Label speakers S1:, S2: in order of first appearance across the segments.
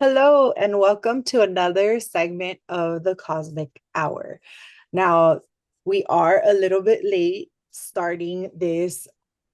S1: Hello, and welcome to another segment of the Cosmic Hour. Now, we are a little bit late starting this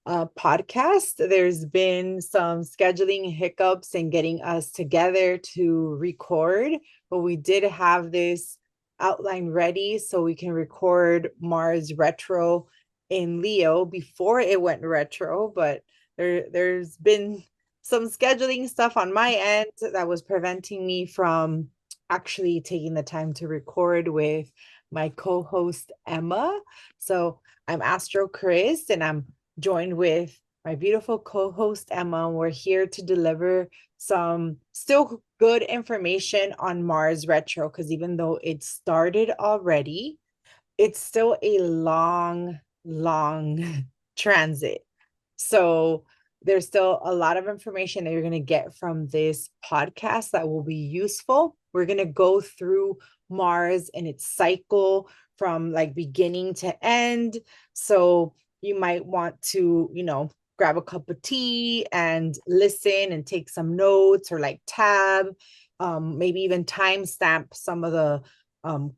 S1: podcast. There's been some scheduling hiccups and getting us together to record, but we did have this outline ready so we can record Mars retro in Leo before it went retro, but there's been some scheduling stuff on my end that was preventing me from actually taking the time to record with my co-host Emma. So I'm AstroKrys and I'm joined with my beautiful co-host Emma. We're here to deliver some still good information on Mars retro because even though it started already, it's still a long transit. So there's still a lot of information that you're going to get from this podcast that will be useful. We're going to go through Mars and its cycle from like beginning to end. So you might want to, grab a cup of tea and listen and take some notes or like tab, maybe even timestamp some of the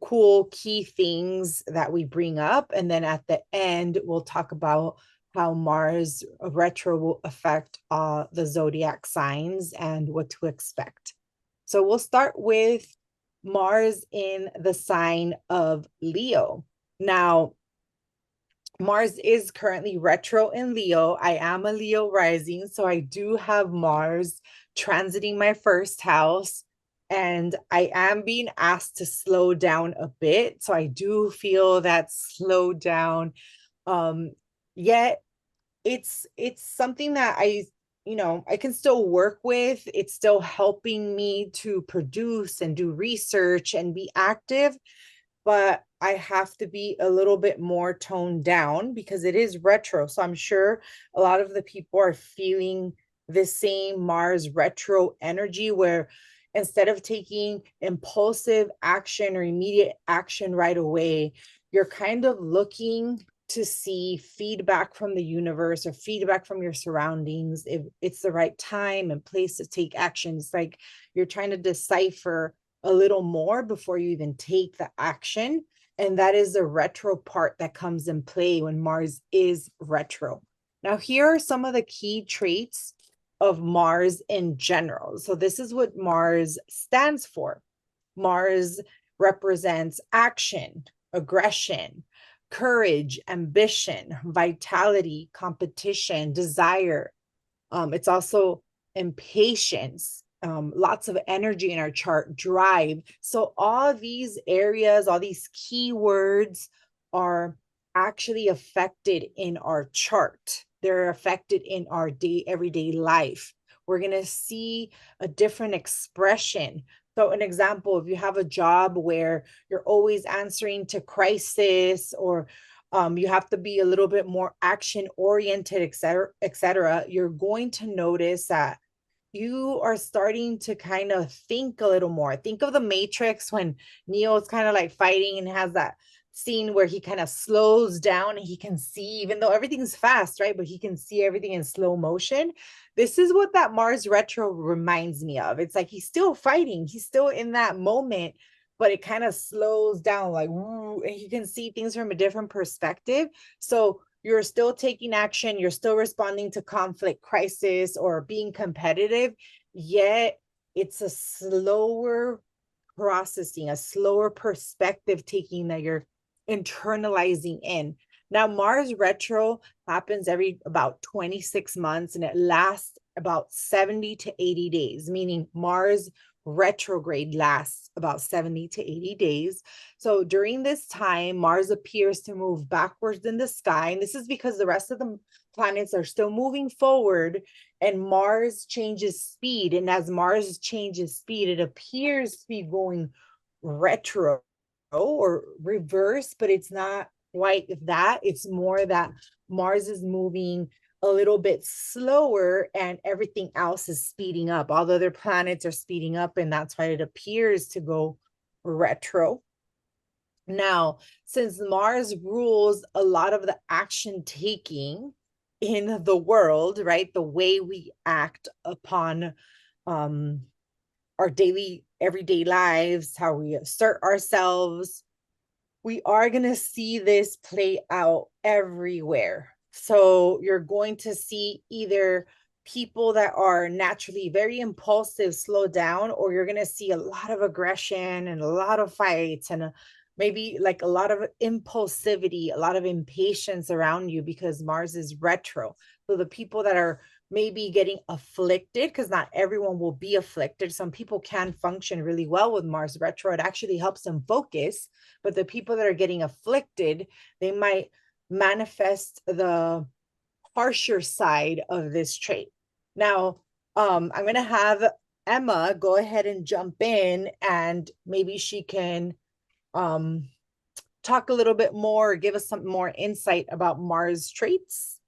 S1: cool key things that we bring up. And then at the end, we'll talk about how Mars retro will affect the zodiac signs and what to expect. So we'll start with Mars in the sign of Leo. Now, Mars is currently retro in Leo. I am a Leo rising, so I do have Mars transiting my first house. And I am being asked to slow down a bit. So I do feel that slow down. Yet it's something that I can still work with. It's still helping me to produce and do research and be active, but I have to be a little bit more toned down because it is retro. So I'm sure a lot of the people are feeling the same Mars retro energy where instead of taking impulsive action or immediate action right away, you're kind of looking to see feedback from the universe or feedback from your surroundings if it's the right time and place to take action. It's like you're trying to decipher a little more before you even take the action. And that is the retro part that comes in play when Mars is retro. Now, here are some of the key traits of Mars in general. So, this is what Mars stands for. Mars represents action, aggression, courage, ambition, vitality, competition, desire. It's also impatience, lots of energy in our chart, drive. So all these areas, all these keywords are actually affected in our chart. They're affected in our everyday life. We're going to see a different expression. So an example, if you have a job where you're always answering to crisis or you have to be a little bit more action oriented, et cetera, you're going to notice that you are starting to kind of think a little more. Think of the Matrix when Neo is kind of like fighting and has that scene where he kind of slows down and he can see, even though everything's fast, right? But he can see everything in slow motion. This is what that Mars retro reminds me of. It's like he's still fighting, he's still in that moment, but it kind of slows down, like, and you can see things from a different perspective. So you're still taking action, you're still responding to conflict, crisis, or being competitive, yet it's a slower processing, a slower perspective taking that you're internalizing in. Now, Mars retro happens every about 26 months and it lasts about 70 to 80 days, meaning Mars retrograde lasts about 70 to 80 days. So during this time, Mars appears to move backwards in the sky. And this is because the rest of the planets are still moving forward and Mars changes speed. And as Mars changes speed, it appears to be going retro or reverse, but it's not quite that. It's more that Mars is moving a little bit slower and everything else is speeding up. All the other planets are speeding up, and that's why it appears to go retro. Now, since Mars rules a lot of the action taking in the world, right? The way we act upon our daily, everyday lives, how we assert ourselves. We are going to see this play out everywhere. So you're going to see either people that are naturally very impulsive slow down, or you're going to see a lot of aggression and a lot of fights and maybe like a lot of impulsivity, a lot of impatience around you because Mars is retro. So the people that are maybe getting afflicted, because not everyone will be afflicted. Some people can function really well with Mars retro. It actually helps them focus. But the people that are getting afflicted, they might manifest the harsher side of this trait. Now, I'm going to have Emma go ahead and jump in, and maybe she can talk a little bit more, give us some more insight about Mars traits.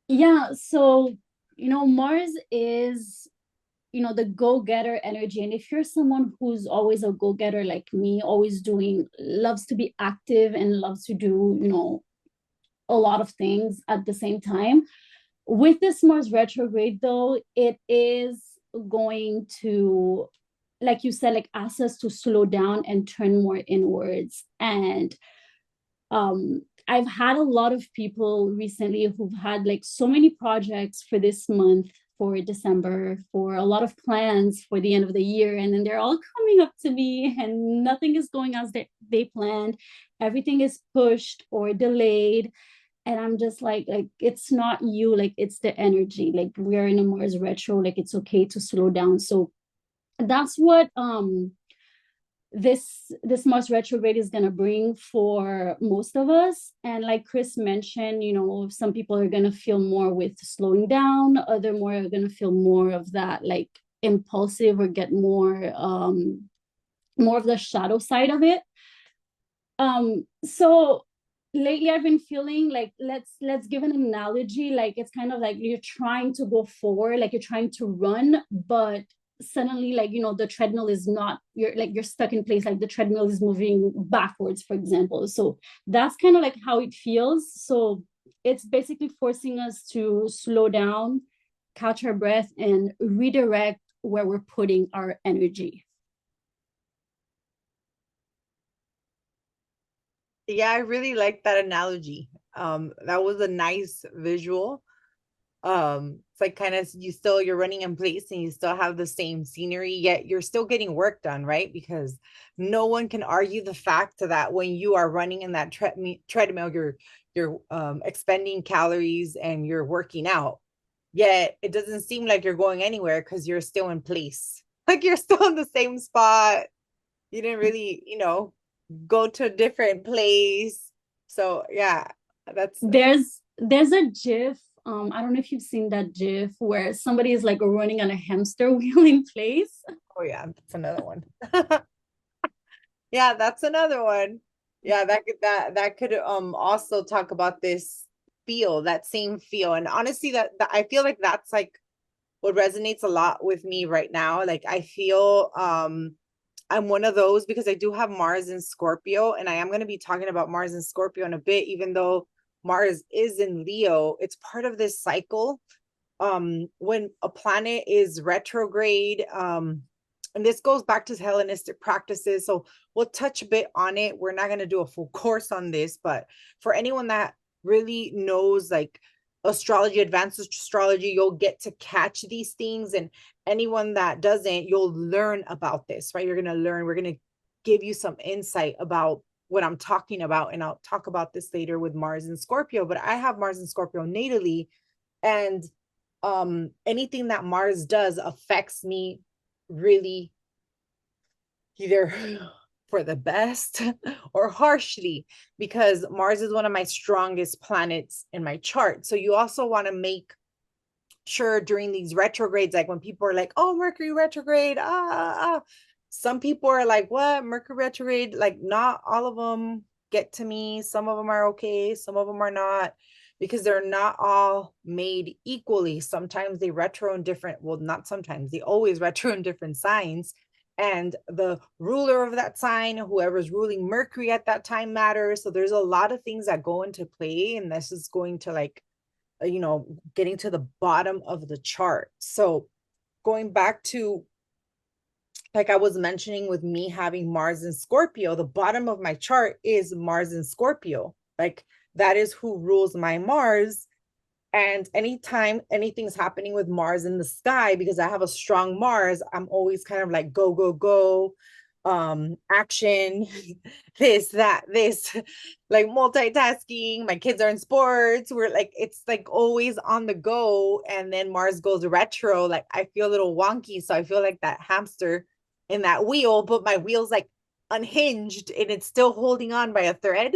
S2: Yeah, so Mars is the go-getter energy. And if you're someone who's always a go-getter like me, always doing, loves to be active and loves to do, a lot of things at the same time, with this Mars retrograde though, it is going to, like you said, like ask us to slow down and turn more inwards. And I've had a lot of people recently who've had like so many projects for this month, for December, for a lot of plans for the end of the year, and then they're all coming up to me and nothing is going as they planned. Everything is pushed or delayed, and I'm just like it's not you, like it's the energy. Like we're in a Mars retro, like it's okay to slow down. So that's what this Mars retrograde is going to bring for most of us. And like Krys mentioned, some people are going to feel more with slowing down, other more are going to feel more of that like impulsive, or get more of the shadow side of it. So lately I've been feeling like, let's give an analogy. Like it's kind of like you're trying to go forward, like you're trying to run, but suddenly, like the treadmill is not, you're stuck in place, like the treadmill is moving backwards, for example. So that's kind of like how it feels. So it's basically forcing us to slow down, catch our breath, and redirect where we're putting our energy.
S1: Yeah, I really like that analogy. That was a nice visual. It's like kind of you're running in place and you still have the same scenery, yet you're still getting work done, right? Because no one can argue the fact that when you are running in that treadmill, you're expending calories and you're working out. Yet it doesn't seem like you're going anywhere because you're still in place. Like you're still in the same spot. You didn't really, go to a different place. So yeah, that's
S2: There's a GIF. I don't know if you've seen that GIF where somebody is like running on a hamster wheel in place.
S1: oh yeah, that's another one. Yeah, that's another one. Yeah, that could also talk about this feel, that same feel. And honestly, that I feel like that's like what resonates a lot with me right now. Like I feel I'm one of those because I do have Mars in Scorpio, and I am going to be talking about Mars in Scorpio in a bit, even though Mars is in Leo. It's part of this cycle. When a planet is retrograde, and this goes back to Hellenistic practices. So we'll touch a bit on it. We're not going to do a full course on this, but for anyone that really knows like astrology, advanced astrology, you'll get to catch these things. And anyone that doesn't, you'll learn about this, right? You're going to learn, we're going to give you some insight about what I'm talking about. And I'll talk about this later with Mars and Scorpio, but I have Mars and Scorpio natally. And anything that Mars does affects me really either for the best or harshly, because Mars is one of my strongest planets in my chart. So you also want to make sure during these retrogrades, like when people are like, oh, Mercury retrograde, some people are like, what, Mercury retrograde? Like not all of them get to me. Some of them are okay, some of them are not, because they're not all made equally. Sometimes they retro in different, well, not sometimes, they always retro in different signs. And the ruler of that sign, whoever's ruling Mercury at that time, matters. So there's a lot of things that go into play. And this is going to like, getting to the bottom of the chart. So going back to, like I was mentioning with me having Mars in Scorpio, the bottom of my chart is Mars in Scorpio. Like that is who rules my Mars. And anytime anything's happening with Mars in the sky, because I have a strong Mars, I'm always kind of like go, go, go, action, this, that, this, like multitasking. My kids are in sports. We're like, it's like always on the go. And then Mars goes retro. Like I feel a little wonky. So I feel like that hamster in that wheel, but my wheel's like unhinged and it's still holding on by a thread.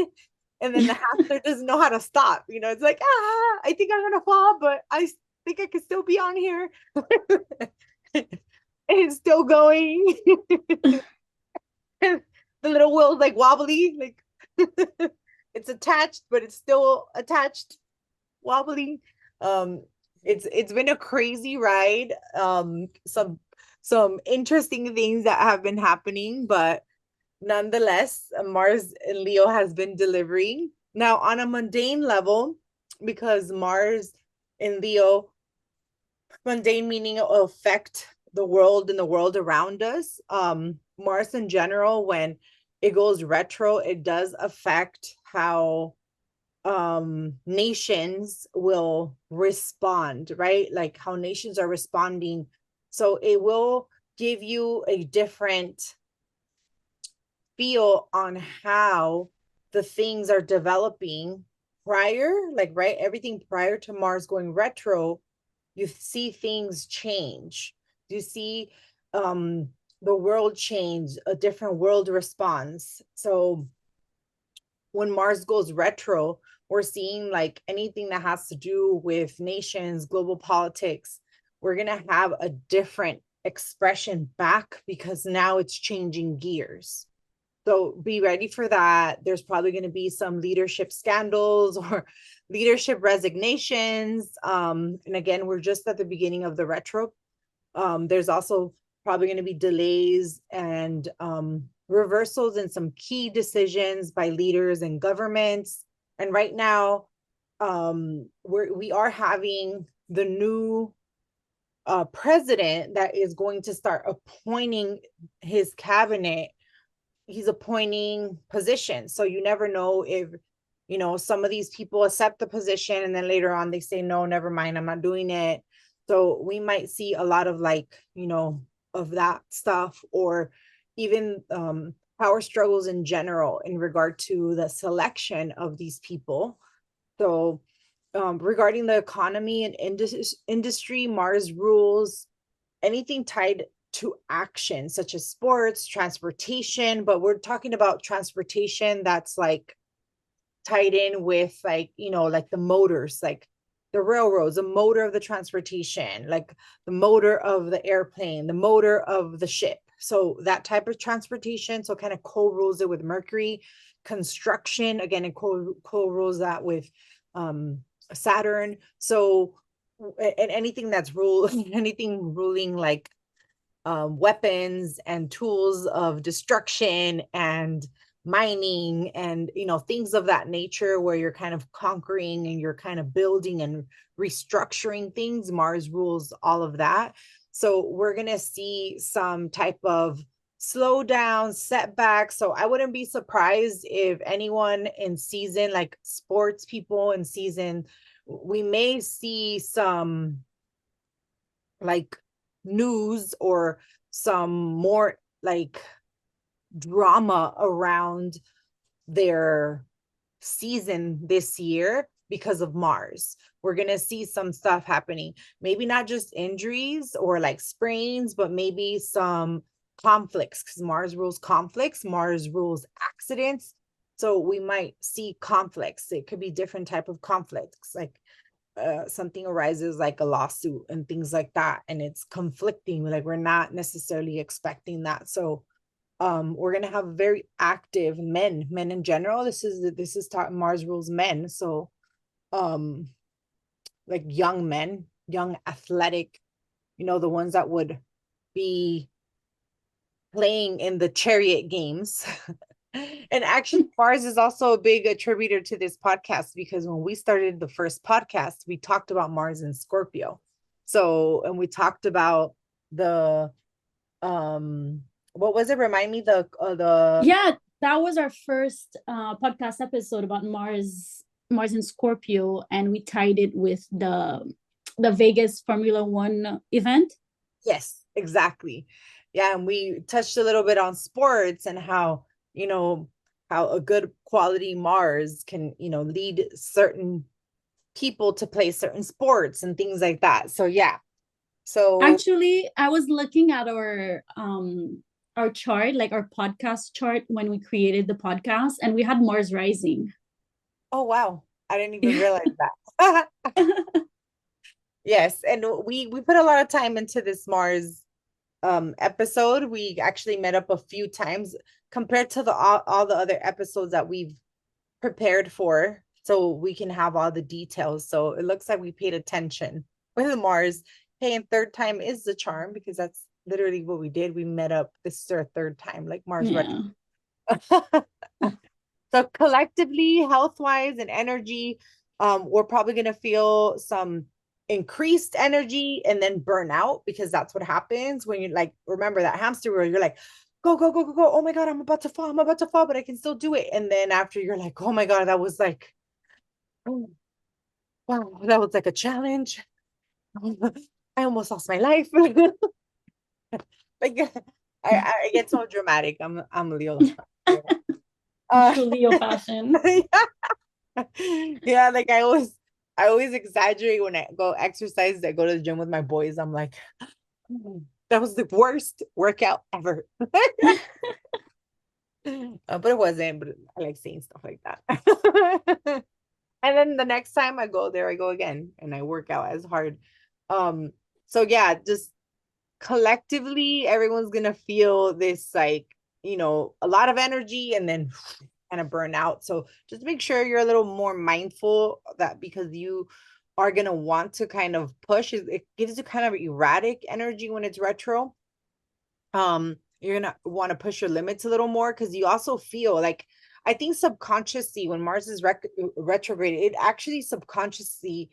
S1: And then the hamster doesn't know how to stop. You know, it's like, I think I'm gonna fall, but I think I can still be on here. And it's still going. The little wheel's like wobbly, like it's attached, but it's still attached, wobbly. Um, it's been a crazy ride. Some interesting things that have been happening, but nonetheless, Mars and Leo has been delivering. Now, on a mundane level, because Mars in Leo, mundane meaning it will affect the world and the world around us. Mars in general, when it goes retro, it does affect how nations will respond, right? Like how nations are responding. So it will give you a different feel on how the things are developing prior, like, right, everything prior to Mars going retro, you see things change. You see the world change, a different world response. So when Mars goes retro, we're seeing like anything that has to do with nations, global politics, we're going to have a different expression back because now it's changing gears. So be ready for that. There's probably going to be some leadership scandals or leadership resignations. And again, we're just at the beginning of the retro. There's also probably going to be delays and reversals in some key decisions by leaders and governments. And right now, we are having the new president that is going to start appointing his cabinet. He's appointing positions. So you never know if, you know, some of these people accept the position and then later on they say, no, never mind, I'm not doing it. So we might see a lot of like, you know, of that stuff, or even power struggles in general in regard to the selection of these people. So regarding the economy and industry, Mars rules anything tied to action, such as sports, transportation, but we're talking about transportation that's like tied in with like, you know, like the motors, like the railroads, the motor of the transportation, like the motor of the airplane, the motor of the ship. So that type of transportation. So kind of co-rules it with Mercury. Construction, again, it co-rules that with Saturn. So and anything that's anything ruling like weapons and tools of destruction and mining and, you know, things of that nature where you're kind of conquering and you're kind of building and restructuring things. Mars rules all of that. So we're going to see some type of slowdown, setback. So I wouldn't be surprised if anyone in season, like sports people in season, we may see some like news or some more like drama around their season this year because of Mars. We're going to see some stuff happening. Maybe not just injuries or like sprains, but maybe some conflicts, because Mars rules conflicts, Mars rules accidents. So we might see conflicts. It could be different type of conflicts, like something arises like a lawsuit and things like that, and it's conflicting, like we're not necessarily expecting that. So we're going to have very active men in general. This is Mars rules men. So like young men, young athletic, you know, the ones that would be playing in the chariot games. And actually, Mars is also a big attributor to this podcast, because when we started the first podcast, we talked about Mars in Scorpio. So, and we talked about the what was it? Remind me the
S2: Yeah, that was our first podcast episode about Mars in Scorpio, and we tied it with the Vegas Formula One event.
S1: yes, exactly. Yeah, and we touched a little bit on sports and how, how a good quality Mars can, lead certain people to play certain sports and things like that. So yeah. So
S2: Actually, I was looking at our chart, like our podcast chart when we created the podcast, and we had Mars rising.
S1: oh wow, I didn't even realize that. Yes, and we put a lot of time into this Mars episode. We actually met up a few times compared to the all the other episodes that we've prepared for, so we can have all the details. So it looks like we paid attention with Mars. Hey, and third time is the charm, because that's literally what we did. We met up. This is our third time, like Mars
S2: Yeah.
S1: retro. So collectively, health wise and energy, we're probably going to feel some increased energy and then burnout, because that's what happens when you, like, remember that hamster wheel. You're like, go, go, go, go, go. Oh my God, I'm about to fall. I'm about to fall, but I can still do it. And then after, you're like, oh my God, that was like, oh, wow, that was like a challenge. I almost lost my life. Like, I get so dramatic. I'm Leo.
S2: True Leo fashion.
S1: Yeah, like I always exaggerate when I go exercise. I go to the gym with my boys. I'm like, "Oh, that was the worst workout ever." But it wasn't. But I like saying stuff like that. And then the next time I go there, I go again and I work out as hard. Um, so yeah, just collectively, everyone's gonna feel this, like, a lot of energy and then kind of burn out. So just make sure you're a little more mindful, that because you are going to want to kind of push, it gives you kind of erratic energy when it's retro. You're going to want to push your limits a little more, because you also feel like, I think subconsciously, when Mars is retrograde, it actually subconsciously,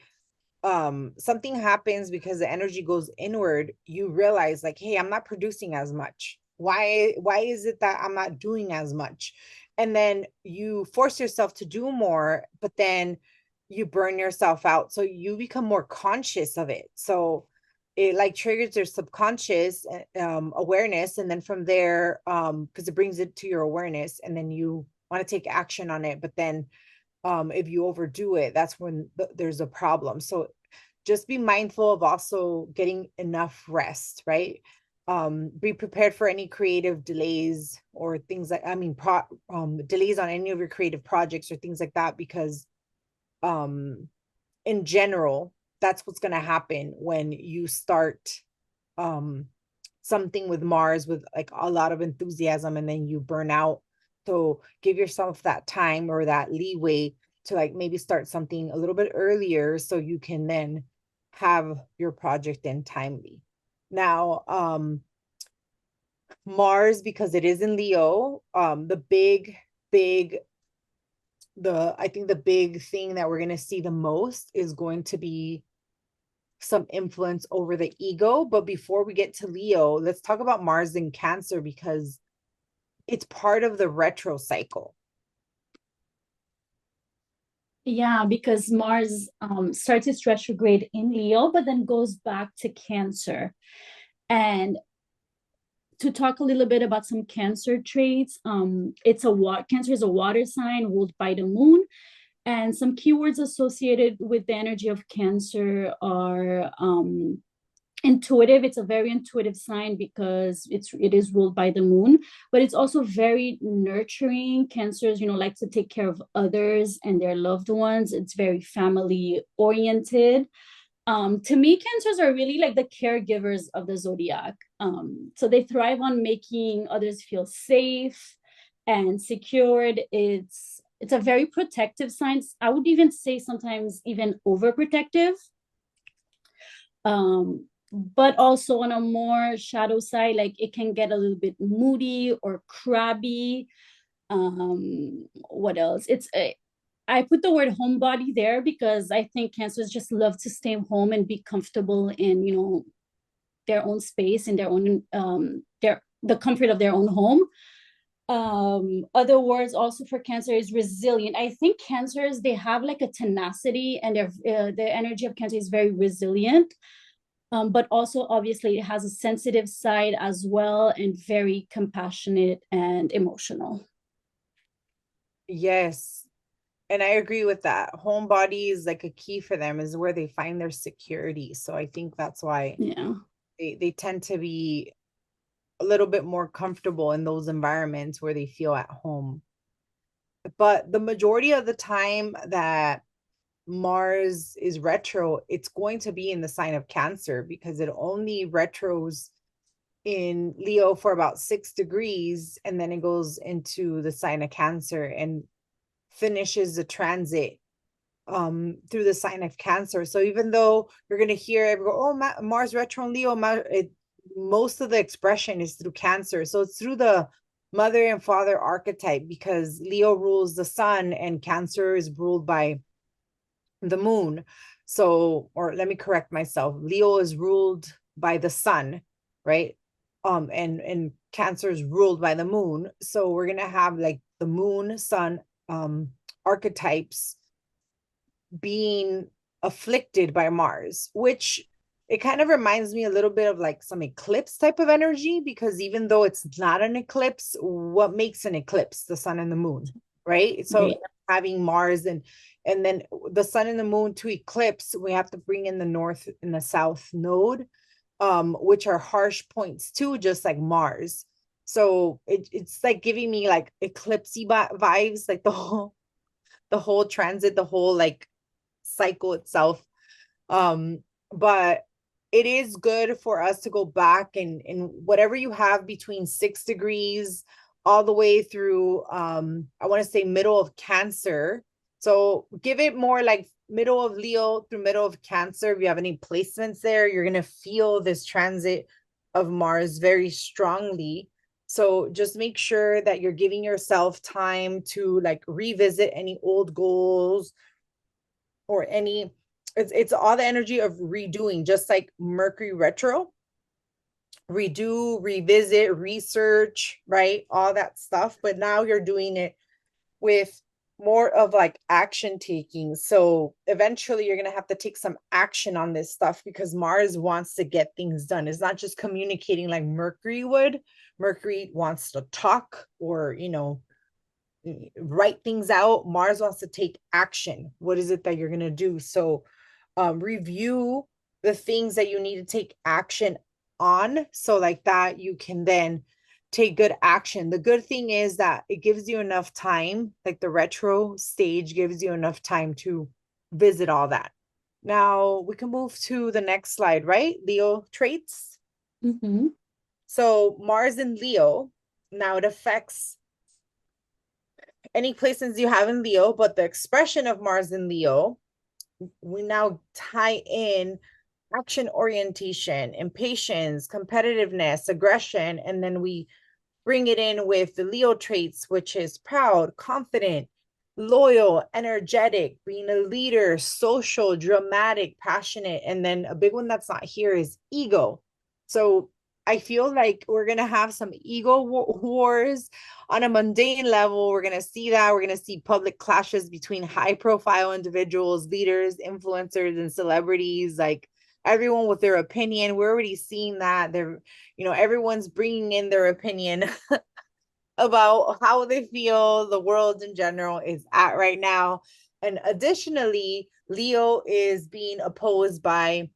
S1: something happens because the energy goes inward. You realize, like, hey, I'm not producing as much. Why is it that I'm not doing as much? And then you force yourself to do more, but then you burn yourself out, so you become more conscious of it. So it like triggers your subconscious awareness, and then from there, because it brings it to your awareness, and then you want to take action on it. But then if you overdo it, that's when there's a problem. So just be mindful of also getting enough rest, right? Be prepared for any creative delays or things like, I mean, delays on any of your creative projects or things like that, because um, in general, that's what's going to happen when you start um, something with Mars with like a lot of enthusiasm, and then you burn out. So give yourself that time or that leeway to, like, maybe start something a little bit earlier, so you can then have your project in timely. Now, Mars, because it is in Leo, the big I think the big thing that we're going to see the most is going to be some influence over the ego. But before we get to Leo, let's talk about Mars in Cancer, because it's part of the retro cycle.
S2: Yeah, because Mars starts its retrograde in Leo, but then goes back to Cancer. And to talk a little bit about some Cancer traits, Cancer is a water sign ruled by the moon. And some keywords associated with the energy of Cancer are intuitive. It's a very intuitive sign because it is ruled by the moon, but it's also very nurturing. Cancers, like to take care of others and their loved ones. It's very family oriented. To me, Cancers are really like the caregivers of the zodiac. So they thrive on making others feel safe and secured. It's a very protective sign. I would even say sometimes even overprotective. But also on a more shadow side, like it can get a little bit moody or crabby. What else? I put the word homebody there because I think Cancers just love to stay home and be comfortable in, their own space, in their own the comfort of their own home. Other words also for Cancer is resilient. I think Cancers, they have like a tenacity, and the energy of Cancer is very resilient. But also obviously it has a sensitive side as well, and very compassionate and emotional.
S1: Yes. And I agree with that. Home body is like a key for them, is where they find their security. So I think that's why
S2: Yeah.
S1: they tend to be a little bit more comfortable in those environments where they feel at home. But the majority of the time that Mars is retro, it's going to be in the sign of Cancer, because it only retros in Leo for about 6 degrees, and then it goes into the sign of Cancer and finishes the transit through the sign of Cancer. So even though you're going to hear everyone go, oh, Mars retro in Leo, most of the expression is through Cancer. So it's through the mother and father archetype, because Leo rules the sun and Cancer is ruled by the moon. So, or let me correct myself, Leo is ruled by the sun, right? And Cancer is ruled by the moon. So we're gonna have like the moon, sun, archetypes being afflicted by Mars, which it kind of reminds me a little bit of like some eclipse type of energy, because even though it's not an eclipse, what makes an eclipse? The sun and the moon, right? So
S2: Right.
S1: having Mars and then the sun and the moon to eclipse, we have to bring in the north and the south node, which are harsh points too, just like Mars. So it's like giving me like eclipsey vibes, like the whole transit, the whole like cycle itself. But it is good for us to go back and whatever you have between 6 degrees all the way through I want to say middle of Cancer. So give it more like middle of Leo through middle of Cancer. If you have any placements there, you're gonna feel this transit of Mars very strongly. So just make sure that you're giving yourself time to like revisit any old goals, or any, it's all the energy of redoing, just like Mercury retro, redo, revisit, research, right? All that stuff. But now you're doing it with more of like action taking. So eventually you're going to have to take some action on this stuff, because Mars wants to get things done. It's not just communicating like Mercury would. Mercury wants to talk, or, write things out. Mars wants to take action. What is it that you're going to do? So review the things that you need to take action on, so like that you can then take good action. The good thing is that it gives you enough time, like the retro stage gives you enough time to visit all that. Now we can move to the next slide, right? Leo traits.
S2: Mm-hmm.
S1: So Mars in Leo, now it affects any placements you have in Leo, but the expression of Mars in Leo, we now tie in action orientation, impatience, competitiveness, aggression, and then we bring it in with the Leo traits, which is proud, confident, loyal, energetic, being a leader, social, dramatic, passionate. And then a big one that's not here is ego. So I feel like we're going to have some ego wars on a mundane level. We're going to see that. We're going to see public clashes between high profile individuals, leaders, influencers, and celebrities, like everyone with their opinion. We're already seeing that. Everyone's bringing in their opinion about how they feel the world in general is at right now. And additionally, Leo is being opposed by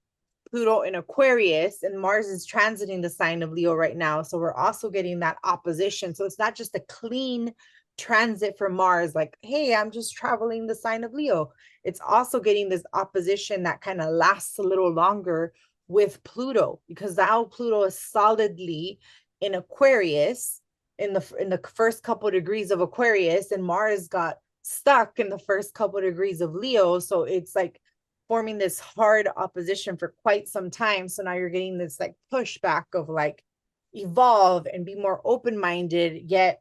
S1: Pluto in Aquarius, and Mars is transiting the sign of Leo right now. So we're also getting that opposition. So it's not just a clean transit for Mars, like, hey, I'm just traveling the sign of Leo. It's also getting this opposition that kind of lasts a little longer with Pluto, because now Pluto is solidly in Aquarius in the first couple of degrees of Aquarius, and Mars got stuck in the first couple of degrees of Leo. So it's like forming this hard opposition for quite some time. So now you're getting this like pushback of like evolve and be more open-minded, yet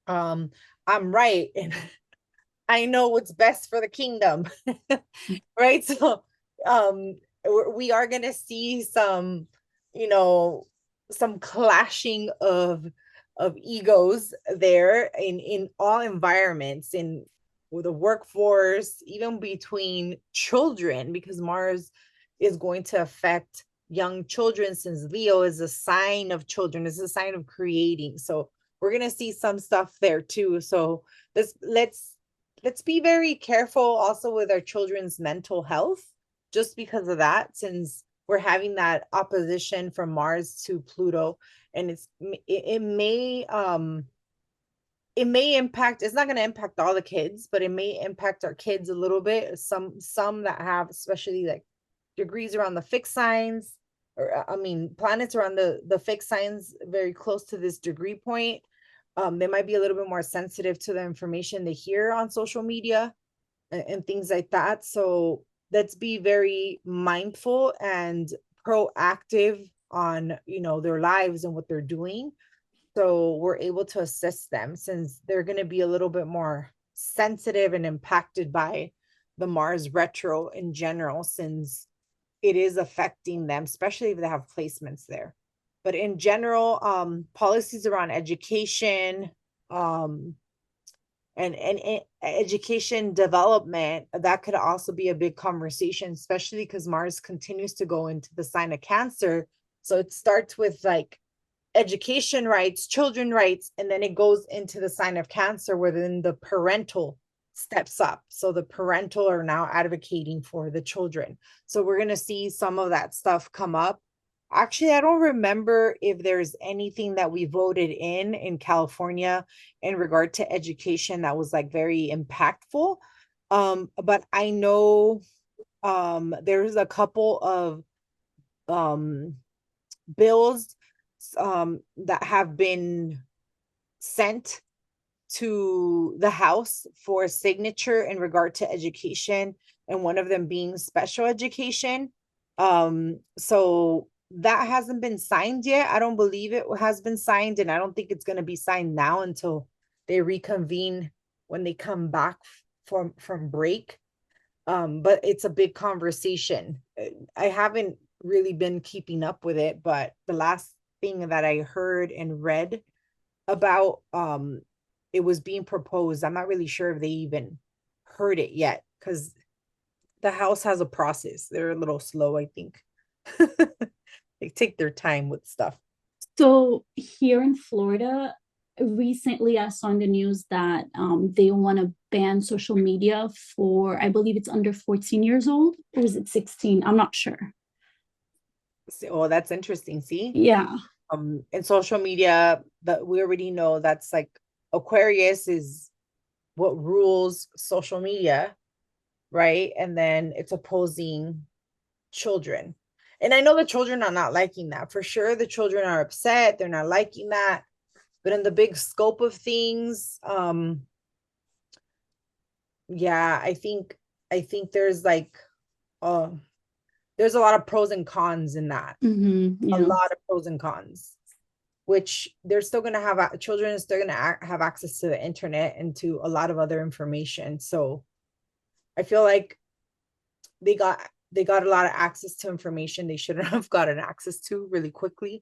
S1: I'm right and I know what's best for the kingdom. Right? So we are going to see some you know, some clashing of egos there in all environments, in with the workforce, even between children, because Mars is going to affect young children, since Leo is a sign of children, is a sign of creating. So we're gonna see some stuff there too. So let's be very careful also with our children's mental health, just because of that, since we're having that opposition from Mars to Pluto, and it may impact, it's not going to impact all the kids, but it may impact our kids a little bit. Some that have, especially like degrees around the fixed signs, or I mean planets around the fixed signs very close to this degree point. They might be a little bit more sensitive to the information they hear on social media and things like that. So let's be very mindful and proactive on, their lives and what they're doing, so we're able to assist them, since they're going to be a little bit more sensitive and impacted by the Mars retro in general, since it is affecting them, especially if they have placements there. But in general, policies around education, um, and education development, that could also be a big conversation, especially because Mars continues to go into the sign of Cancer. So it starts with like education rights, children rights, and then it goes into the sign of Cancer, where then the parental steps up. So the parental are now advocating for the children. So we're going to see some of that stuff come up. Actually, I don't remember if there's anything that we voted in California in regard to education that was like very impactful. But I know there's a couple of bills that have been sent to the House for signature in regard to education, and one of them being special education. So that hasn't been signed yet. I don't believe it has been signed, and I don't think it's going to be signed now until they reconvene when they come back from break. But it's a big conversation. I haven't really been keeping up with it, but the last thing that I heard and read about, it was being proposed. I'm not really sure if they even heard it yet, because the House has a process. They're a little slow, I think. They take their time with stuff.
S2: So here in Florida, recently I saw in the news that they want to ban social media for, I believe it's under 14 years old, or is it 16? I'm not sure.
S1: Oh, that's interesting. See,
S2: Yeah.
S1: in social media, that we already know that's like Aquarius is what rules social media, right? And then it's opposing children. And I know the children are not liking that. For sure, the children are upset. They're not liking that. But in the big scope of things, yeah, I think there's a lot of pros and cons in that. A
S2: Yeah.
S1: lot of pros and cons, which they're still going to have, children are still going to have access to the internet and to a lot of other information. So I feel like they got they got a lot of access to information they shouldn't have gotten access to really quickly.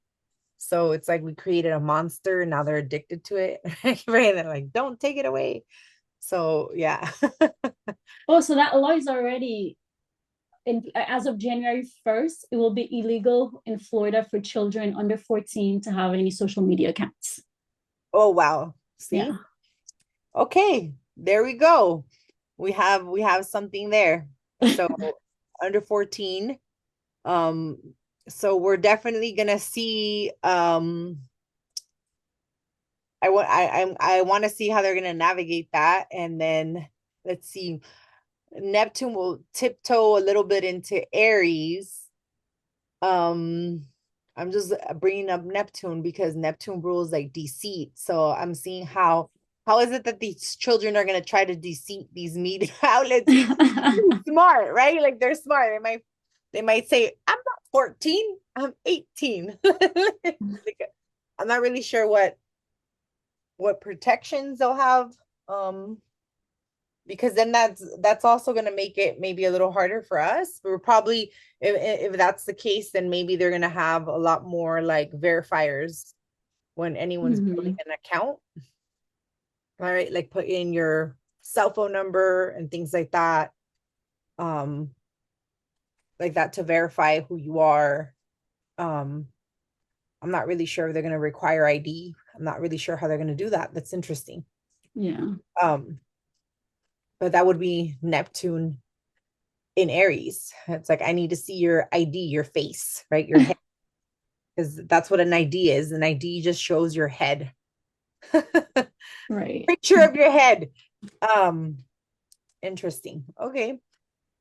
S1: So it's like we created a monster and now they're addicted to it. Right? They're like, don't take it away. So yeah.
S2: Oh, so that law is already as of January 1st, it will be illegal in Florida for children under 14 to have any social media accounts.
S1: Oh wow. See?
S2: Yeah.
S1: Okay, there we go. We have something there. So under 14. Um, so we're definitely gonna see. I want to see how they're gonna navigate that, and then let's see. Neptune will tiptoe a little bit into Aries. Um, I'm just bringing up Neptune because Neptune rules like deceit. So I'm seeing how is it that these children are gonna try to deceive these media outlets? Smart, right? Like they're smart. They might say, I'm not 14, I'm 18. I'm not really sure what protections they'll have. Um, because then that's also going to make it maybe a little harder for us. We're probably, if that's the case, then maybe they're going to have a lot more like verifiers when anyone's building
S2: Mhm.
S1: an account. All right, like put in your cell phone number and things like that. Um, like that to verify who you are. Um, I'm not really sure if they're going to require ID. I'm not really sure how they're going to do that. That's interesting.
S2: Yeah.
S1: Um, but that would be Neptune in Aries. It's like I need to see your ID, your face, right? Your head, because that's what an ID is. An ID just shows your head.
S2: Right.
S1: Picture of your head. Um, Interesting. Okay.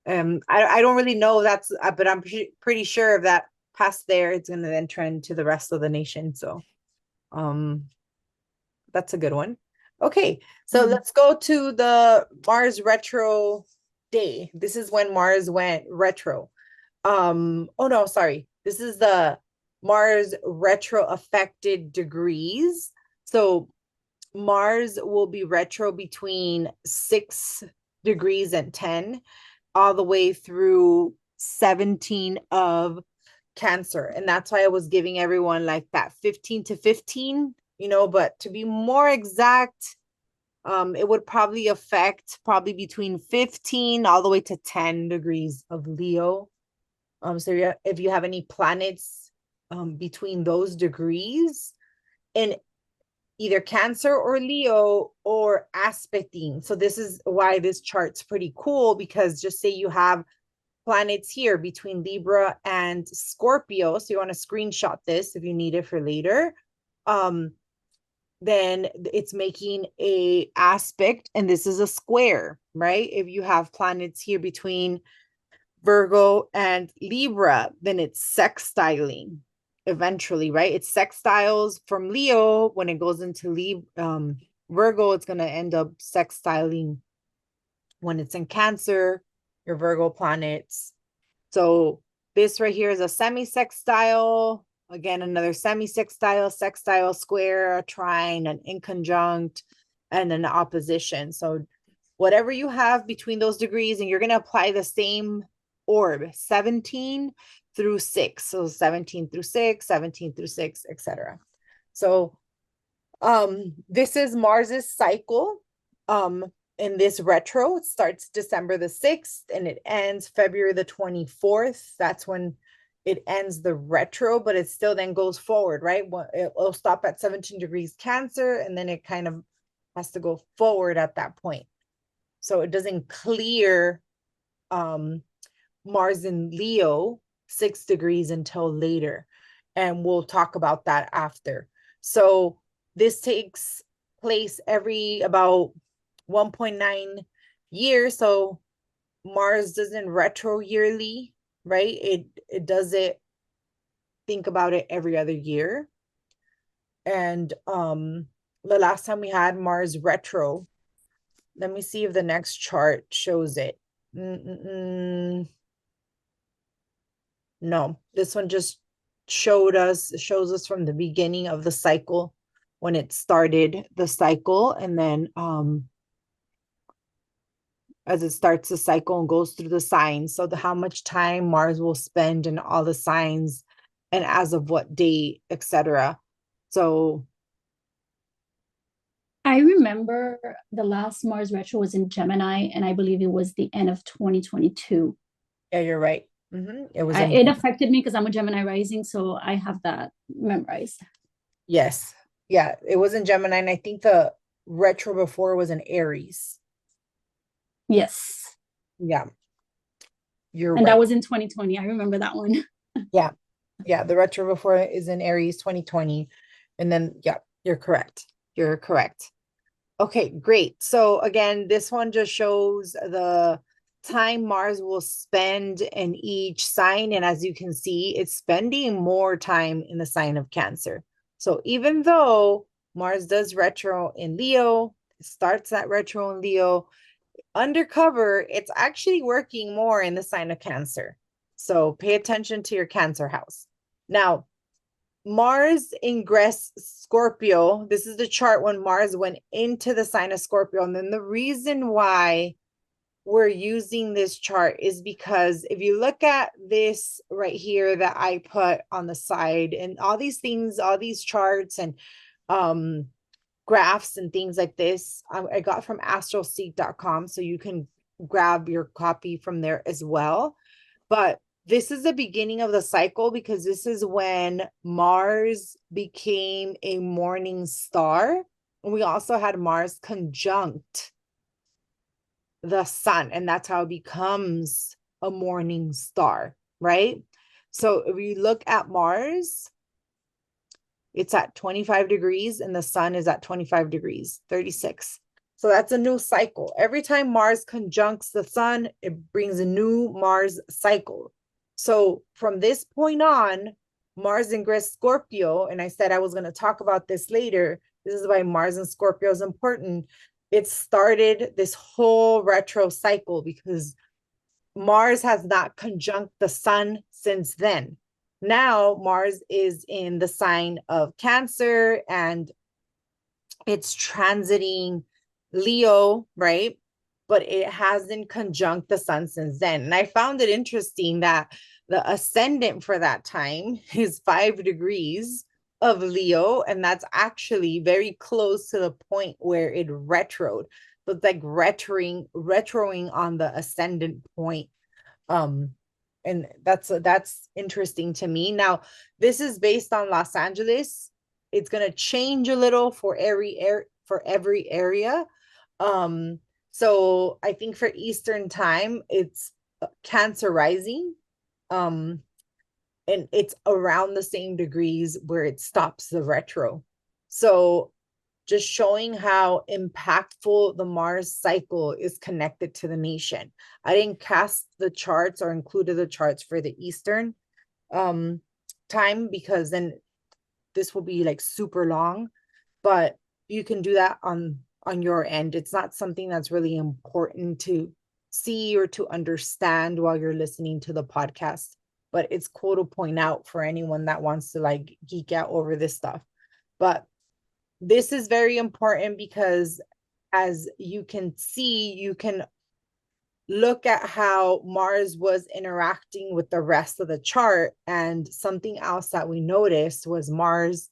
S1: I don't really know that's, but I'm pretty sure if that passed there, it's gonna then trend to the rest of the nation. So, um, that's a good one. Okay, so
S2: Mhm.
S1: let's go to the Mars retro day. This is when Mars went retro. Oh no, sorry. This is the Mars retro affected degrees. So Mars will be retro between 6 degrees and 10, all the way through 17 of Cancer. And that's why I was giving everyone like that 15 to 15, but to be more exact, it would probably affect probably between 15 all the way to 10 degrees of Leo. So if you have any planets between those degrees in either Cancer or Leo or aspecting. So this is why this chart's pretty cool, because just say you have planets here between Libra and Scorpio. So you want to screenshot this if you need it for later. Um, then it's making a aspect, and this is a square, right? If you have planets here between Virgo and Libra, then it's sextiling eventually, right? It's sextiles from Leo. When it goes into Virgo, it's going to end up sextiling when it's in Cancer, your Virgo planets. So this right here is a semi-sextile. Again, another semi-sextile, sextile, square, a trine, an inconjunct, and an opposition. So whatever you have between those degrees, and you're going to apply the same orb, 17 through 6. So 17 through 6, 17 through 6, etc. So this is Mars's cycle. In this retro, it starts December the 6th and it ends February the 24th. That's when it ends the retro, but it still then goes forward, right? It'll stop at 17 degrees Cancer, and then it kind of has to go forward at that point. So it doesn't clear Mars in Leo 6 degrees until later. And we'll talk about that after. So this takes place every about 1.9 years. So Mars doesn't retro yearly, right? It does it, think about it, every other year. And the last time we had Mars retro, let me see if the next chart shows it. No, this one just shows us from the beginning of the cycle, when it started the cycle, and then as it starts the cycle and goes through the signs. So how much time Mars will spend in all the signs, and as of what date, etc. So
S2: I remember the last Mars retro was in Gemini, and I believe it was the end of 2022.
S1: yeah, you're right. It was in,
S2: It affected me because I'm a Gemini rising, so I have that memorized.
S1: yes, yeah, it was in Gemini, and I think the retro before was in Aries.
S2: Yes.
S1: Yeah, you're
S2: And that
S1: right.
S2: was in 2020. I remember that one.
S1: Yeah. Yeah, the retro before is in Aries 2020. And then, yeah, you're correct. You're correct. Okay, great. So again, this one just shows the time Mars will spend in each sign. And as you can see, it's spending more time in the sign of Cancer. So even though Mars does retro in Leo, starts that retro in Leo, undercover, it's actually working more in the sign of Cancer. So pay attention to your Cancer house. Now, Mars ingress Scorpio. This is the chart when Mars went into the sign of Scorpio. And then the reason why we're using this chart is because if you look at this right here that I put on the side, and all these things, all these charts and graphs and things like this, I got from astroseek.com, so you can grab your copy from there as well. But this is the beginning of the cycle, because this is when Mars became a morning star. And we also had Mars conjunct the sun, and that's how it becomes a morning star, right? So if you look at Mars, it's at 25 degrees and the sun is at 25 degrees, 36. So that's a new cycle. Every time Mars conjuncts the sun, it brings a new Mars cycle. So from this point on, Mars ingress Scorpio, and I said I was going to talk about this later. This is why Mars in Scorpio is important. It started this whole retro cycle because Mars has not conjunct the sun since then. Now Mars is in the sign of Cancer and it's transiting Leo, right? But it hasn't conjunct the sun since then. And I found it interesting that the ascendant for that time is 5 degrees of Leo, and that's actually very close to the point where it retroed. So it's like retroing on the ascendant point. And that's interesting to me. Now, this is based on Los Angeles. It's going to change a little for every area. So I think for Eastern time, it's Cancer rising. And it's around the same degrees where it stops the retro. So just showing how impactful the Mars cycle is connected to the nation. I didn't cast the charts or included the charts for the Eastern time, because then this will be like super long, but you can do that on your end. It's not something that's really important to see or to understand while you're listening to the podcast, but it's cool to point out for anyone that wants to like geek out over this stuff. But this is very important because, as you can see, you can look at how Mars was interacting with the rest of the chart. And something else that we noticed was Mars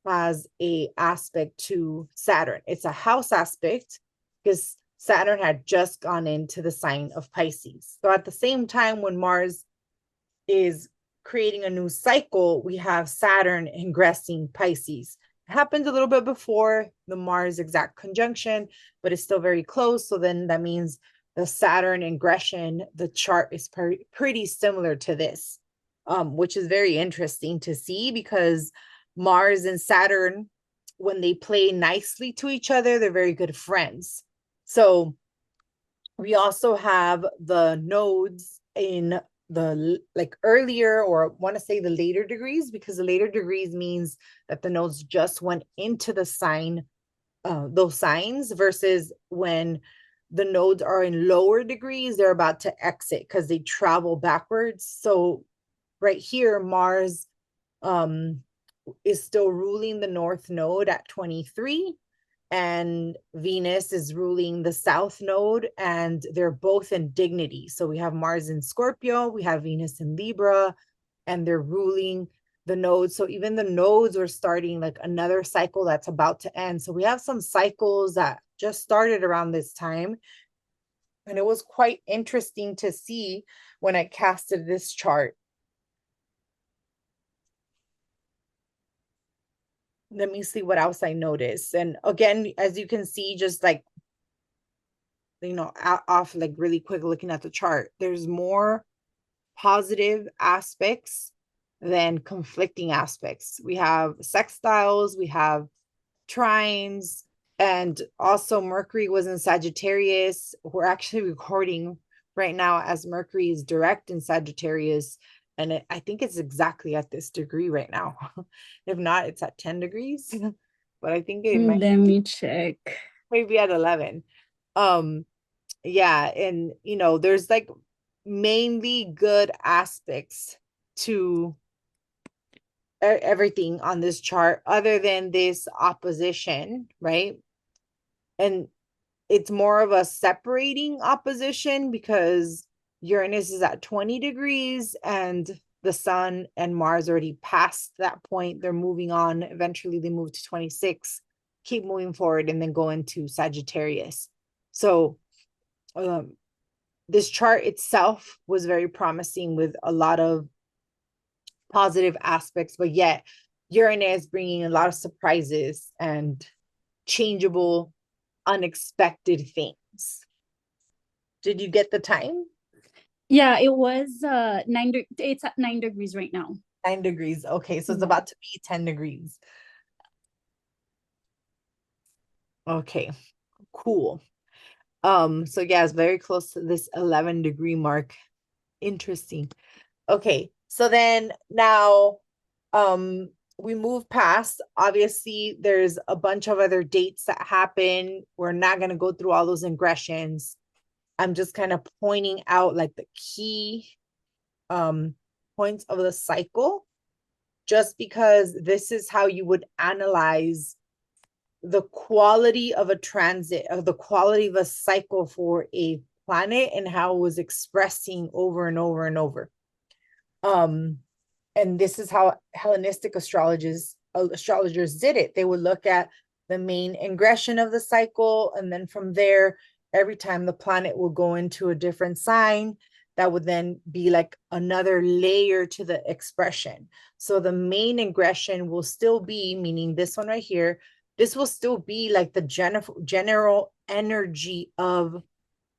S1: has a aspect to Saturn. It's a house aspect because Saturn had just gone into the sign of Pisces. So at the same time, when Mars is creating a new cycle, we have Saturn ingressing Pisces. It happened a little bit before the Mars exact conjunction, but it's still very close. So then that means the Saturn ingression, the chart is pretty similar to this, which is very interesting to see, because Mars and Saturn, when they play nicely to each other, they're very good friends. So we also have the nodes in the like earlier, or want to say the later degrees, because the later degrees means that the nodes just went into the sign, those signs, versus when the nodes are in lower degrees, they're about to exit because they travel backwards. So right here, Mars is still ruling the north node at 23, and Venus is ruling the south node, and they're both in dignity. So we have Mars in Scorpio, we have Venus in Libra, and they're ruling the nodes. So even the nodes are starting like another cycle that's about to end. So we have some cycles that just started around this time. And it was quite interesting to see when I casted this chart. Let me see what else I noticed. And again, as you can see, just like, off like really quick looking at the chart, there's more positive aspects than conflicting aspects. We have sextiles, we have trines, and also Mercury was in Sagittarius. We're actually recording right now as Mercury is direct in Sagittarius. And I think it's exactly at this degree right now. If not, it's at 10 degrees. But I think it might
S2: Let me check.
S1: maybe at 11. Yeah, and there's like mainly good aspects to everything on this chart other than this opposition, right? And it's more of a separating opposition because Uranus is at 20 degrees and the sun and Mars already passed that point. They're moving on. Eventually they move to 26, keep moving forward, and then go into Sagittarius. So this chart itself was very promising with a lot of positive aspects, but yet Uranus bringing a lot of surprises and changeable, unexpected things. Did you get the time?
S2: Yeah, it was it's at 9 degrees right now.
S1: 9 degrees. Okay, so it's
S2: Yeah.
S1: about to be 10 degrees. Okay, cool. So yeah, it's very close to this 11-degree mark. Interesting. Okay, so then now we move past. Obviously, there's a bunch of other dates that happen. We're not going to go through all those ingressions. I'm just kind of pointing out like the key points of the cycle, just because this is how you would analyze the quality of a transit, of the quality of a cycle for a planet and how it was expressing over and over and over. And this is how Hellenistic astrologers did it. They would look at the main ingression of the cycle, and then from there, every time the planet will go into a different sign, that would then be like another layer to the expression. So the main ingression will still be, meaning this one right here, this will still be like the general energy of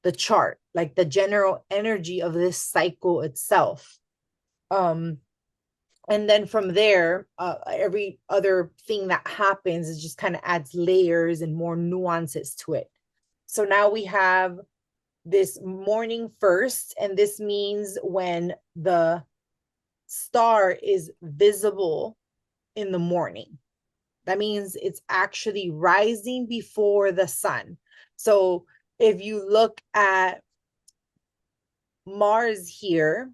S1: the chart, like the general energy of this cycle itself. And then from there, every other thing that happens is just kind of adds layers and more nuances to it. So now we have this morning first, and this means when the star is visible in the morning. That means it's actually rising before the sun. So if you look at Mars here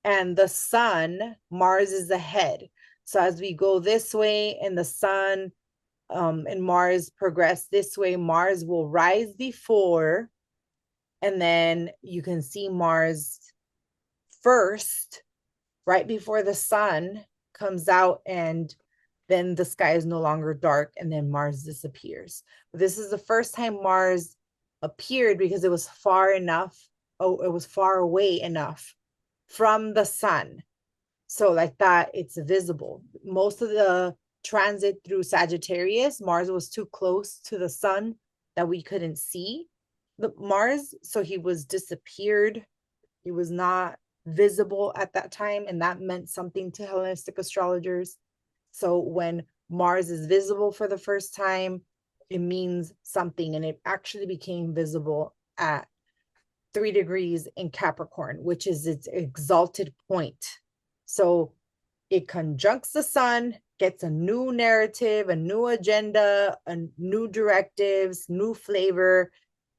S1: and the sun, Mars is ahead. So as we go this way and the sun and Mars progress this way, Mars will rise before, and then you can see Mars first, right before the sun comes out, and then the sky is no longer dark, and then Mars disappears. This is the first time Mars appeared because it was far enough, it was far away enough from the sun. So like that, it's visible. Most of the transit through Sagittarius, Mars was too close to the sun that we couldn't see the Mars. So he was disappeared. He was not visible at that time. And that meant something to Hellenistic astrologers. So when Mars is visible for the first time, it means something. And it actually became visible at 3 degrees in Capricorn, which is its exalted point. So it conjuncts the sun, gets a new narrative, a new agenda, a new directives, new flavor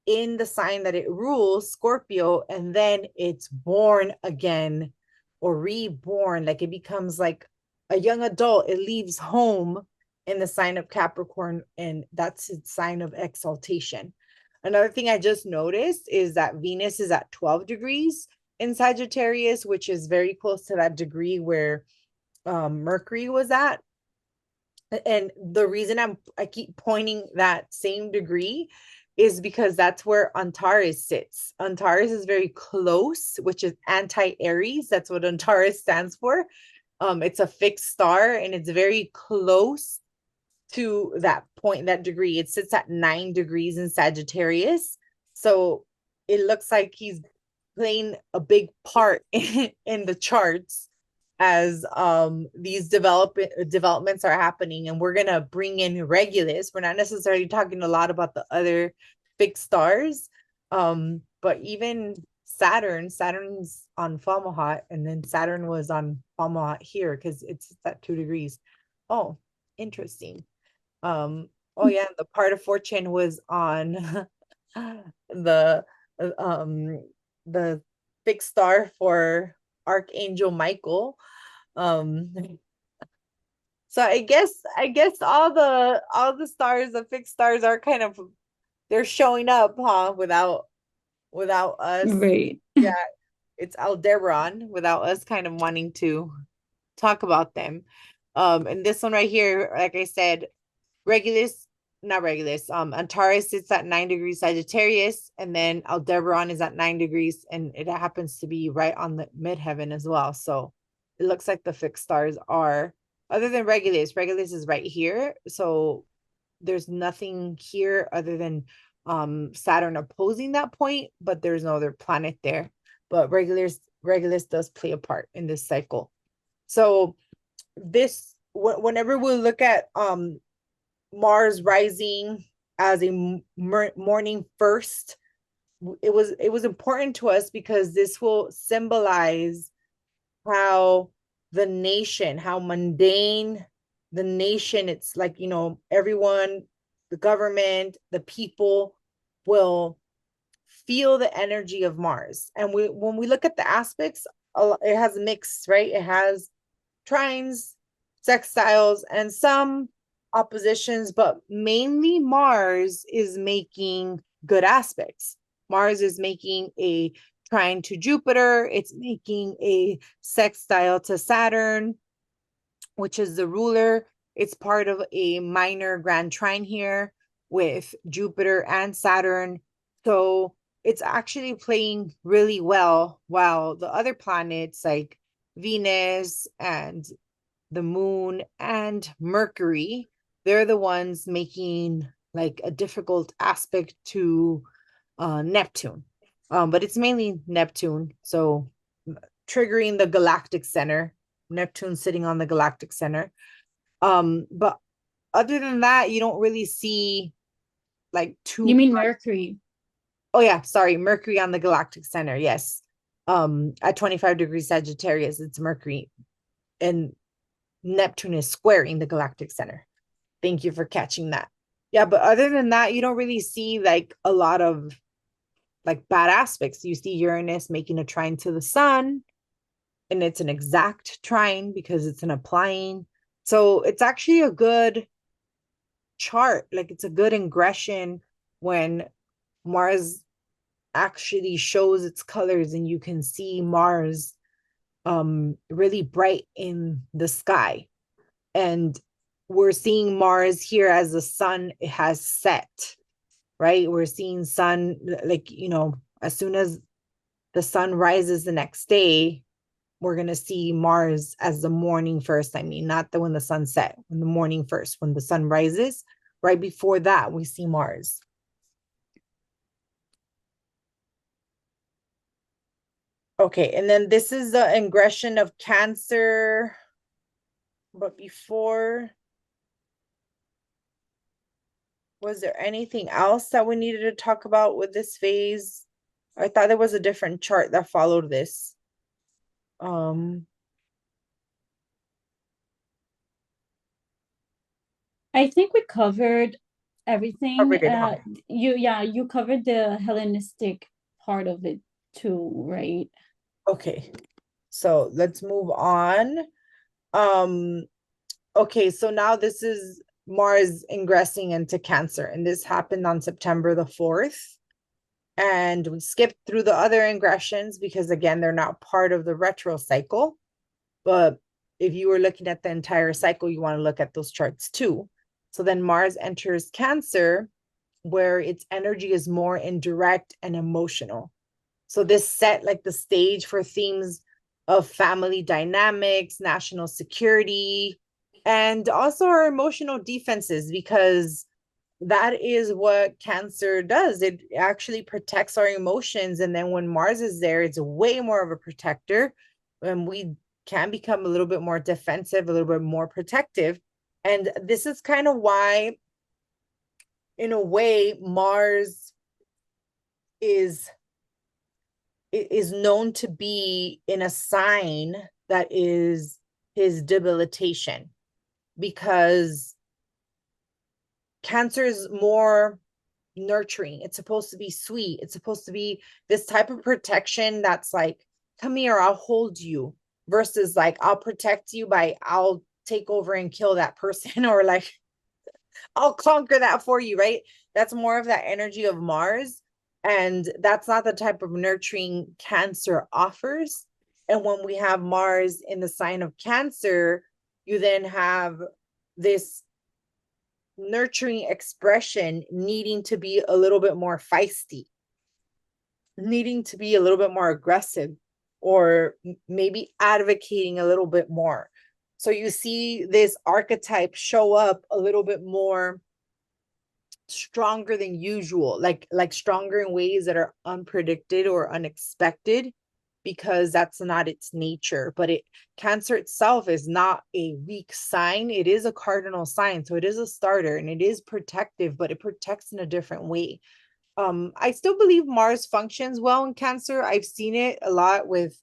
S1: in the sign that it rules, Scorpio, and then it's born again or reborn. Like it becomes like a young adult. It leaves home in the sign of Capricorn, and that's its sign of exaltation. Another thing I just noticed is that Venus is at 12 degrees in Sagittarius, which is very close to that degree where Mercury was at. And the reason I keep pointing that same degree is because that's where Antares sits. Antares is very close, which is anti-Aries. That's what Antares stands for. It's a fixed star, and it's very close to that point, that degree. It sits at 9 degrees in Sagittarius. So it looks like he's playing a big part in the charts as these developments are happening. And we're gonna bring in Regulus. We're not necessarily talking a lot about the other big stars, but even Saturn's on Fomalhaut, and then Saturn was on Fomalhaut here because it's at 2 degrees. Oh, interesting. Oh yeah, the part of fortune was on the um the fixed star for Archangel Michael. Um so I guess all the stars, the fixed stars are kind of they're showing up, huh? Without us.
S2: Right.
S1: Yeah, it's Aldebaran without us kind of wanting to talk about them. And this one right here, like I said, Regulus, not Regulus, Antares sits at 9 degrees Sagittarius, and then Aldebaran is at 9 degrees, and it happens to be right on the midheaven as well. So it looks like the fixed stars are, other than Regulus is right here. So there's nothing here other than Saturn opposing that point, but there's no other planet there. But Regulus does play a part in this cycle. So this whenever we look at Mars rising as a morning first, it was important to us because this will symbolize how the nation, how mundane the nation, it's like, everyone, the government, the people will feel the energy of Mars. And when we look at the aspects, it has mixed, right? It has trines, sextiles, and some oppositions, but mainly Mars is making good aspects. Mars is making a trine to Jupiter, it's making a sextile to Saturn, which is the ruler. It's part of a minor grand trine here with Jupiter and Saturn. So it's actually playing really well, while the other planets like Venus and the moon and Mercury, they're the ones making like a difficult aspect to Neptune. But it's mainly Neptune. So triggering the galactic center, Neptune sitting on the galactic center. But other than that, you don't really see like
S2: You
S1: two.
S2: mean Mercury?
S1: Oh yeah, sorry, Mercury on the galactic center. Yes. At 25 degrees Sagittarius, it's Mercury, and Neptune is squaring the galactic center. Thank you for catching that. Yeah, but other than that, you don't really see like a lot of like bad aspects. You see Uranus making a trine to the sun, and it's an exact trine because it's an applying. So it's actually a good chart. Like it's a good ingression when Mars actually shows its colors and you can see Mars really bright in the sky. And we're seeing Mars here as the sun has set, right? We're seeing sun, like, as soon as the sun rises the next day, we're going to see Mars as the morning first. I mean, not the when the sun set, when the morning first, when the sun rises, right before that, we see Mars. Okay, and then this is the ingression of Cancer. But before, was there anything else that we needed to talk about with this phase? I thought there was a different chart that followed this.
S2: I think we covered everything.
S1: Covered it, huh?
S2: You covered the Hellenistic part of it too, right?
S1: Okay, so let's move on. Um, okay, so now this is Mars ingressing into Cancer, and this happened on September the 4th. And we skipped through the other ingressions because, again, they're not part of the retro cycle. But if you were looking at the entire cycle, you want to look at those charts too. So then Mars enters Cancer, where its energy is more indirect and emotional. So this set like the stage for themes of family dynamics, national security, and also our emotional defenses, because that is what Cancer does. It actually protects our emotions. And then when Mars is there, it's way more of a protector. And we can become a little bit more defensive, a little bit more protective. And this is kind of why, in a way, Mars is known to be in a sign that is his debilitation, because Cancer is more nurturing. It's supposed to be sweet. It's supposed to be this type of protection that's like, come here, I'll hold you, versus like, I'll protect you by I'll take over and kill that person, or like I'll conquer that for you, right? That's more of that energy of Mars. And that's not the type of nurturing Cancer offers. And when we have Mars in the sign of Cancer, you then have this nurturing expression needing to be a little bit more feisty, needing to be a little bit more aggressive, or maybe advocating a little bit more. So you see this archetype show up a little bit more stronger than usual, like stronger in ways that are unpredicted or unexpected, because that's not its nature. But Cancer itself is not a weak sign. It is a cardinal sign, so it is a starter and it is protective, but it protects in a different way. I still believe Mars functions well in Cancer. I've seen it a lot with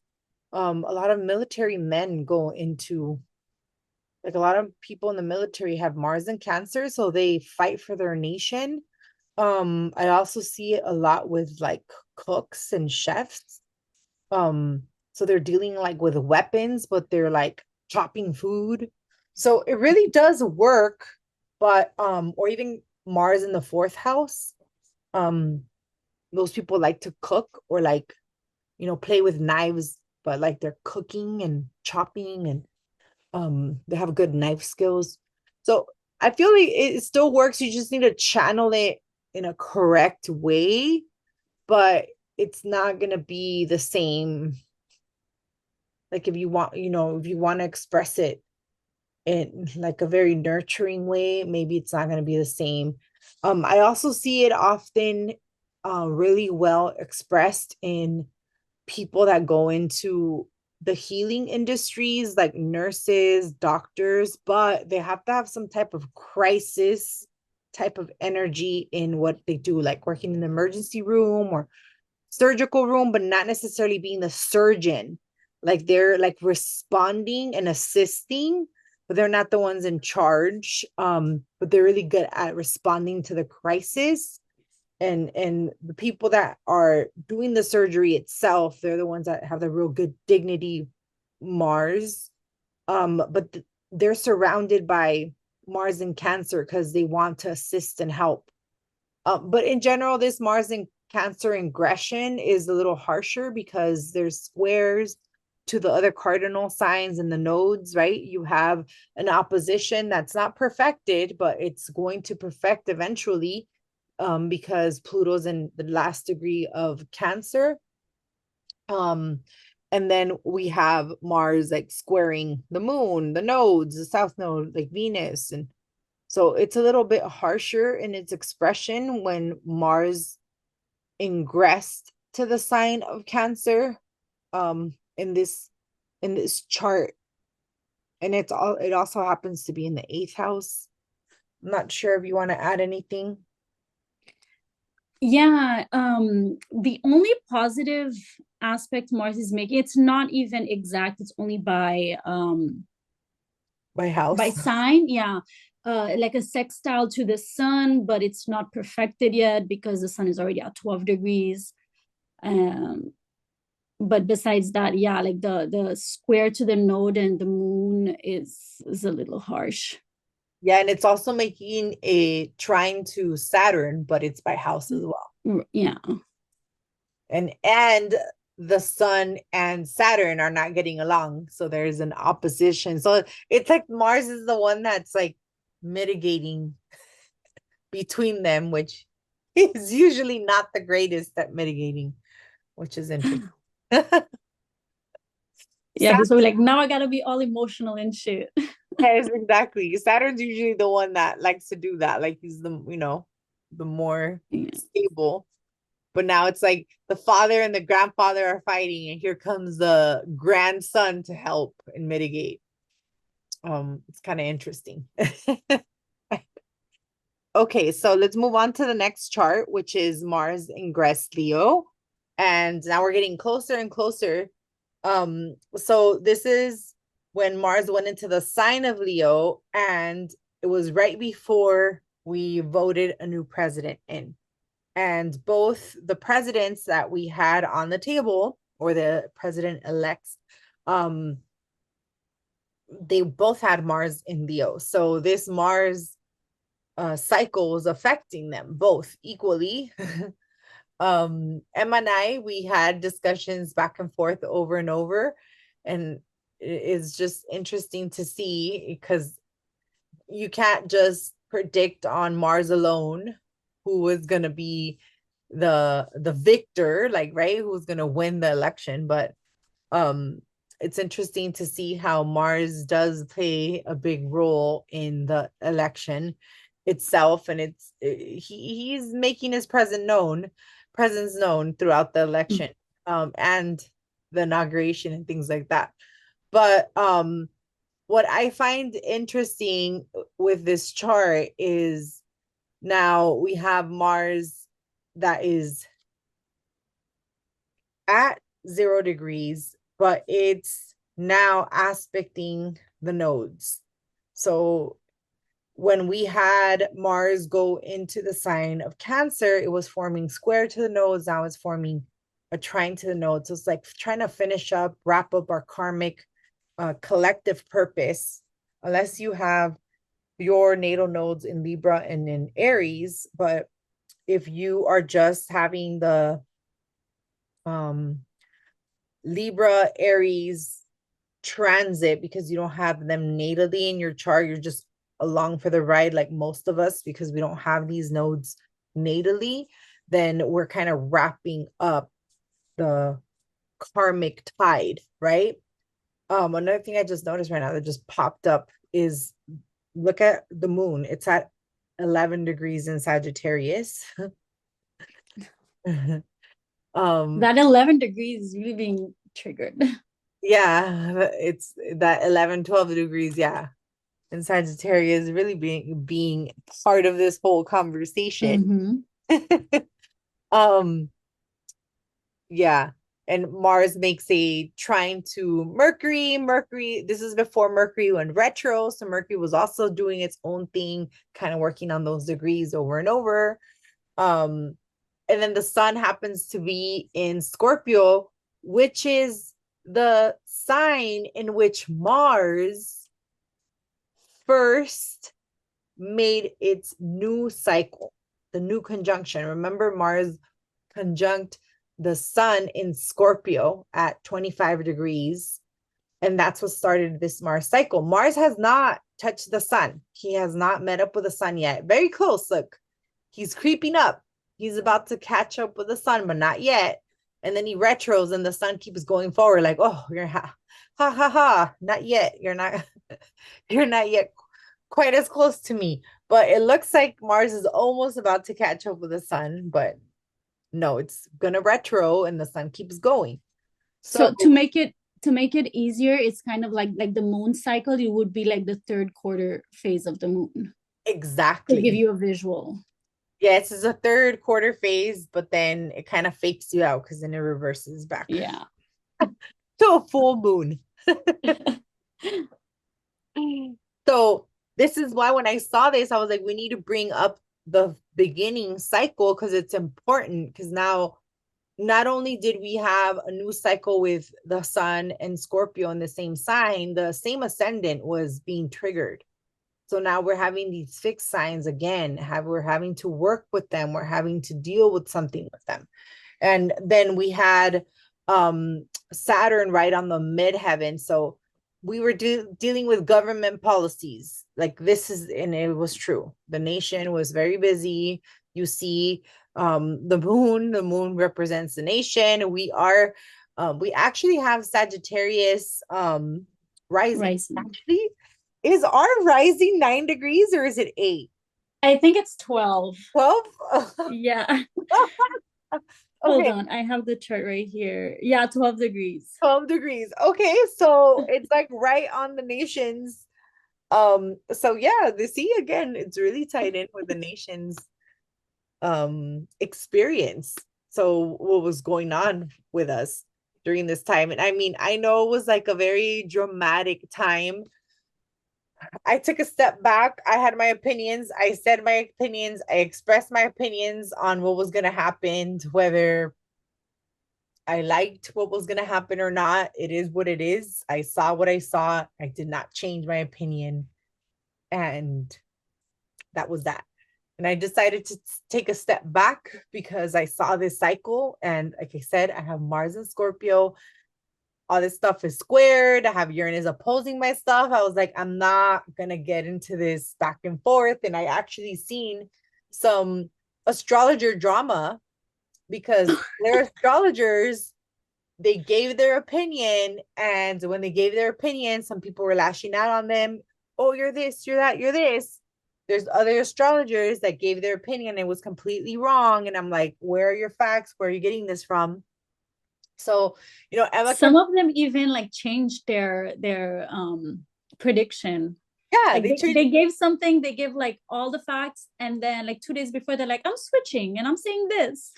S1: a lot of military men go into, like, a lot of people in the military have Mars in Cancer, so they fight for their nation. I also see it a lot with like cooks and chefs. So they're dealing like with weapons, but they're like chopping food. So it really does work, but or even Mars in the fourth house. Um, those people like to cook, or like, play with knives, but like they're cooking and chopping, and they have good knife skills. So I feel like it still works. You just need to channel it in a correct way, but it's not gonna be the same. Like if you want, if you want to express it in like a very nurturing way, maybe it's not gonna be the same. I also see it often really well expressed in people that go into the healing industries, like nurses, doctors, but they have to have some type of crisis type of energy in what they do, like working in the emergency room or surgical room, but not necessarily being the surgeon. Like they're like responding and assisting, but they're not the ones in charge. But they're really good at responding to the crisis, and the people that are doing the surgery itself, they're the ones that have the real good dignity Mars. But they're surrounded by Mars and Cancer because they want to assist and help. But in general, this Mars and Cancer ingression is a little harsher because there's squares to the other cardinal signs and the nodes, right? You have an opposition that's not perfected, but it's going to perfect eventually, because Pluto's in the last degree of Cancer. Um, and then we have Mars like squaring the moon, the nodes, the south node, like Venus. And so it's a little bit harsher in its expression when Mars ingressed to the sign of Cancer, in this chart. And it also happens to be in the eighth house. I'm not sure if you want to add anything.
S2: Yeah, the only positive aspect Mars is making, it's not even exact, it's only
S1: By
S2: by
S1: house.
S2: sign, yeah. Like a sextile to the sun, but it's not perfected yet because the sun is already at 12 degrees. But besides that, yeah, like the square to the node and the moon is a little harsh.
S1: Yeah, and it's also making a trine to Saturn, but it's by house as well.
S2: Yeah.
S1: And the sun and Saturn are not getting along, so there's an opposition. So it's like Mars is the one that's like mitigating between them, which is usually not the greatest at mitigating, which is interesting.
S2: Yeah,
S1: Saturn,
S2: this way, like now I gotta be all emotional and shit.
S1: yes, exactly. Saturn's usually the one that likes to do that. Like he's the more
S2: Yeah.
S1: stable. But now it's like the father and the grandfather are fighting, and here comes the grandson to help and mitigate. It's kind of interesting. Okay, so let's move on to the next chart, which is Mars ingress Leo. And now we're getting closer and closer. So this is when Mars went into the sign of Leo, and it was right before we voted a new president in. And both the presidents that we had on the table, or the president elects, they both had Mars in Leo. So this Mars cycles affecting them both equally. Emma and I, we had discussions back and forth over and over, and it's just interesting to see because you can't just predict on Mars alone who was going to be the victor, like, right, who's going to win the election. But um it's interesting to see how Mars does play a big role in the election itself, and he's making his presence known throughout the election, and the inauguration and things like that. But what I find interesting with this chart is now we have Mars that is at 0 degrees, but it's now aspecting the nodes. So when we had Mars go into the sign of Cancer, it was forming square to the nodes. Now it's forming a trine to the nodes. So it's like trying to wrap up our karmic collective purpose, unless you have your natal nodes in Libra and in Aries. But if you are just having the Libra, Aries transit because you don't have them natally in your chart, you're just along for the ride like most of us because we don't have these nodes natally, then we're kind of wrapping up the karmic tide, right? Another thing I just noticed right now that just popped up is look at the moon. It's at 11 degrees in Sagittarius.
S2: That 11 degrees is really being triggered.
S1: Yeah, it's that 11, 12 degrees, yeah. And Sagittarius really being part of this whole conversation. um yeah, and Mars makes a trine to Mercury. This is before Mercury went retro, so Mercury was also doing its own thing, kind of working on those degrees over and over. And then the sun happens to be in Scorpio, which is the sign in which Mars first made its new cycle, the new conjunction. Remember, Mars conjunct the sun in Scorpio at 25 degrees. And that's what started this Mars cycle. Mars has not touched the sun. He has not met up with the sun yet. Very close. Look, he's creeping up. He's about to catch up with the sun, but not yet. And then he retros and the sun keeps going forward like, oh, you're ha, not yet. You're not yet quite as close to me. But it looks like Mars is almost about to catch up with the sun, but no, it's gonna retro and the sun keeps going.
S2: So to make it easier, it's kind of like the moon cycle. You would be like the third quarter phase of the moon to give
S1: exactly.
S2: you a visual.
S1: Yes, it's a third quarter phase, but then it kind of fakes you out because then it reverses back
S2: Yeah.
S1: to a full moon. So this is why when I saw this, I was like, we need to bring up the beginning cycle because it's important. Because now, not only did we have a new cycle with the sun and Scorpio in the same sign, the same ascendant was being triggered. So now we're having these fixed signs again. We're having to work with them. We're having to deal with something with them. And then we had Saturn right on the midheaven. So we were dealing with government policies. Like this is, and it was true. The nation was very busy. You see, the moon represents the nation. We actually have Sagittarius rising.
S2: Rising.
S1: Actually, is our rising 9 degrees or is it 8?
S2: I think it's 12.
S1: 12?
S2: Yeah. Hold
S1: Okay,
S2: on. I have the chart right here. Yeah, 12 degrees.
S1: 12 degrees. Okay, so it's like right on the nations. So yeah, the see again, it's really tied in with the nation's experience. So what was going on with us during this time? And I mean, I know it was like a very dramatic time. I took a step back. I had my opinions. I said my opinions. I expressed my opinions on what was going to happen, whether I liked what was going to happen or not. It is what it is. I saw what I saw. I did not change my opinion. And that was that. And I decided to take a step back because I saw this cycle. And like I said, I have Mars in Scorpio. All this stuff is squared. I have Uranus opposing my stuff. I was like, I'm not going to get into this back and forth. And I actually seen some astrologer drama because they're astrologers. They gave their opinion. And when they gave their opinion, some people were lashing out on them. Oh, you're this, you're that, you're this. There's other astrologers that gave their opinion and it was completely wrong. And I'm like, where are your facts? Where are you getting this from? So, Emma
S2: Some
S1: kept,
S2: of them even like changed their prediction.
S1: yeah,
S2: Like
S1: they changed.
S2: they gave something, they give like all the facts, and then like 2 days before they're like, I'm switching and I'm saying this.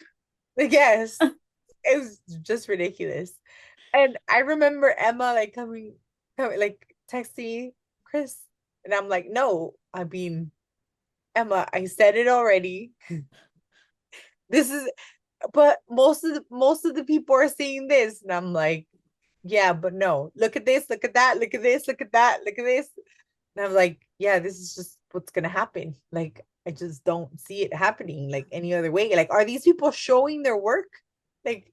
S1: Yes, it was just ridiculous. And I remember Emma like coming like texting Krys, and I'm like, no, I mean, Emma, I said it already. This is, but most of the people are saying this, and I'm like, yeah, but no, look at this, look at that, look at this, look at that, look at this. And I'm like, yeah, this is just what's gonna happen. Like, I just don't see it happening like any other way. Like, are these people showing their work? Like,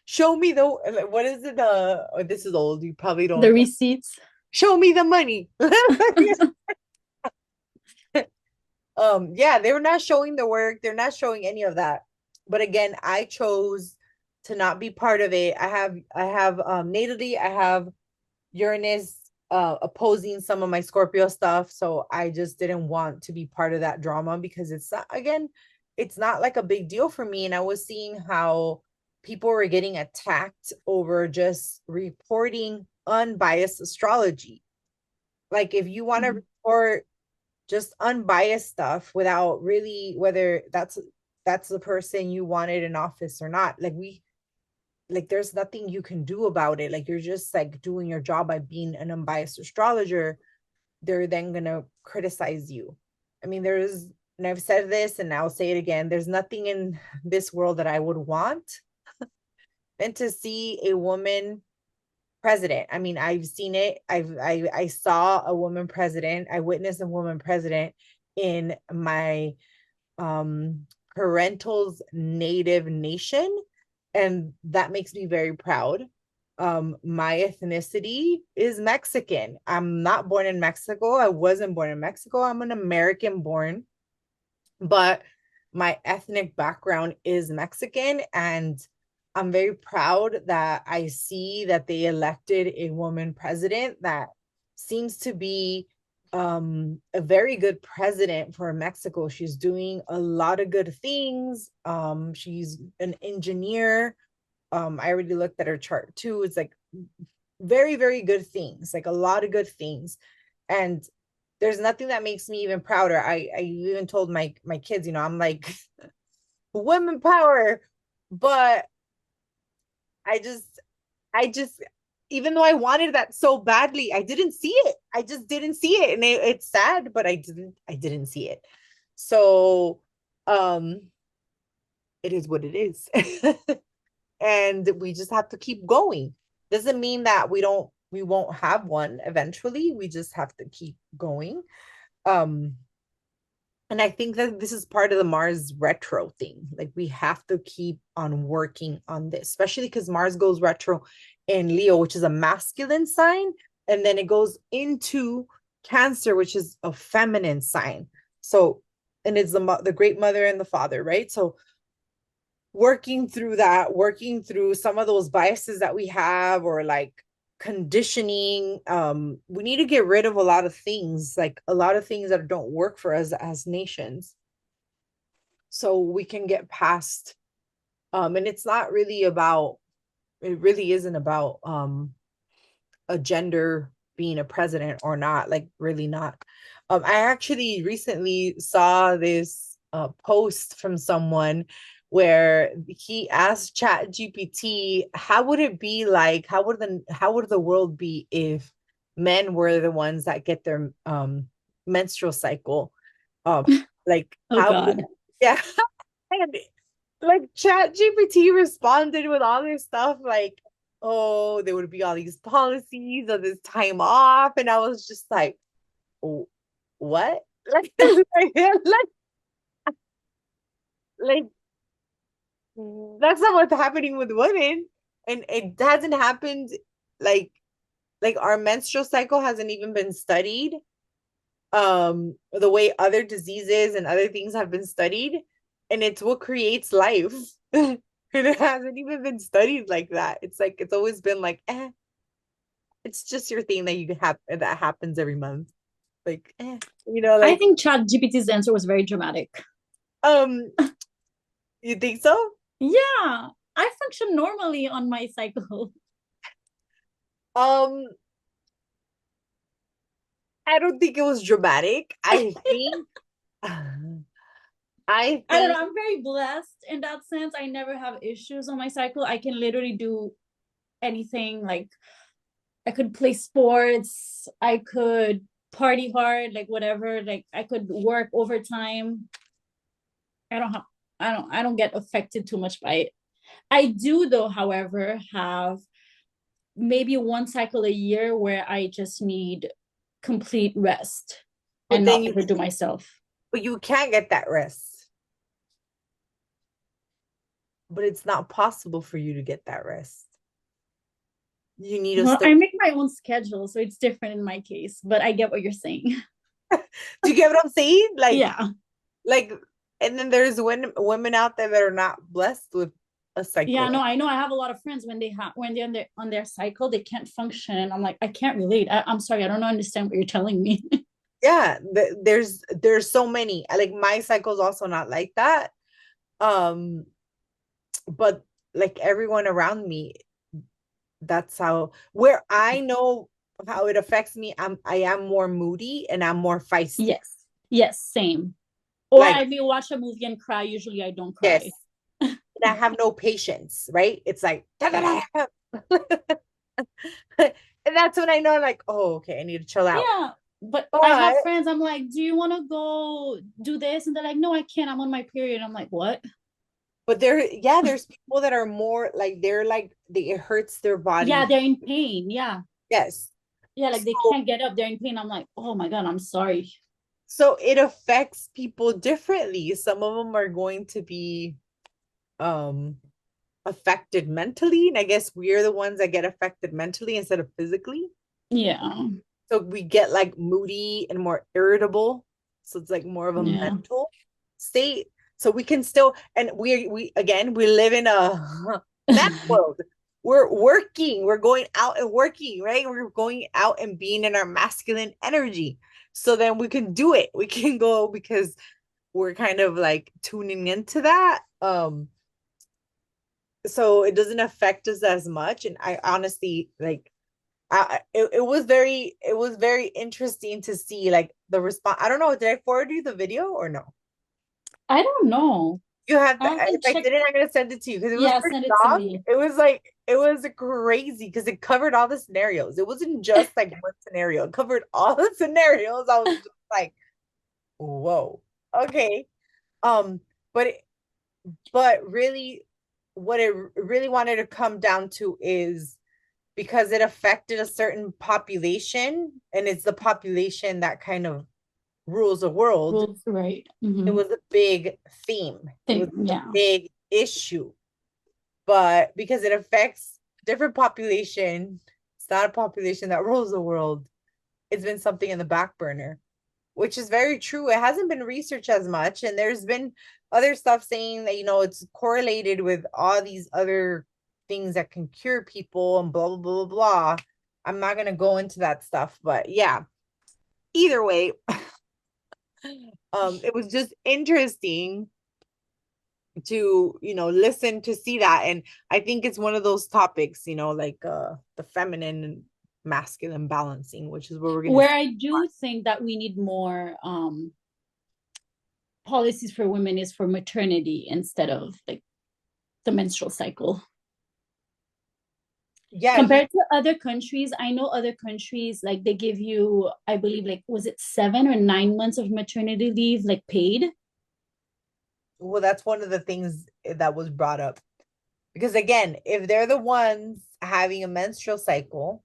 S1: show me the what is it? Oh, this is old. You probably
S2: The
S1: don't know.
S2: receipts.
S1: Show me the money. Yeah, they were not showing the work. They're not showing any of that. But again, I chose to not be part of it. I have natally, I have Uranus opposing some of my Scorpio stuff. So I just didn't want to be part of that drama because it's not, again, it's not like a big deal for me. And I was seeing how people were getting attacked over just reporting unbiased astrology. Like if you want to report just unbiased stuff without really whether that's the person you wanted in office or not, like there's nothing you can do about it. Like you're just like doing your job by being an unbiased astrologer. They're then gonna criticize you. I mean, and I've said this and I'll say it again, there's nothing in this world that I would want than to see a woman president. I mean, I've seen it. I saw a woman president. I witnessed a woman president in my parental's native nation, and that makes me very proud. My ethnicity is Mexican. I'm not born in Mexico. I wasn't born in Mexico. I'm an American born, but my ethnic background is Mexican, and I'm very proud that I see that they elected a woman president that seems to be a very good president for Mexico. She's doing a lot of good things. She's an engineer. I already looked at her chart too. It's like very, very good things, like a lot of good things. And there's nothing that makes me even prouder. I even told my kids, I'm like, women power, but I just even though I wanted that so badly, I didn't see it. I just didn't see it. And it's sad, but I didn't see it. So um it is what it is. And we just have to keep going. Doesn't mean that we won't have one eventually. We just have to keep going. Um and I think that this is part of the Mars retro thing. Like we have to keep on working on this, especially because Mars goes retro in Leo, which is a masculine sign, and then it goes into Cancer, which is a feminine sign. So, and it's the great mother and the father, right? So working through that, working through some of those biases that we have, or like conditioning, we need to get rid of a lot of things, like a lot of things that don't work for us as nations, so we can get past, and it's not really about, it really isn't about a gender being a president or not, like really not. I actually recently saw this post from someone where he asked Chat GPT, how would it be like, how would the world be if men were the ones that get their menstrual cycle? Like
S2: Oh
S1: how
S2: God.
S1: yeah. And like Chat GPT responded with all this stuff like, oh, there would be all these policies of this time off. And I was just like, oh, what? like that's not what's happening with women. And it hasn't happened like our menstrual cycle hasn't even been studied the way other diseases and other things have been studied, and it's what creates life. And it hasn't even been studied like that. It's like it's always been like it's just your thing that you have that happens every month. Like
S2: I
S1: like
S2: think Chat GPT's answer was very dramatic.
S1: um you think so?
S2: Yeah, I function normally on my cycle.
S1: um I don't think it was dramatic. I think I
S2: I don't know.
S1: think
S2: I'm very blessed in that sense. I never have issues on my cycle. I can literally do anything. Like I could play sports. I could party hard, like whatever. Like I could work overtime. I don't have. I don't get affected too much by it. I do though, however, have maybe one cycle a year where I just need complete rest
S1: but
S2: and
S1: then
S2: not
S1: you
S2: overdo myself.
S1: but you can't get that rest. But it's not possible for you to get that rest. You need to
S2: Well,
S1: still
S2: I make my own schedule, so it's different in my case, but I get what you're saying.
S1: do you get what I'm saying?
S2: Yeah.
S1: Like and then there's women out there that are not blessed with a
S2: Yeah,
S1: cycle.
S2: no, I know. I have a lot of friends when they're on their cycle, they can't function. And I'm like, I can't relate. I'm sorry, I don't understand what you're telling me.
S1: Yeah, there's so many. Like my cycle's also not like that. Um, but like everyone around me, that's how where I know how it affects me. I am more moody and I'm more feisty.
S2: Yes. Yes, same. Or
S1: Like
S2: I may watch a movie and cry. Usually I don't cry.
S1: yes, and I have no patience, right? It's like
S2: Yeah.
S1: and that's when I know like, oh, okay, I need to chill out.
S2: Yeah. But I
S1: But
S2: have friends, I'm like, do you want to go do this? And they're like, no, I can't. I'm on my period. I'm like, what?
S1: there's people that are more like they're like it hurts their
S2: Yeah,
S1: body.
S2: they're in pain. Yeah.
S1: Yes.
S2: Yeah, like they
S1: So
S2: can't get up. They're in pain. I'm like, oh my God, I'm sorry.
S1: so it affects people differently. Some of them are going to be um affected mentally, and I guess we're the ones that get affected mentally instead of physically.
S2: Yeah.
S1: So we get like moody and more irritable. So it's like more of a
S2: Yeah.
S1: mental state. So we can still, and we again, we live in a that world. We're working, we're going out and working, right? We're going out and being in our masculine energy. So then we can do it. We can go because we're kind of like tuning into that. So it doesn't affect us as much. And I honestly like it was very interesting to see like the response. I don't know, did I forward you the video or no?
S2: I don't know.
S1: You have
S2: I
S1: to,
S2: haven't
S1: if I
S2: checked.
S1: didn't, I'm gonna send it to you because it was
S2: Yeah,
S1: pretty
S2: send it to
S1: long.
S2: me.
S1: It was like it was crazy because it covered all the scenarios. It wasn't just like one scenario, it covered all the scenarios. I was just like, whoa, okay. Um, but really what it really wanted to come down to is because it affected a certain population and it's the population that kind of rules the world.
S2: Rules, right.
S1: It was a big theme. It was a
S2: Yeah.
S1: big issue. But because it affects different population, it's not a population that rules the world. It's been something in the back burner, which is very true. It hasn't been researched as much, and there's been other stuff saying that it's correlated with all these other things that can cure people and blah blah blah blah blah. I'm not gonna go into that stuff, but yeah. Either way, it was just interesting to listen to see that, and I think it's one of those topics, like the feminine and masculine balancing, which is where we're gonna
S2: Where I do think that we need more policies for women is for maternity instead of like the menstrual cycle.
S1: yeah you
S2: Compared to other countries, I know other countries like they give you, I believe, like was it 7 or 9 months of maternity leave, like paid?
S1: well, that's one of the things that was brought up because again, if they're the ones having a menstrual cycle,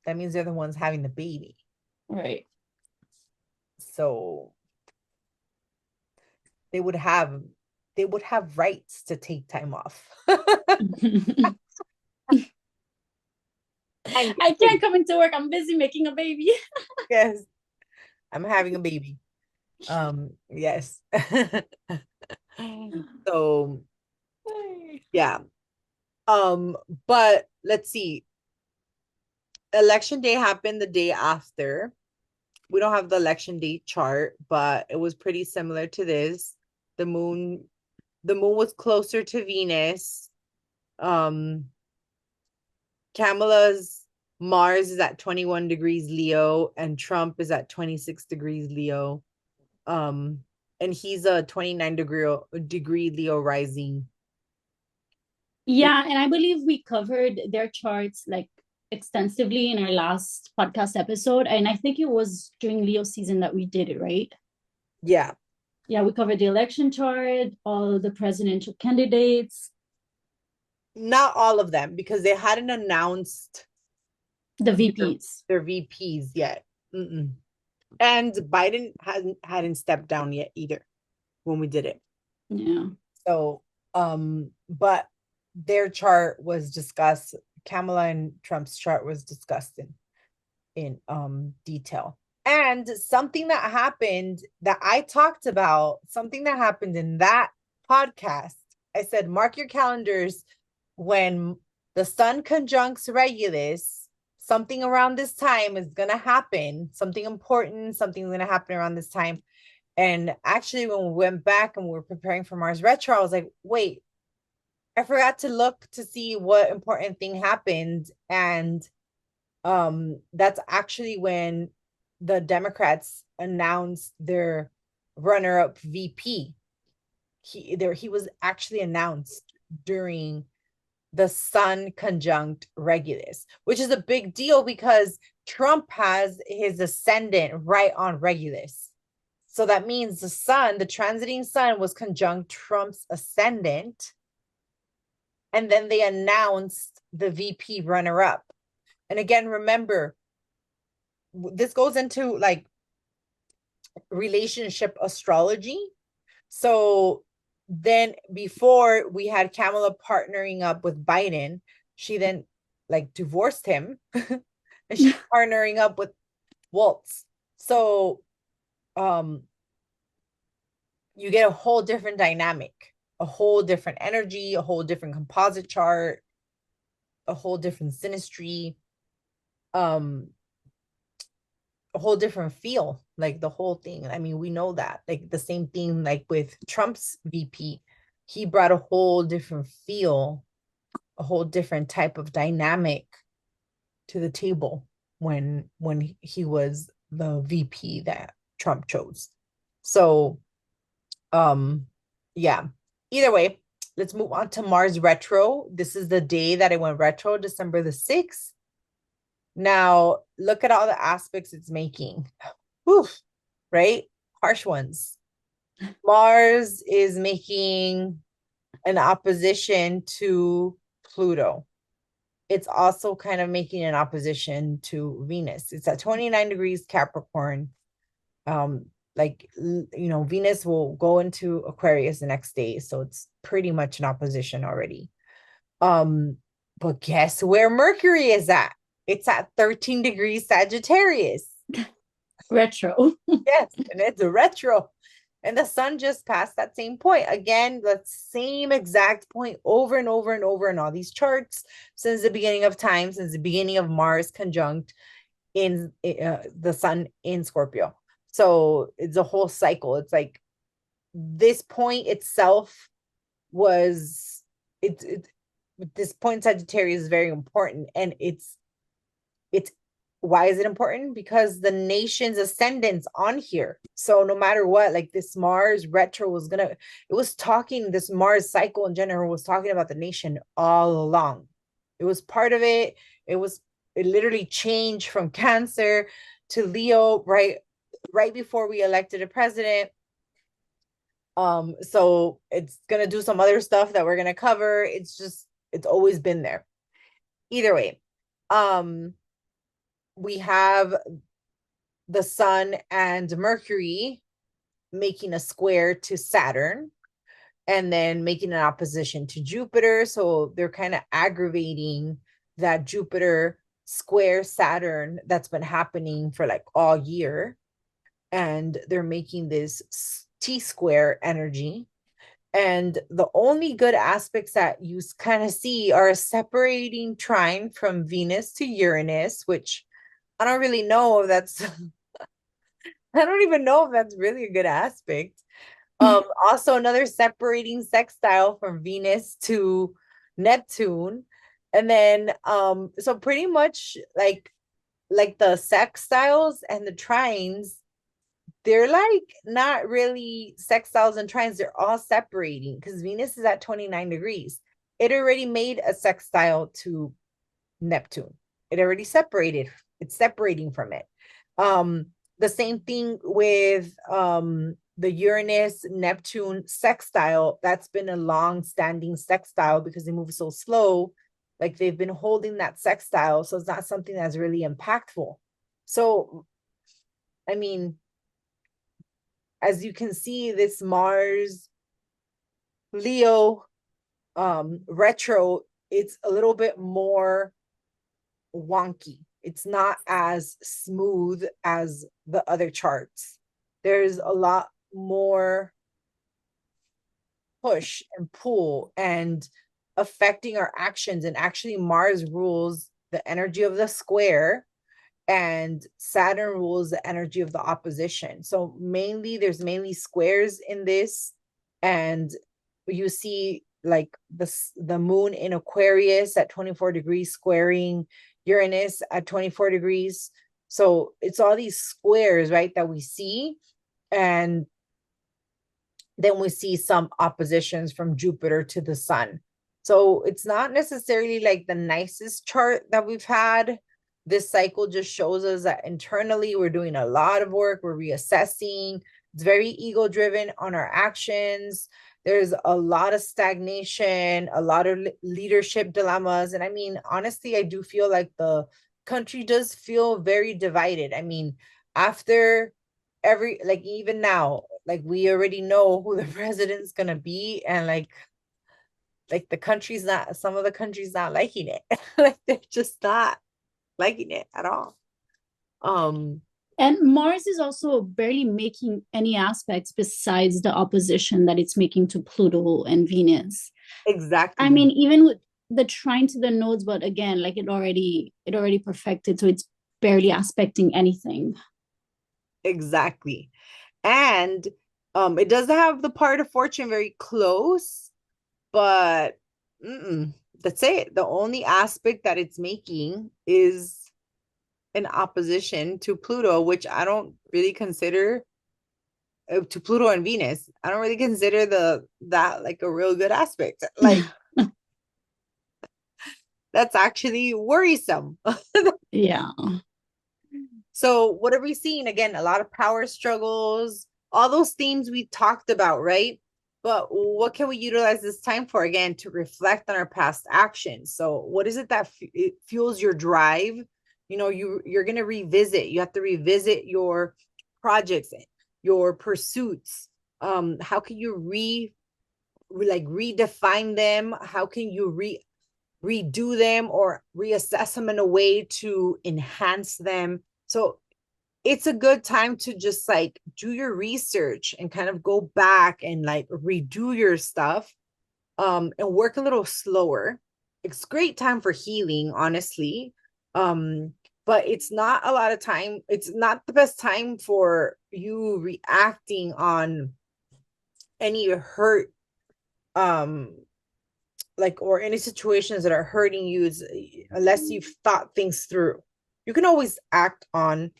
S1: that means they're the ones having the baby.
S2: Right.
S1: So they would have rights to take time off. And
S2: I can't come into work. I'm busy making a baby.
S1: yes, I'm having a baby. Yes. So yeah. But let's see. Election day happened the day after. We don't have the election date chart, but it was pretty similar to this. The moon, the moon was closer to Venus. Um, Kamala's Mars is at 21 degrees Leo, and Trump is at 26 degrees Leo. And he's a 29 degree Leo rising.
S2: Yeah, and I believe we covered their charts like extensively in our last podcast episode. And I think it was during Leo season that we did it, right?
S1: Yeah.
S2: Yeah, we covered the election chart, all the presidential candidates.
S1: Not all of them, because they hadn't announced
S2: the VPs.
S1: Their VPs yet. Mm-mm. And Biden hadn't stepped down yet either when we did it.
S2: Yeah.
S1: So, but their chart was discussed. Kamala and Trump's chart was discussed in detail. And something that happened that I talked about, something that happened in that podcast, I said, mark your calendars when the sun conjuncts Regulus, something around this time is going to happen, something important, something's going to happen around this time. And actually, when we went back and we were preparing for Mars Retro, I was like, wait, I forgot to look to see what important thing happened. And that's actually when the Democrats announced their runner-up VP. He was actually announced during the sun conjunct Regulus, which is a big deal because Trump has his ascendant right on Regulus. So that means the sun, the transiting sun, was conjunct Trump's ascendant. And then they announced the VP runner-up. And again, remember, this goes into like relationship astrology. So then before we had Kamala partnering up with Biden, she then like divorced him and she's partnering up with Waltz. So you get a whole different dynamic, a whole different energy, a whole different composite chart, a whole different synastry, a whole different feel, like the whole thing. I mean, we know that, like the same thing, like with Trump's VP, he brought a whole different feel, a whole different type of dynamic to the table when he was the VP that Trump chose. So, yeah. Either way, let's move on to Mars Retro. This is the day that it went retro, December the 6th. Now, look at all the aspects it's making. Whew, right? Harsh ones. Mars is making an opposition to Pluto. It's also kind of making an opposition to Venus. It's at 29 degrees Capricorn. Like, you know, Venus will go into Aquarius the next day. So it's pretty much an opposition already. But guess where Mercury is at? It's at 13 degrees Sagittarius.
S2: Retro.
S1: Yes, and it's a retro. And the sun just passed that same point. Again, the same exact point over and over and over in all these charts since the beginning of time, since the beginning of Mars conjunct in the sun in Scorpio. So it's a whole cycle. It's like this point itself was this point Sagittarius is very important, and it's why is it important? Because the nation's ascendant's on here. So no matter what, like this Mars retro was this Mars cycle in general was talking about the nation all along. It was part of it. It literally changed from Cancer to Leo right before we elected a president. So it's gonna do some other stuff that we're gonna cover. It's always been there. Either way, we have the sun and Mercury making a square to Saturn and then making an opposition to Jupiter. So they're kind of aggravating that Jupiter square Saturn that's been happening for like all year. And they're making this T square energy. And the only good aspects that you kind of see are a separating trine from Venus to Uranus, which I don't really know if that's, I don't even know if that's really a good aspect. Also another separating sextile from Venus to Neptune. And then so pretty much like the sextiles and the trines, they're like not really sextiles and trines, they're all separating because Venus is at 29 degrees. It already made a sextile to Neptune. It already separated. It's separating from it. The same thing with the Uranus Neptune sextile. That's been a long-standing sextile because they move so slow. Like they've been holding that sextile, so it's not something that's really impactful. So, I mean, as you can see, this Mars Leo retro, it's a little bit more wonky. It's not as smooth as the other charts. There's a lot more push and pull and affecting our actions. And actually, Mars rules the energy of the square, and Saturn rules the energy of the opposition. So mainly, there's mainly squares in this, and you see like the moon in Aquarius at 24 degrees squaring Uranus at 24 degrees. So it's all these squares, right, that we see. And then we see some oppositions from Jupiter to the sun. So it's not necessarily like the nicest chart that we've had. This cycle just shows us that internally we're doing a lot of work, we're reassessing. It's very ego driven on our actions. There's a lot of stagnation, a lot of leadership dilemmas. And I mean, honestly, I do feel like the country does feel very divided. I mean, after every, like even now, like we already know who the president's gonna be, and like the country's not, some of the countries not liking it. Like they're just not liking it at all. Um,
S2: And Mars is also barely making any aspects besides the opposition that it's making to Pluto and Venus. I
S1: exactly,
S2: mean, even with the trine to the nodes, but again, like it already perfected, so it's barely aspecting anything.
S1: exactly. And it does have the part of fortune very close, but that's it. The only aspect that it's making is in opposition to Pluto, which I don't really consider to Pluto and Venus. I don't really consider the that like a real good aspect. Like that's actually worrisome.
S2: Yeah.
S1: So what are we seeing? Again, a lot of power struggles, all those themes we talked about, right? But what can we utilize this time for? Again, to reflect on our past actions. So what is it that it fuels your drive? You know, you're going to revisit. You have to revisit your projects, your pursuits. How can you redefine them? How can you redo them or reassess them in a way to enhance them? So it's a good time to just like do your research and kind of go back and like redo your stuff, and work a little slower. It's great time for healing, honestly. But it's not a lot of time. It's not the best time for you reacting on any hurt, um, like, or any situations that are hurting you, unless you've thought things through. You can always act on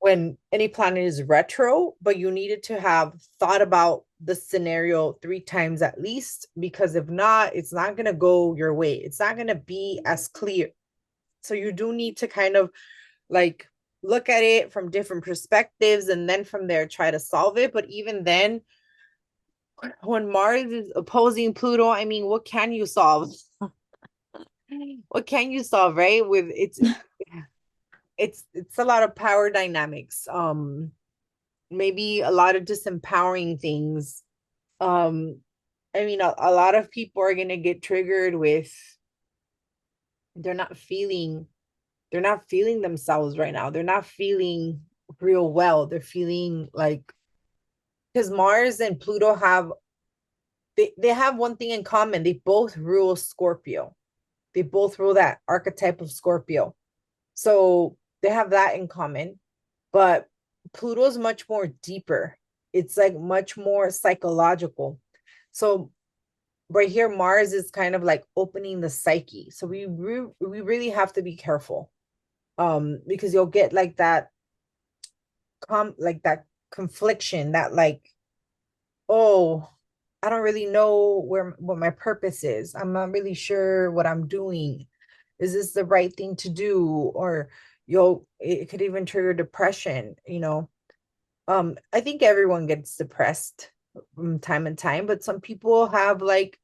S1: when any planet is retro, but you needed to have thought about the scenario 3 times at least, because if not, it's not going to go your way. It's not going to be as clear. So you do need to kind of like look at it from different perspectives and then from there try to solve it. But even then, when Mars is opposing Pluto, I mean, what can you solve? What can you solve, right? With it's it's a lot of power dynamics. Maybe a lot of disempowering things. I mean, a lot of people are gonna get triggered with they're not feeling they're not feeling themselves right now. They're not feeling real well. They're feeling like because Mars and Pluto have they have one thing in common. They both rule Scorpio. They both rule that archetype of Scorpio. So they have that in common. But Pluto's much more deeper. It's like much more psychological. So right here, Mars is kind of like opening the psyche. So we really have to be careful. Because you'll get like that like that confliction, that like, oh, I don't really know what my purpose is. I'm not really sure what I'm doing. Is this the right thing to do? Or it could even trigger depression, you know. I think everyone gets depressed from time and time, but some people have like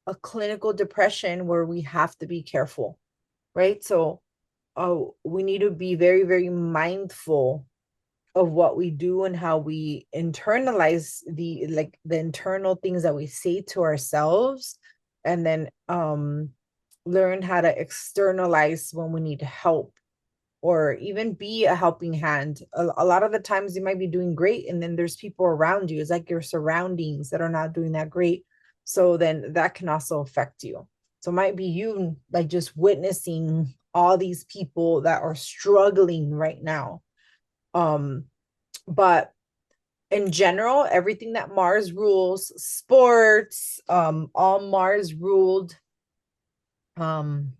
S1: a clinical depression where we have to be careful, right? So, we need to be very, very mindful of what we do and how we internalize the internal things that we say to ourselves, and then learn how to externalize when we need help, or even be a helping hand. A lot of the times you might be doing great and then there's people around you. It's like your surroundings that are not doing that great. So then that can also affect you. So it might be you like just witnessing all these people that are struggling right now. But in general, everything that Mars rules, sports, all Mars ruled um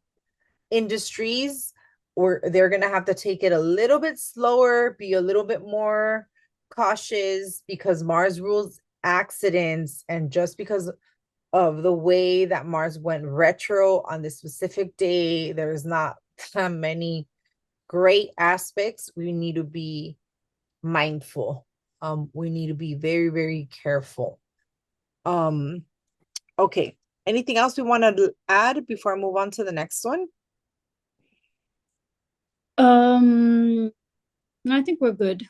S1: industries, or they're going to have to take it a little bit slower, be a little bit more cautious, because Mars rules accidents. And just because of the way that Mars went retro on this specific day, there's not that many great aspects. We need to be mindful. We need to be very, very careful. Um, okay. Anything else we want to add before I move on to the next one?
S2: I think we're good.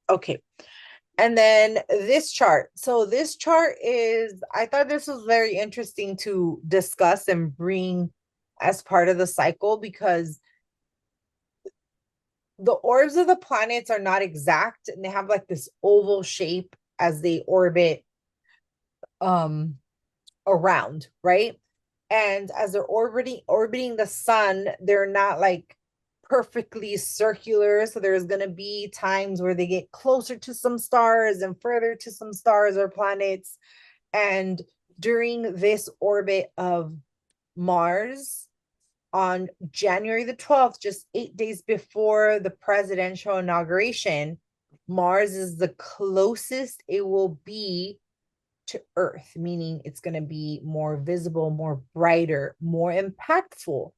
S1: Okay. And then this chart. So this chart is, I thought this was very interesting to discuss and bring as part of the cycle, because the orbs of the planets are not exact and they have like this oval shape as they orbit um around, right? And as they're orbiting the sun, they're not like perfectly circular. So there's going to be times where they get closer to some stars and further to some stars or planets. And during this orbit of Mars on January the 12th, just 8 days before the presidential inauguration, Mars is the closest it will be to Earth, meaning it's going to be more visible, more brighter, more impactful.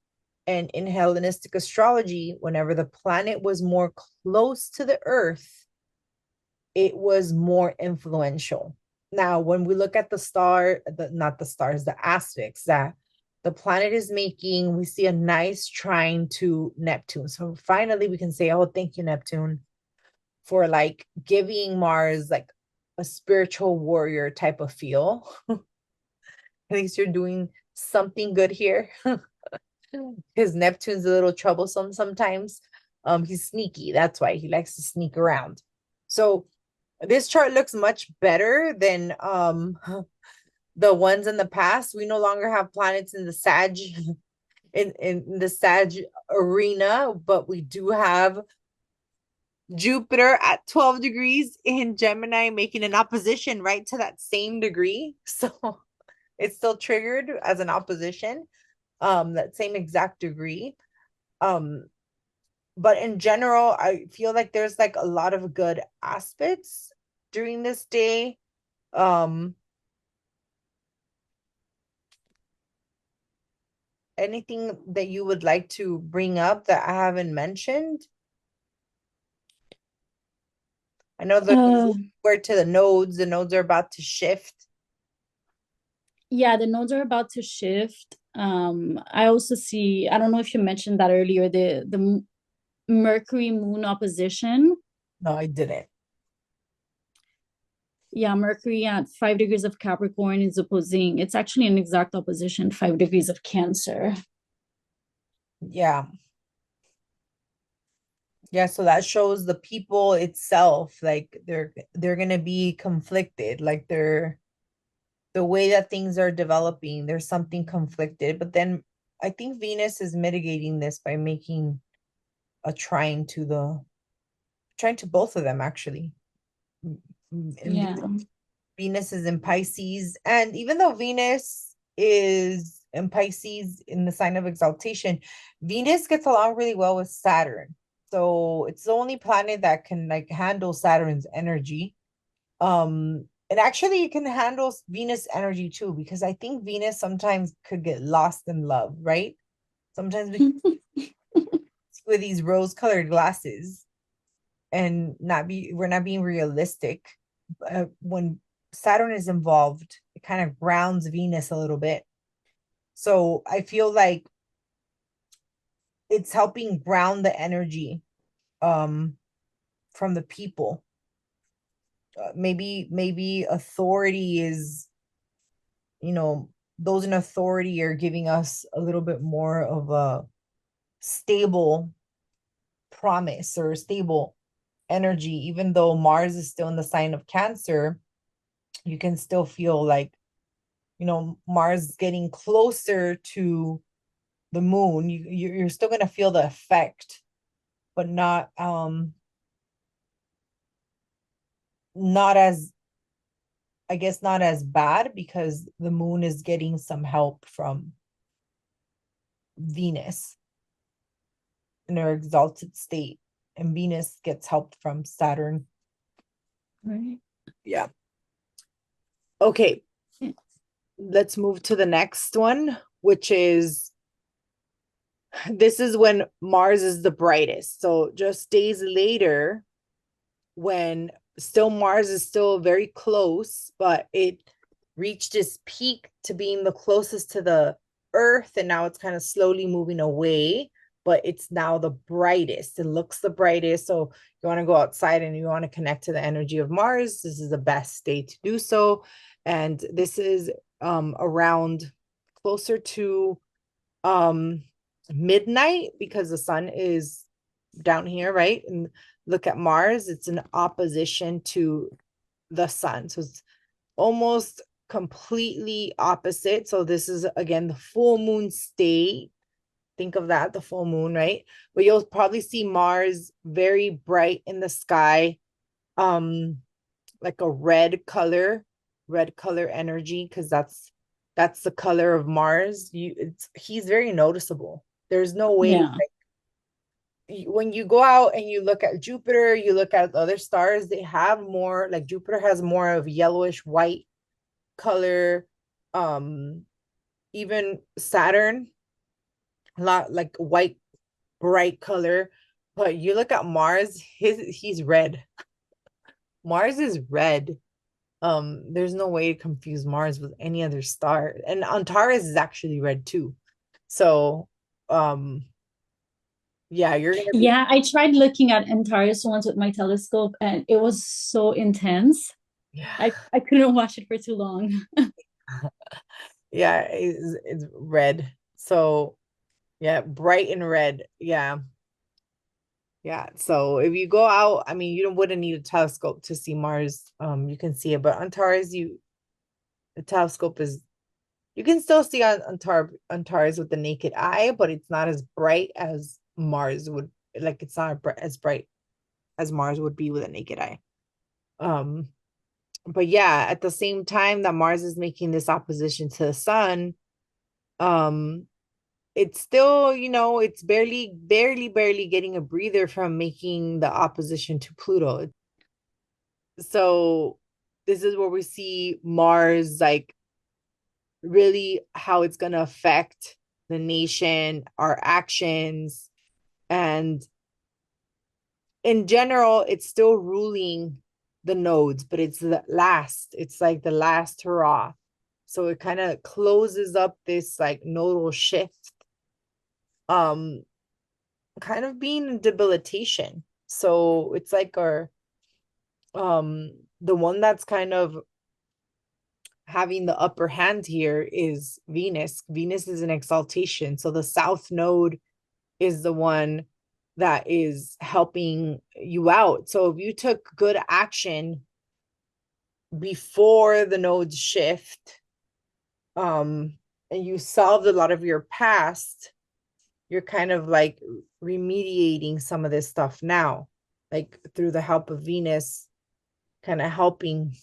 S1: And in Hellenistic astrology, whenever the planet was more close to the Earth, it was more influential. Now, when we look at not the stars, the aspects that the planet is making, we see a nice trine to Neptune. So finally, we can say, oh, thank you, Neptune, for like giving Mars like a spiritual warrior type of feel. At least you're doing something good here. Because Neptune's a little troublesome sometimes. He's sneaky. That's why he likes to sneak around. So this chart looks much better than the ones in the past. We no longer have planets in the Sag in the Sag arena, but we do have Jupiter at 12 degrees in Gemini, making an opposition right to that same degree. So it's still triggered as an opposition, that same exact degree. Um, but in general, I feel like there's like a lot of good aspects during this day. Anything that you would like to bring up that I haven't mentioned? I know we're to the nodes are about to shift.
S2: Yeah, the nodes are about to shift. I also see, I don't know if you mentioned that earlier, Mercury moon opposition.
S1: No, I didn't.
S2: Yeah, Mercury at 5 degrees of Capricorn is opposing. It's actually an exact opposition, 5 degrees of Cancer.
S1: Yeah. Yeah, so that shows the people itself, like they're gonna be conflicted, like they're the way that things are developing, there's something conflicted. But then I think Venus is mitigating this by making a trine to both of them actually. And
S2: Yeah.
S1: Venus is in Pisces, and even though Venus is in Pisces in the sign of exaltation, Venus gets along really well with Saturn. So it's the only planet that can like handle Saturn's energy. And actually it can handle Venus energy too, because I think Venus sometimes could get lost in love, right? Sometimes we with these rose-colored glasses and we're not being realistic. When Saturn is involved, it kind of grounds Venus a little bit. So I feel like it's helping ground the energy um from the people. Maybe authority is, those in authority are giving us a little bit more of a stable promise or stable energy. Even though Mars is still in the sign of Cancer, you can still feel like, Mars getting closer to the moon. You're still going to feel the effect, but not as, I guess, not as bad, because the moon is getting some help from Venus in her exalted state, and Venus gets help from Saturn.
S2: Right.
S1: Yeah. Okay, let's move to the next one, which is, this is when Mars is the brightest. So just days later, when still Mars is still very close, but it reached its peak to being the closest to the Earth, and now it's kind of slowly moving away, but it's now the brightest. It looks the brightest. So you want to go outside and you want to connect to the energy of Mars, this is the best day to do so. And this is around closer to midnight, because the sun is down here, right? And look at Mars, it's in opposition to the sun. So it's almost completely opposite. So this is again the full moon state. Think of that, the full moon, right? But you'll probably see Mars very bright in the sky, like a red color energy, because that's the color of Mars. He's very noticeable. There's no way,
S2: Yeah.
S1: when you go out and you look at Jupiter, you look at the other stars, they have more, like Jupiter has more of yellowish white color. Even Saturn, a lot like white, bright color. But you look at Mars, he's red. Mars is red. There's no way to confuse Mars with any other star. And Antares is actually red too. So, yeah, you're gonna be,
S2: Yeah, I tried looking at Antares once with my telescope and it was so intense.
S1: yeah.
S2: I couldn't watch it for too long.
S1: Yeah, it's red. So yeah, bright and red. Yeah. Yeah. So if you go out, I mean, wouldn't need a telescope to see Mars. You can see it, but Antares, the telescope is, you can still see on Antares with the naked eye, but it's not as bright as Mars would. Like it's not as bright as Mars would be with a naked eye. Um, but yeah, at the same time that Mars is making this opposition to the sun, um, it's still, it's barely getting a breather from making the opposition to Pluto. So this is where we see Mars, like really how it's going to affect the nation, our actions, and in general, it's still ruling the nodes, but it's like the last hurrah. So it kind of closes up this like nodal shift. Um, kind of being in debilitation. So it's like our the one that's kind of having the upper hand here is Venus. Venus is an exaltation. So the south node is the one that is helping you out. So if you took good action before the nodes shift, and you solved a lot of your past, you're kind of like remediating some of this stuff now, like through the help of Venus, kind of helping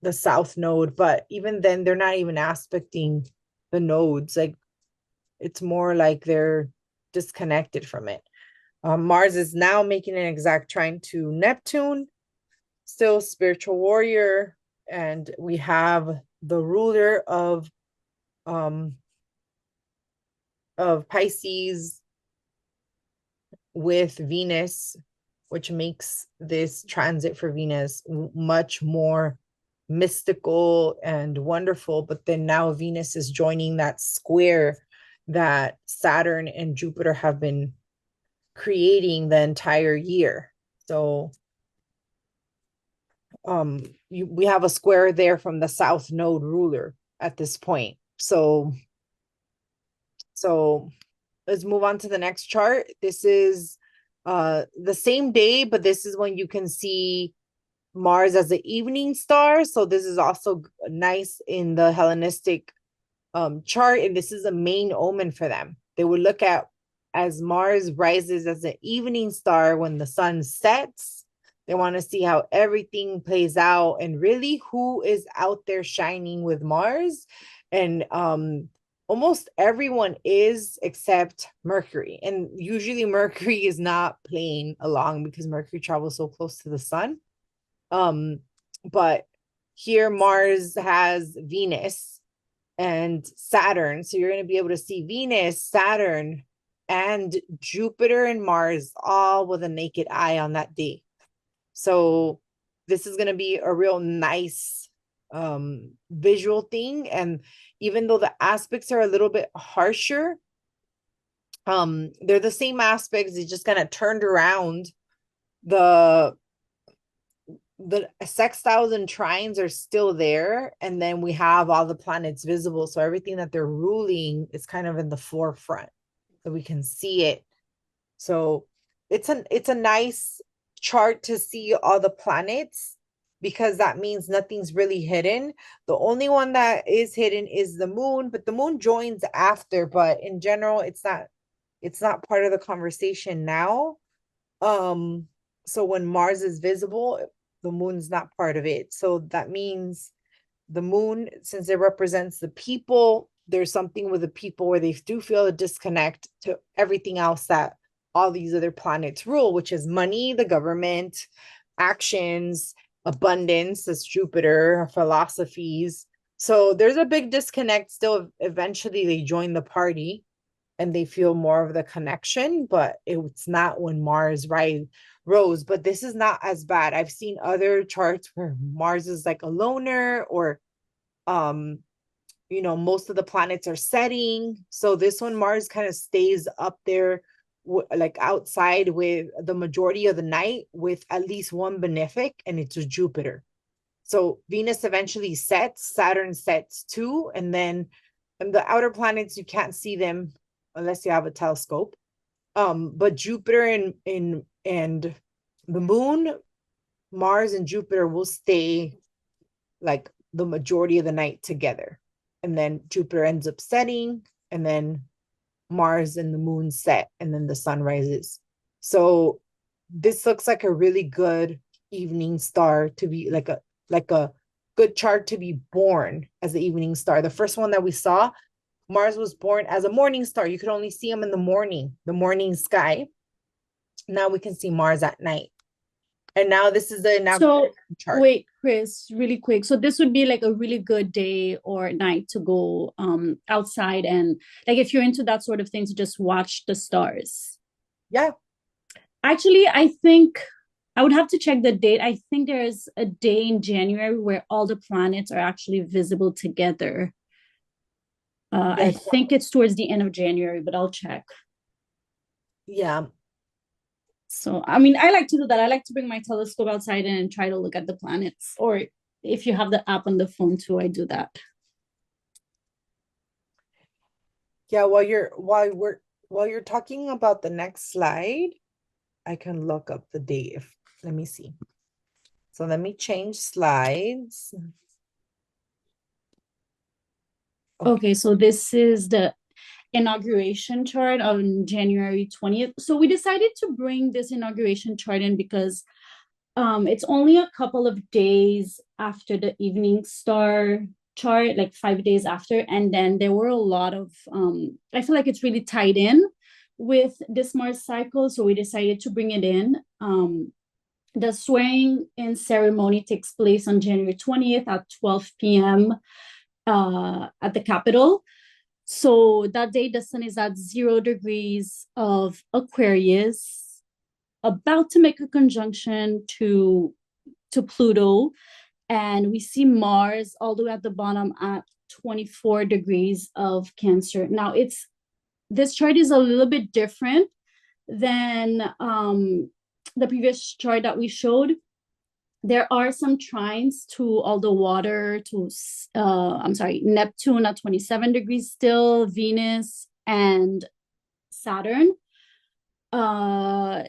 S1: the south node. But even then, they're not even aspecting the nodes. Like it's more like they're disconnected from it. Mars is now making an exact trine to Neptune, still spiritual warrior, and we have the ruler um of Pisces with Venus, which makes this transit for Venus much more mystical and wonderful. But then now Venus is joining that square that Saturn and Jupiter have been creating the entire year. So we have a square there from the south node ruler at this point. So let's move on to the next chart. This is the same day, but this is when you can see Mars as an evening star. So this is also nice in the Hellenistic chart, and this is a main omen for them. They would look at as Mars rises as an evening star when the sun sets. They want to see how everything plays out and really who is out there shining with Mars. And almost everyone is except Mercury. And usually Mercury is not playing along because Mercury travels so close to the sun. But here Mars has Venus and Saturn. So you're going to be able to see Venus, Saturn, and Jupiter and Mars all with a naked eye on that day. So this is going to be a real nice visual thing. And even though the aspects are a little bit harsher, they're the same aspects. They just kind of turned around. The sextiles and trines are still there, and then we have all the planets visible, so everything that they're ruling is kind of in the forefront, so we can see it. So it's a nice chart to see all the planets, because that means nothing's really hidden. The only one that is hidden is the moon, but the moon joins after. But in general, it's not part of the conversation now. So when Mars is visible, the moon's not part of it. So that means the moon, since it represents the people, there's something with the people where they do feel a disconnect to everything else that all these other planets rule, which is money, the government, actions, abundance, that's Jupiter, philosophies. So there's a big disconnect still. Eventually they join the party and they feel more of the connection, but it's not when Mars rose. But this is not as bad. I've seen other charts where Mars is like a loner, or most of the planets are setting. So this one, Mars kind of stays up there, like outside with the majority of the night, with at least one benefic, and it's Jupiter. So Venus eventually sets, Saturn sets too, and then the outer planets, you can't see them unless you have a telescope. But Jupiter and the moon, Mars and Jupiter will stay like the majority of the night together. And then Jupiter ends up setting, and then Mars and the moon set, and then the sun rises. So this looks like a really good evening star to be like a good chart to be born as the evening star. The first one that we saw, Mars was born as a morning star. You could only see him in the morning sky. Now we can see Mars at night. And now this is the
S2: So
S1: chart.
S2: wait, Krys, really quick. So this would be like a really good day or night to go outside, and like if you're into that sort of thing, to just watch the stars.
S1: Yeah.
S2: Actually, I think I would have to check the date. I think there's a day in January where all the planets are actually visible together. I
S1: Yes.
S2: think it's towards the end of January, but I'll check.
S1: Yeah.
S2: So, I mean, I like to do that. I like to bring my telescope outside and try to look at the planets. Or if you have the app on the phone too, I do that.
S1: Yeah, while you're talking about the next slide, I can look up the date if let me see. So let me change slides.
S2: Okay, so this is the inauguration chart on January 20th. So we decided to bring this inauguration chart in because it's only a couple of days after the evening star chart, like 5 days after. And then there were a lot of, I feel like it's really tied in with this Mars cycle. So we decided to bring it in. The swearing in ceremony takes place on January 20th at 12 p.m. At the Capitol. So that day, the sun is at 0 degrees of Aquarius, about to make a conjunction to Pluto, and we see Mars all the way at the bottom at 24 degrees of Cancer. Now, this chart is a little bit different than the previous chart that we showed. There are some trines to all the water, to I'm sorry, Neptune at 27 degrees still, Venus and Saturn. The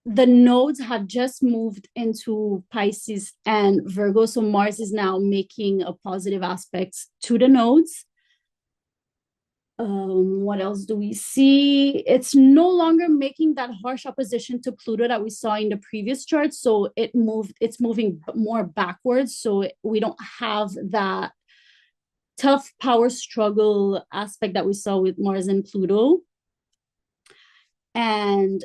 S2: nodes have just moved into Pisces and Virgo, so Mars is now making a positive aspect to the nodes. What else do we see? It's no longer making that harsh opposition to Pluto that we saw in the previous chart. So it's moving more backwards. So we don't have that tough power struggle aspect that we saw with Mars and Pluto. And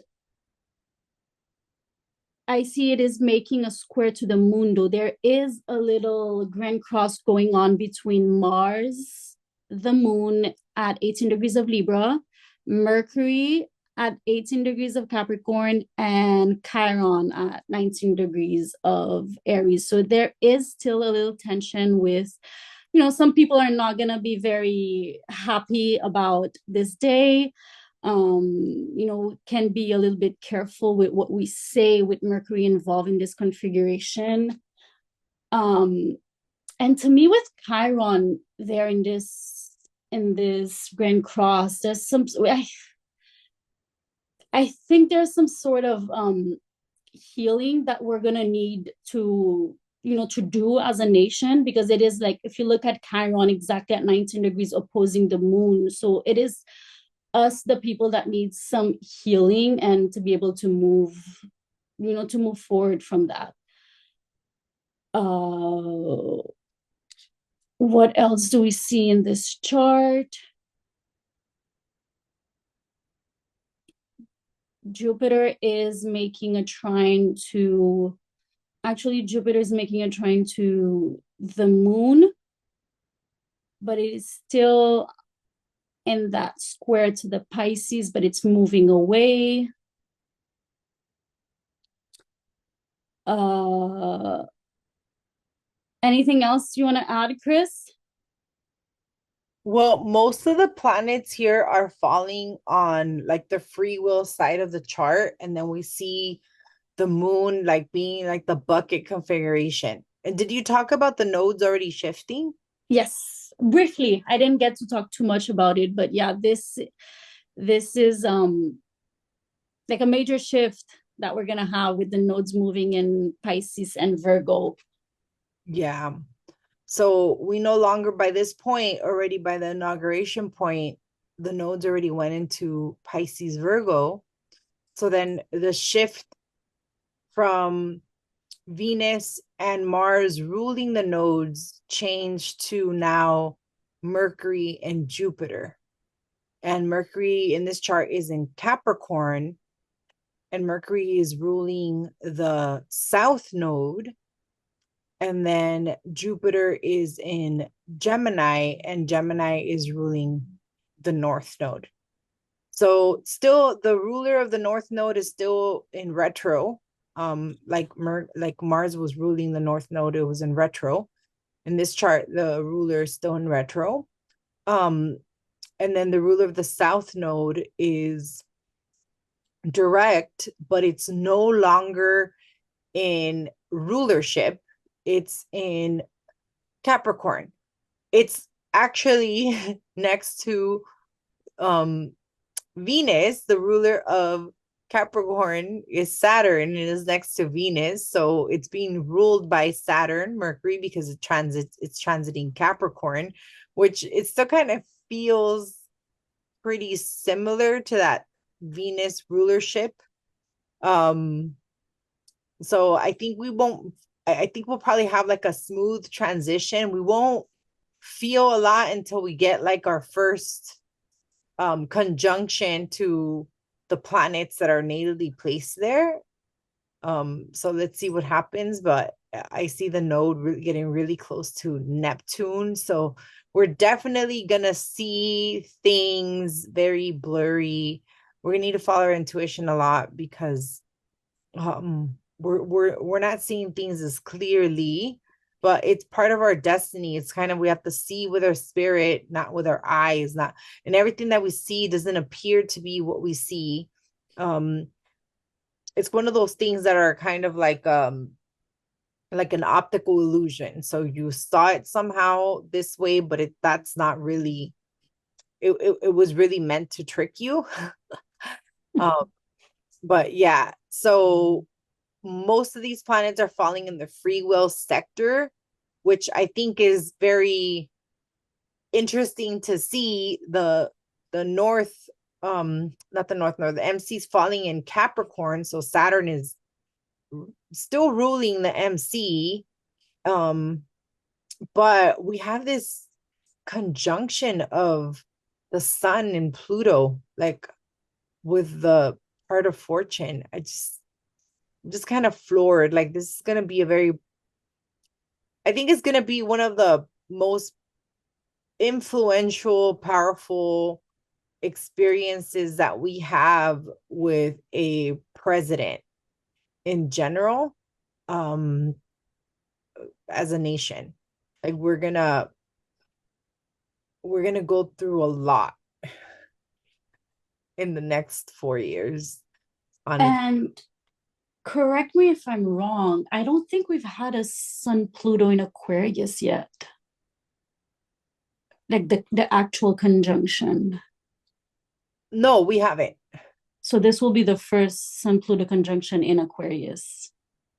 S2: I see it is making a square to the moon, though. There is a little grand cross going on between Mars, the moon at 18 degrees of Libra, Mercury at 18 degrees of Capricorn, and Chiron at 19 degrees of Aries. So there is still a little tension with, some people are not going to be very happy about this day. Can be a little bit careful with what we say with Mercury involved in this configuration. And to me, with Chiron there in this Grand Cross, there's I think there's some sort of healing that we're gonna need to do as a nation, because it is like, if you look at Chiron exactly at 19 degrees opposing the moon, so it is us, the people, that need some healing and to be able to move forward from that. What else do we see in this chart? Jupiter is making a trine to the moon, but it is still in that square to the Pisces, but it's moving away. Anything else you want to add, Krys?
S1: Well, most of the planets here are falling on like the free will side of the chart, and then we see the moon like being like the bucket configuration. And did you talk about the nodes already shifting?
S2: Yes, briefly. I didn't get to talk too much about it, but yeah, this is like a major shift that we're gonna have with the nodes moving in Pisces and Virgo.
S1: Yeah. So we no longer, by this point, already by the inauguration point, the nodes already went into Pisces Virgo. So then the shift from Venus and Mars ruling the nodes changed to now Mercury and Jupiter. And Mercury in this chart is in Capricorn, and Mercury is ruling the south node. And then Jupiter is in Gemini, and Gemini is ruling the north node. So still the ruler of the north node is still in retro. Like Mars was ruling the north node, it was in retro. In this chart, the ruler is still in retro. And then the ruler of the south node is direct, but it's no longer in rulership. It's in Capricorn. It's actually next to um Venus, the ruler of Capricorn is Saturn and is next to Venus. So it's being ruled by Saturn, Mercury, because it's transiting Capricorn, which it still kind of feels pretty similar to that Venus rulership. Um, so I think we won't, I think we'll probably have like a smooth transition. We won't feel a lot until we get like our first conjunction to the planets that are natally placed there. So let's see what happens, but I see the node getting really close to Neptune. So we're definitely gonna see things very blurry. We're gonna need to follow our intuition a lot because we're not seeing things as clearly, but it's part of our destiny. It's kind of we have to see with our spirit, not with our eyes, not and everything that we see doesn't appear to be what we see. Um, it's one of those things that are kind of like an optical illusion. So you saw it somehow this way, but that's not really it was really meant to trick you. um, but yeah, so most of these planets are falling in the free will sector, which I think is very interesting to see the north not the north node, the MC's falling in Capricorn, so Saturn is still ruling the MC. Um, but we have this conjunction of the sun and Pluto, like with the part of fortune. I'm just kind of floored. Like this is gonna be a very I think it's gonna be one of the most influential, powerful experiences that we have with a president in general, um, as a nation. Like we're gonna go through a lot in the next 4 years on it.
S2: And correct me if I'm wrong, I don't think we've had a Sun Pluto in Aquarius yet. Like the actual conjunction.
S1: No, we haven't.
S2: So this will be the first Sun Pluto conjunction in Aquarius.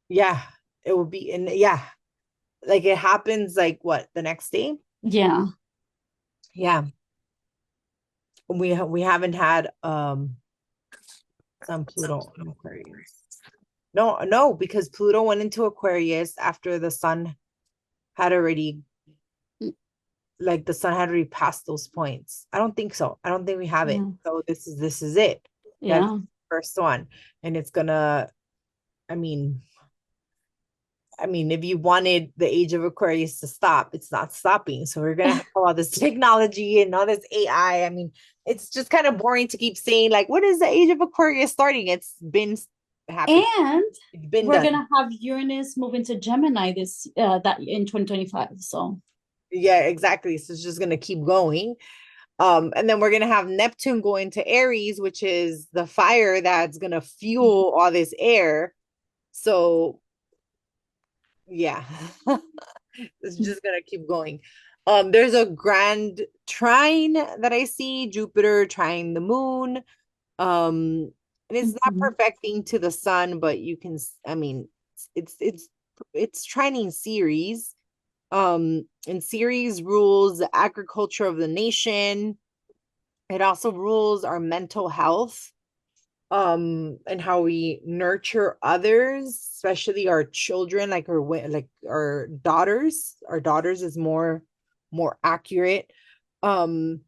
S1: Yeah, it will be in yeah. Like it happens like what, the next day?
S2: Yeah.
S1: Yeah. We haven't had some Pluto in Aquarius. No, no, because Pluto went into Aquarius after the sun had already like the sun had already passed those points. I don't think so. I don't think we have it.
S2: Yeah.
S1: So this is it. That's
S2: Yeah.
S1: the first one. And it's gonna, I mean, if you wanted the age of Aquarius to stop, it's not stopping. So we're gonna have all this technology and all this AI. I mean, it's just kind of boring to keep saying like, when is the age of Aquarius starting? It's been happening.
S2: And
S1: It's been
S2: we're
S1: done.
S2: gonna have Uranus move into Gemini this that in 2025. So
S1: Yeah, exactly. So it's just gonna keep going. And then we're gonna have Neptune going to Aries, which is the fire that's gonna fuel all this air. So yeah, it's just gonna keep going. There's a grand trine that I see, Jupiter trine the moon. And it's not
S2: mhm.
S1: perfecting to the sun, but you can, I mean, it's trining Ceres. And Ceres rules the agriculture of the nation. It also rules our mental health, and how we nurture others, especially our children, like our daughters. Our daughters is more accurate. Um,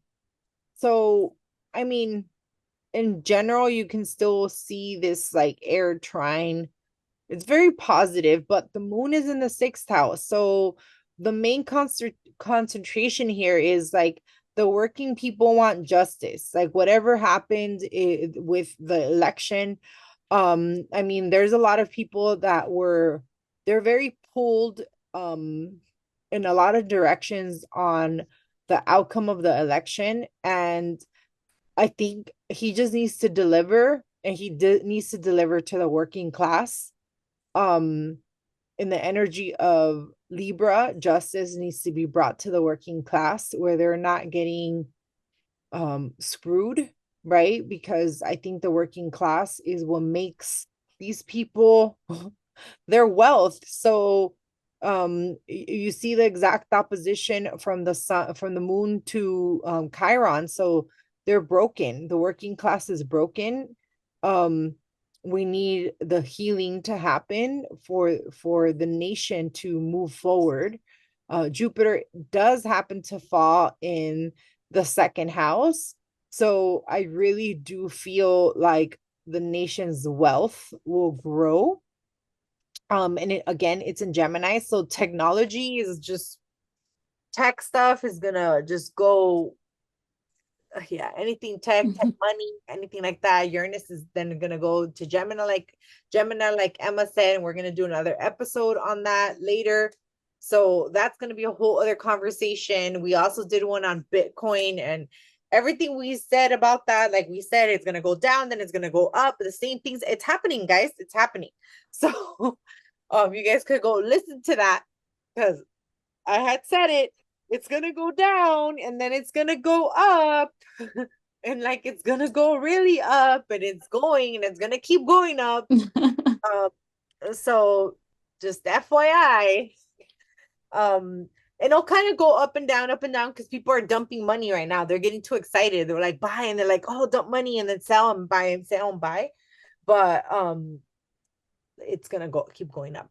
S1: so I mean, in general, you can still see this like air trine. It's very positive, but the moon is in the sixth house. So the main concentration here is like the working people want justice. Like whatever happened with the election, I mean, there's a lot of people that they're very pulled in a lot of directions on the outcome of the election. And I think he just needs to deliver. and he needs to deliver to the working class. Um, in the energy of Libra, justice needs to be brought to the working class where they're not getting screwed, right? Because I think the working class is what makes these people their wealth. So you see the exact opposition from the sun, from the moon to Chiron. So they're broken. The working class is broken. um we need the healing to happen for the nation to move forward. Jupiter does happen to fall in the second house, so I really do feel like the nation's wealth will grow. And again, it's in Gemini, so technology is just, tech stuff is gonna just go, yeah, anything tech money, anything like that. Uranus is then gonna go to Gemini, like Emma said, and we're gonna do another episode on that later. So that's gonna be a whole other conversation. We also did one on Bitcoin, and everything we said about that, like we said, it's gonna go down, then it's gonna go up. The same things, it's happening, guys. It's happening. So you guys could go listen to that, because I had said it. It's gonna go down and then it's gonna go up. And like it's gonna go really up, and it's going and it's gonna keep going up. Um, so just FYI. And it'll kind of go up and down because people are dumping money right now. They're getting too excited. They're like buy, and they're like, oh, dump money and then sell and buy and sell and buy. But it's gonna go keep going up.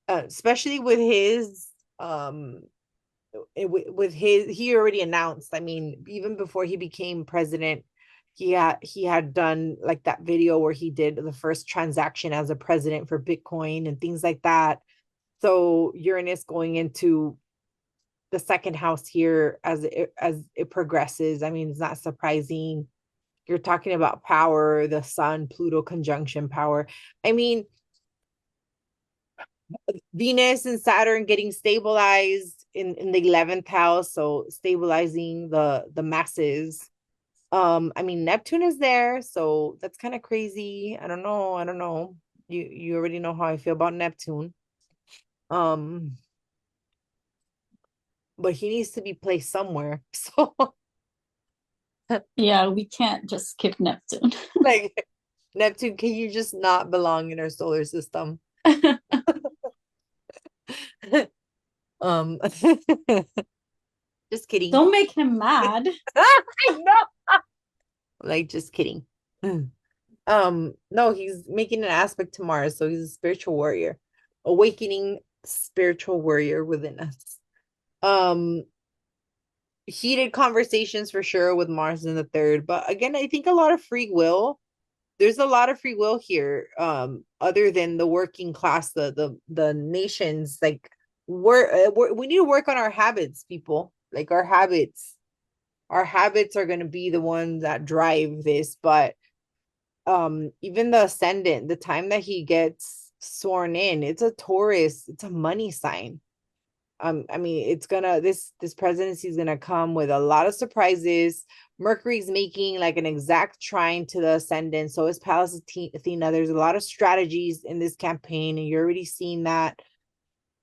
S1: Especially with his with his, he already announced, I mean, even before he became president, he had done like that video where he did the first transaction as a president for Bitcoin and things like that. So Uranus going into the second house here as it progresses, I mean, it's not surprising. You're talking about power, the sun Pluto conjunction power. I mean, Venus and Saturn getting stabilized in the 11th house, so stabilizing the masses. I mean, Neptune is there, so that's kind of crazy. I don't know. You already know how I feel about Neptune. Um, but he needs to be placed somewhere. So
S2: Yeah, we can't just skip Neptune.
S1: like, Neptune, can you just not belong in our solar system? Um, just kidding.
S2: Don't make him mad.
S1: I know. Like, just kidding. No, he's making an aspect to Mars, so he's a spiritual warrior, awakening spiritual warrior within us. Um, Heated conversations for sure with Mars in the third, but again, I think a lot of free will. There's a lot of free will here. Other than the working class, the nations, like we need to work on our habits, people. Like our habits are going to be the ones that drive this. But even the ascendant, the time that he gets sworn in, it's a Taurus, it's a money sign. I mean, it's gonna, this presidency is gonna come with a lot of surprises. Mercury's making like an exact trine to the ascendant, so is Pallas Athena. There's a lot of strategies in this campaign, and you're already seeing that.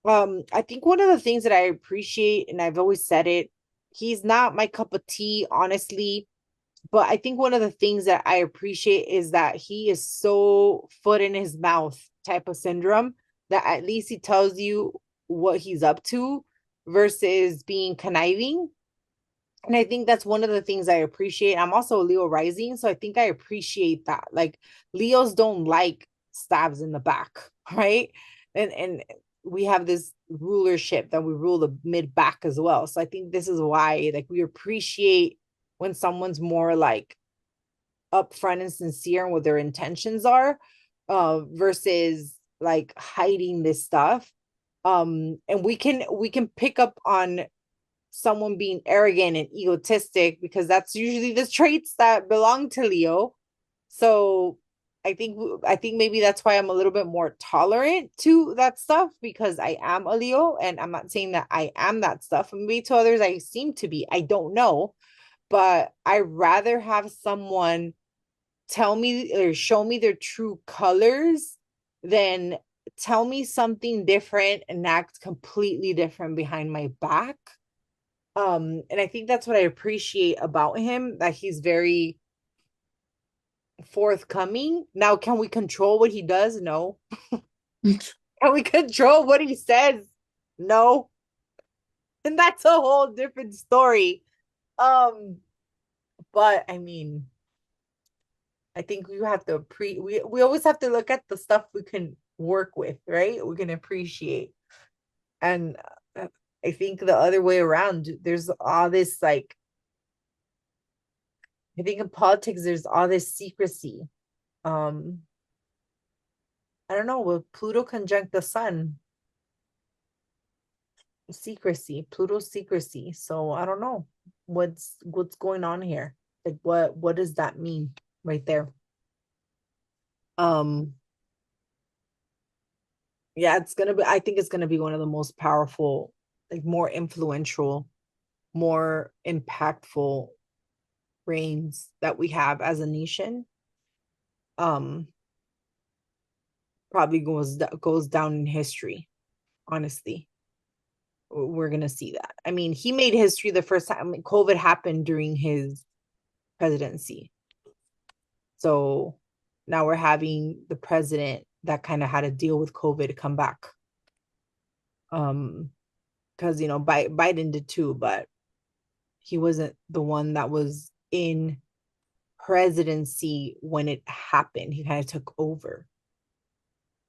S1: I think one of the things that I appreciate, and I've always said it, he's not my cup of tea, honestly. But I think one of the things that I appreciate is that he is so foot in his mouth type of syndrome, that at least he tells you what he's up to versus being conniving. And I think that's one of the things I appreciate. I'm also a Leo rising, so I think I appreciate that. Like, Leos don't like stabs in the back, right? And we have this rulership that we rule the mid back as well. So I think this is why, like, we appreciate when someone's more like upfront and sincere and what their intentions are, versus like hiding this stuff. And we can pick up on someone being arrogant and egotistic, because that's usually the traits that belong to Leo. So I think maybe that's why I'm a little bit more tolerant to that stuff, because I am a Leo, and I'm not saying that I am that stuff. Maybe to others I seem to be. I don't know, but I rather have someone tell me or show me their true colors than tell me something different and act completely different behind my back. And I think that's what I appreciate about him, that he's very forthcoming. Now, can we control what he does? No. Can we control what he says? No. And that's a whole different story. Um, but I mean, I think we have to we always have to look at the stuff we can work with, right? We can appreciate. And I think the other way around, there's all this like, I think in politics there's all this secrecy. Um, I don't know, with Pluto conjunct the sun, secrecy, Pluto's secrecy. So I don't know what's going on here. Like what does that mean right there? Um, yeah, it's gonna be, I think it's gonna be one of the most powerful, like more influential, more impactful reigns that we have as a nation. Um, probably goes down in history, honestly. We're gonna see that. I mean, he made history the first time. I mean, COVID happened during his presidency. So now we're having the president that kind of had to deal with COVID come back. Because Biden did too, but he wasn't the one that was in presidency when it happened. He kind of took over.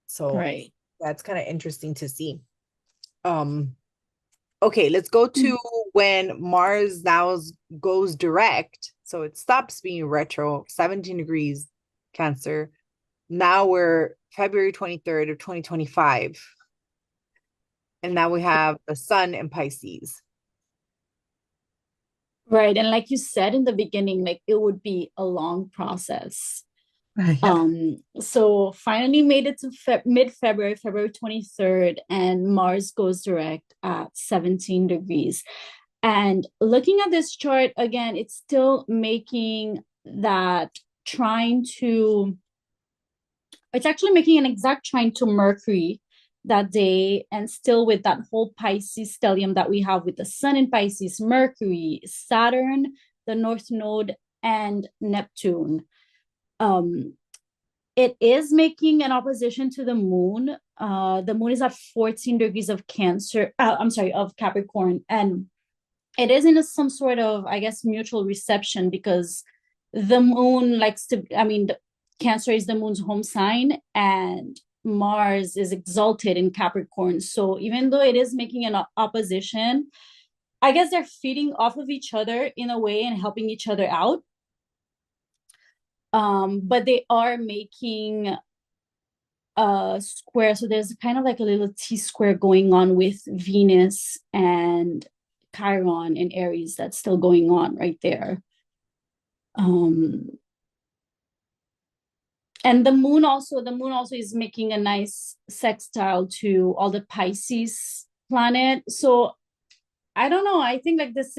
S1: So
S2: Right.
S1: that's kind of interesting to see. Okay, let's go to when Mars now goes direct. So it stops being retro, 17 degrees Cancer. Now we're February 23rd of 2025. And now we have the sun in Pisces.
S2: Right. And like you said in the beginning, like it would be a long process.
S1: Yeah.
S2: So finally made it to mid-February, February 23rd, and Mars goes direct at 17 degrees. And looking at this chart again, it's still making that trying to, it's actually making an exact trine to Mercury that day, and still with that whole Pisces stellium that we have with the sun in Pisces, Mercury, Saturn, the North Node, and Neptune. It is making an opposition to the moon. The moon is at 14 degrees of Cancer. I'm sorry, of Capricorn, and it is in some sort of, I guess, mutual reception, because the moon likes to. I mean, Cancer is the moon's home sign, and Mars is exalted in Capricorn. So even though it is making an opposition, I guess they're feeding off of each other in a way and helping each other out. But they are making a square. So there's kind of like a little T-square going on with Venus and Chiron in Aries that's still going on right there. And the moon also is making a nice sextile to all the Pisces planet. So I don't know. I think like this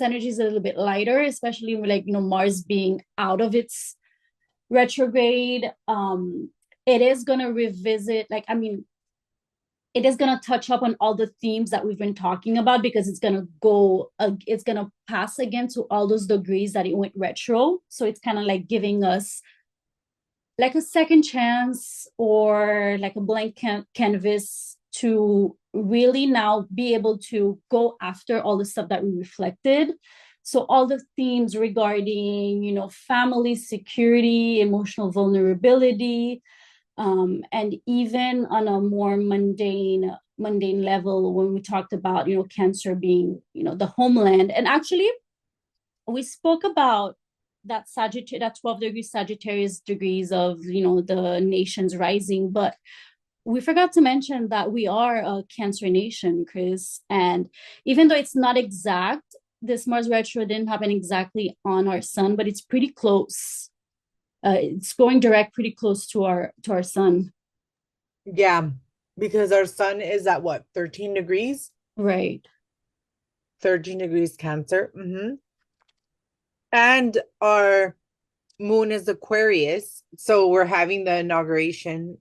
S2: energy is a little bit lighter, especially with like, Mars being out of its retrograde. It is going to revisit, like, I mean, it is going to touch up on all the themes that we've been talking about, because it's going to pass again to all those degrees that it went retro. So it's kind of like giving us like a second chance, or like a blank canvas to really now be able to go after all the stuff that we reflected. So all the themes regarding, family, security, emotional vulnerability, and even on a more mundane level, when we talked about, Cancer being, the homeland. And actually, we spoke about that 12 degrees Sagittarius degrees of, the nations rising, but we forgot to mention that we are a Cancer nation, Krys. And even though it's not exact, this Mars retro didn't happen exactly on our sun, but it's pretty close. It's going direct pretty close to our sun.
S1: Yeah, because our sun is at what, 13 degrees?
S2: Right.
S1: 13 degrees Cancer. And our moon is Aquarius. So we're having the inauguration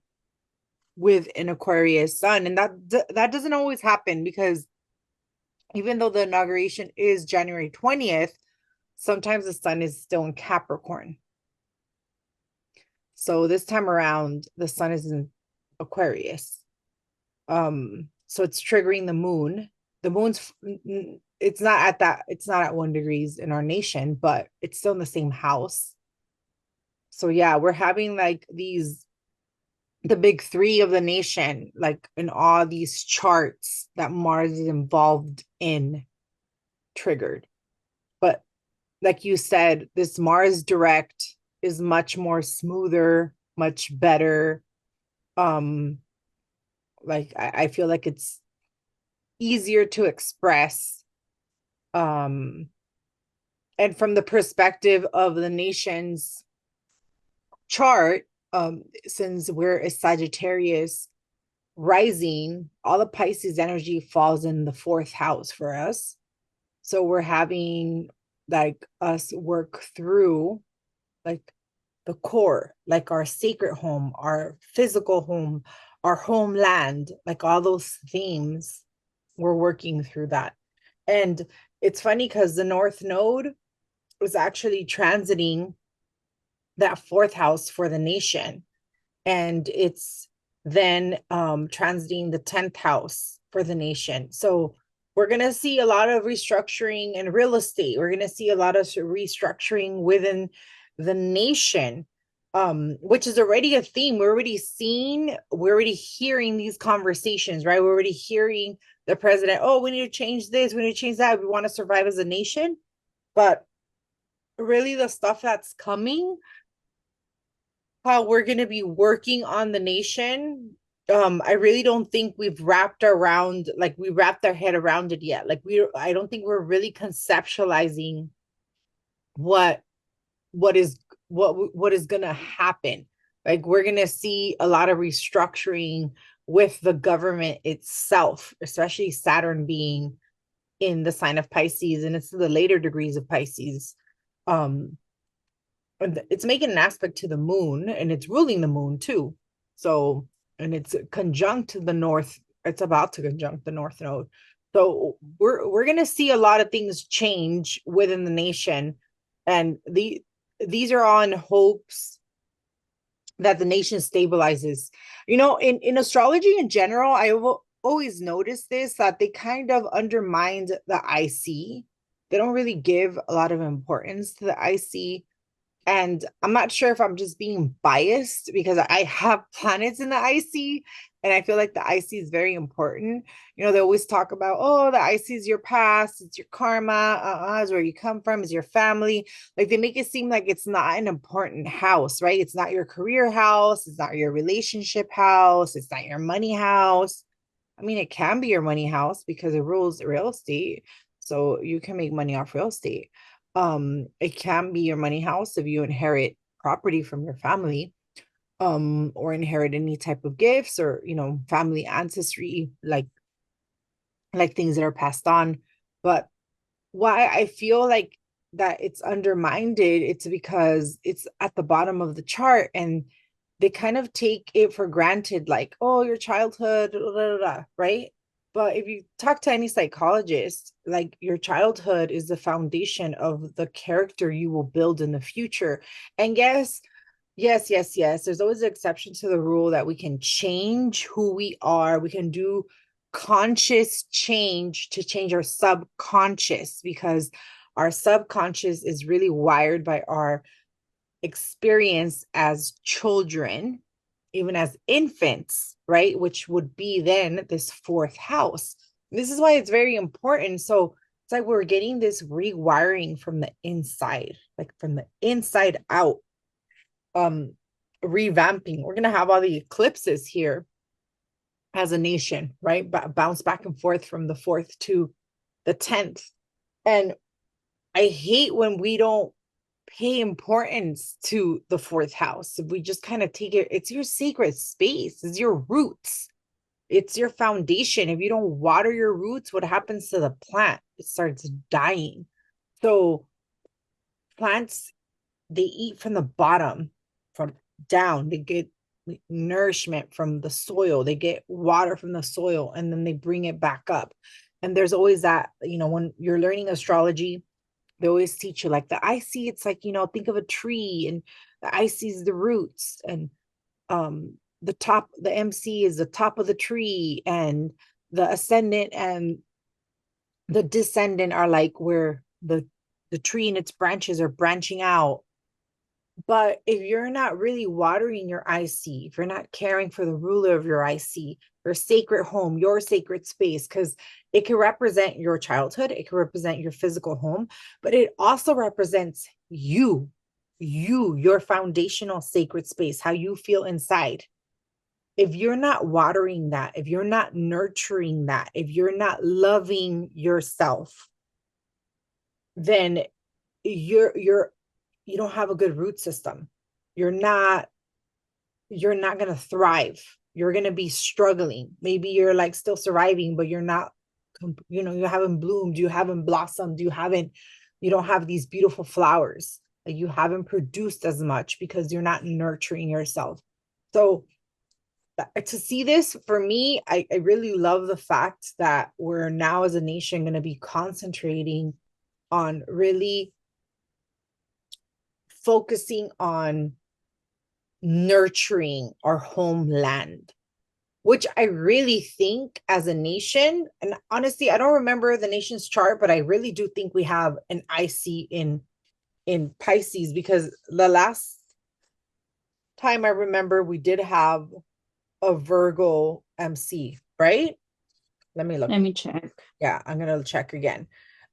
S1: with an Aquarius sun. And that doesn't always happen because even though the inauguration is January 20th, sometimes the sun is still in Capricorn. So this time around, the sun is in Aquarius. So it's triggering the moon. The moon's it's not at 1 degrees in our nation, but it's still in the same house. So yeah, we're having like the big three of the nation, like in all these charts that Mars is involved in, triggered. But like you said, this Mars direct is much more smoother, much better. Um, like I feel like it's easier to express. Um, and from the perspective of the nation's chart, since we're a Sagittarius rising, all the Pisces energy falls in the fourth house for us. So we're having like us work through like the core, like our sacred home, our physical home, our homeland, like all those themes, we're working through that. And it's funny because the North Node was actually transiting that fourth house for the nation. And it's then transiting the 10th house for the nation. So we're going to see a lot of restructuring in real estate. We're going to see a lot of restructuring within the nation, which is already a theme. We're already hearing these conversations, right? We're already hearing the president, oh, we need to change this, we need to change that. We want to survive as a nation. But really, the stuff that's coming, how we're going to be working on the nation, I really don't think we wrapped our head around it yet. I don't think we're really conceptualizing what what is what is going to happen. Like we're going to see a lot of restructuring with the government itself, especially Saturn being in the sign of Pisces, and it's the later degrees of Pisces. um it's making an aspect to the moon, and it's ruling the moon too. So, and it's conjunct the north, it's about to conjunct the North Node. So we're gonna see a lot of things change within the nation. And these are on hopes that the nation stabilizes. In astrology in general, I will always notice this, that they kind of undermined the IC. They don't really give a lot of importance to the IC. And I'm not sure if I'm just being biased because I have planets in the IC, and I feel like the IC is very important. They always talk about, oh, the IC is your past, it's your karma, is where you come from, is your family. Like they make it seem like it's not an important house, right? It's not your career house, it's not your relationship house, it's not your money house. I mean, it can be your money house because it rules real estate. So you can make money off real estate. It can be your money house if you inherit property from your family, or inherit any type of gifts, or family ancestry, like things that are passed on. But why I feel like that it's undermined, it's because it's at the bottom of the chart, and they kind of take it for granted, like, oh, your childhood, blah, blah, blah, right? But if you talk to any psychologist, like your childhood is the foundation of the character you will build in the future. And yes, there's always an exception to the rule that we can change who we are. We can do conscious change to change our subconscious, because our subconscious is really wired by our experience as children, even as infants, right? Which would be then this fourth house. This is why it's very important. So it's like we're getting this rewiring from the inside, like from the inside out, revamping. We're going to have all the eclipses here as a nation, right? Bounce back and forth from the fourth to the 10th. And I hate when we don't pay importance to the fourth house. If we just kind of take it, it's your sacred space, it's your roots, it's your foundation. If you don't water your roots, what happens to the plant? It starts dying. So plants they eat from the bottom, from down. They get nourishment from the soil, they get water from the soil, and then they bring it back up. And there's always that, when you're learning astrology, they always teach you like the IC, it's like, think of a tree, and the IC is the roots, and the top, the MC is the top of the tree, and the ascendant and the descendant are like where the tree and its branches are branching out. But if you're not really watering your IC, if you're not caring for the ruler of your IC, your sacred home, your sacred space, because it can represent your childhood, it can represent your physical home, but it also represents your foundational sacred space, how you feel inside. If you're not watering that, if you're not nurturing that, if you're not loving yourself, then you don't have a good root system. You're not going to thrive. You're going to be struggling. Maybe you're like still surviving, but you're not, you haven't bloomed, you haven't blossomed, you don't have these beautiful flowers. Like you haven't produced as much because you're not nurturing yourself. So to see this, for me, I really love the fact that we're now as a nation going to be concentrating on really focusing on nurturing our homeland, which I really think as a nation, and honestly, I don't remember the nation's chart, but I really do think we have an IC in Pisces, because the last time I remember we did have a Virgo MC, right? Let me look.
S2: Let me check.
S1: Yeah, I'm gonna check again.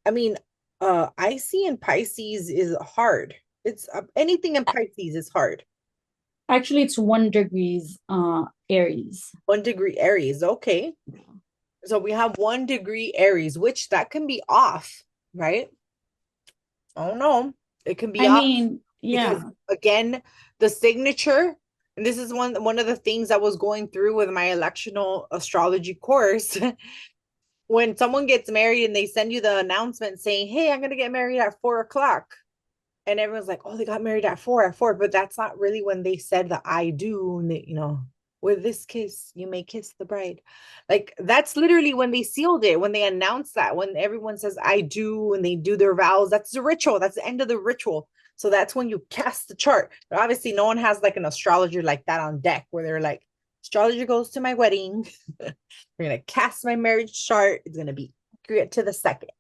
S1: I mean, IC in Pisces is hard. It's anything in Pisces is hard.
S2: Actually, it's 1 degrees Aries.
S1: 1 degree Aries. Okay. So we have 1 degree Aries, which that can be off, right? I don't know. It can be off.
S2: Yeah.
S1: Because again, the signature, and this is one of the things I was going through with my electional astrology course. When someone gets married and they send you the announcement saying, hey, I'm going to get married at 4:00. And everyone's like, oh, they got married at 4, but that's not really when they said the I do, and they, with this kiss, you may kiss the bride. Like that's literally when they sealed it, when they announced that, when everyone says I do and they do their vows, that's the ritual. That's the end of the ritual. So that's when you cast the chart. But obviously, no one has like an astrologer like that on deck where they're like, astrologer goes to my wedding. We're going to cast my marriage chart. It's going to be accurate to the second.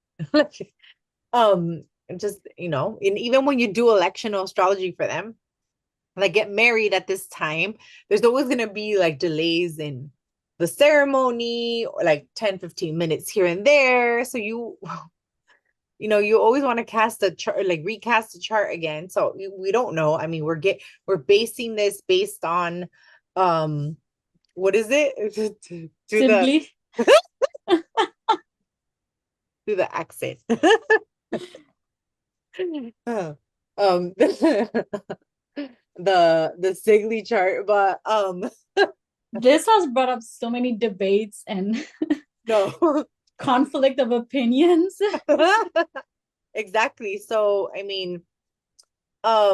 S1: Just, and even when you do electional astrology for them, like get married at this time, there's always going to be like delays in the ceremony, or like 10-15 minutes here and there. So you always want to cast a chart, like recast the chart again. So we don't know. I mean, we're basing this based on what is it?
S2: Simply.
S1: To the accent. the Sigly chart, but
S2: this has brought up so many debates and
S1: no
S2: conflict of opinions.
S1: Exactly. So I mean, I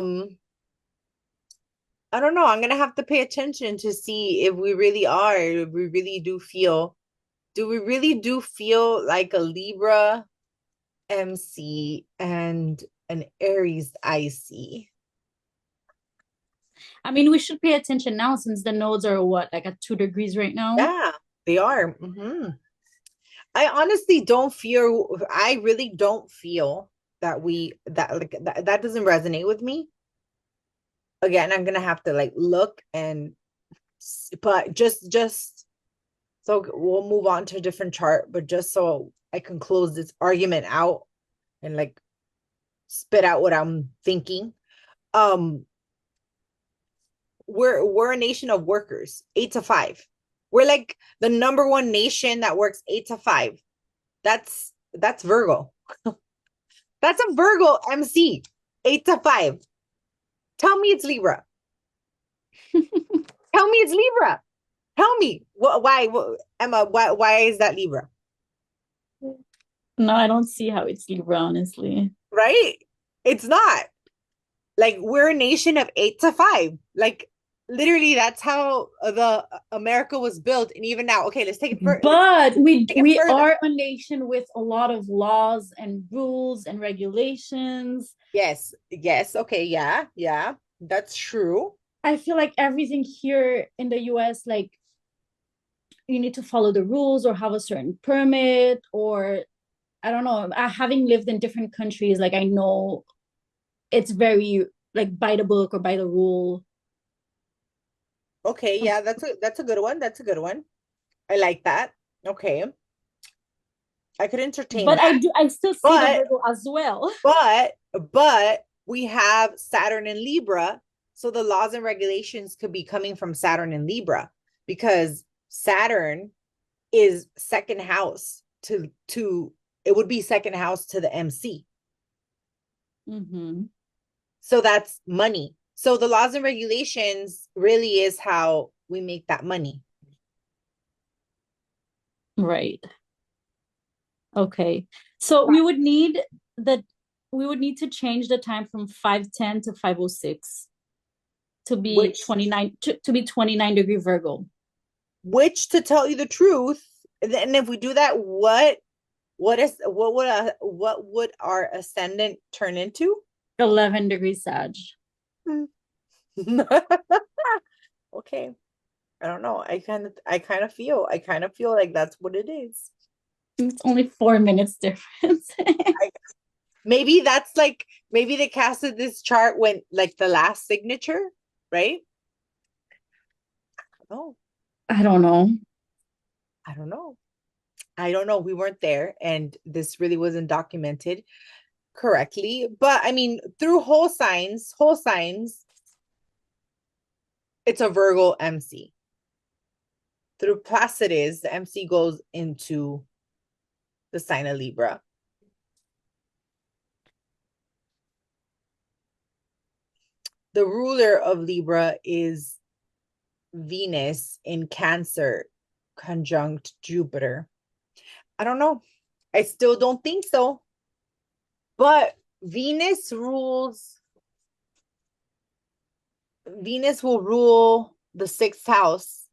S1: don't know, I'm gonna have to pay attention to see if we really are, if we really do feel like a Libra MC and an Aries IC.
S2: I mean, we should pay attention now since the nodes are what, like at 2 degrees right now?
S1: Yeah, they are. I honestly don't feel, I really don't feel that that doesn't resonate with me. Again, I'm gonna have to like look but just so we'll move on to a different chart, but just so I can close this argument out and like spit out what I'm thinking. We're a nation of workers, 8 to 5. We're like the number one nation that works 8 to 5. That's Virgo. That's a Virgo MC, 8 to 5. Tell me it's Libra. Tell me it's Libra. Tell me why, Emma, why is that Libra?
S2: No, I don't see how it's Libra, honestly.
S1: Right? It's not. Like we're a nation of 8 to 5. Like literally, that's how the America was built. And even now, okay, let's take it further.
S2: But we
S1: Take it
S2: we
S1: further.
S2: are a nation with a lot of laws and rules and regulations.
S1: Yes, yes, okay, yeah, yeah, that's true.
S2: I feel like everything here in the US, like you need to follow the rules or have a certain permit, or I don't know. Having lived in different countries, like I know it's very like by the book or by the rule.
S1: Okay, yeah, that's a good one. That's a good one. I like that. Okay, I could entertain
S2: But
S1: that.
S2: I still see the
S1: But
S2: Virgo as well.
S1: but we have Saturn and Libra, so the laws and regulations could be coming from Saturn and Libra because Saturn is second house to it would be second house to the MC.
S2: Mm-hmm.
S1: So that's money. So the laws and regulations really is how we make that money.
S2: Right. Okay. So the we would need to change the time from 5:10 to 5:06 to be
S1: Which
S2: 29 to be 29-degree Virgo.
S1: which to tell you the truth, and if we do that, what would our ascendant turn into?
S2: 11-degree Sag.
S1: Okay. I don't know. I kind of feel like that's what it is.
S2: It's only 4 minutes difference.
S1: I, maybe that's like maybe they casted this chart when like the last signature, right? Oh,
S2: I don't know.
S1: I don't know. I don't know. We weren't there and this really wasn't documented correctly. But I mean, through whole signs, it's a Virgo MC. Through Placidus, the MC goes into the sign of Libra. The ruler of Libra is Venus in Cancer conjunct Jupiter. I don't know. I still don't think so. But Venus will rule the sixth house,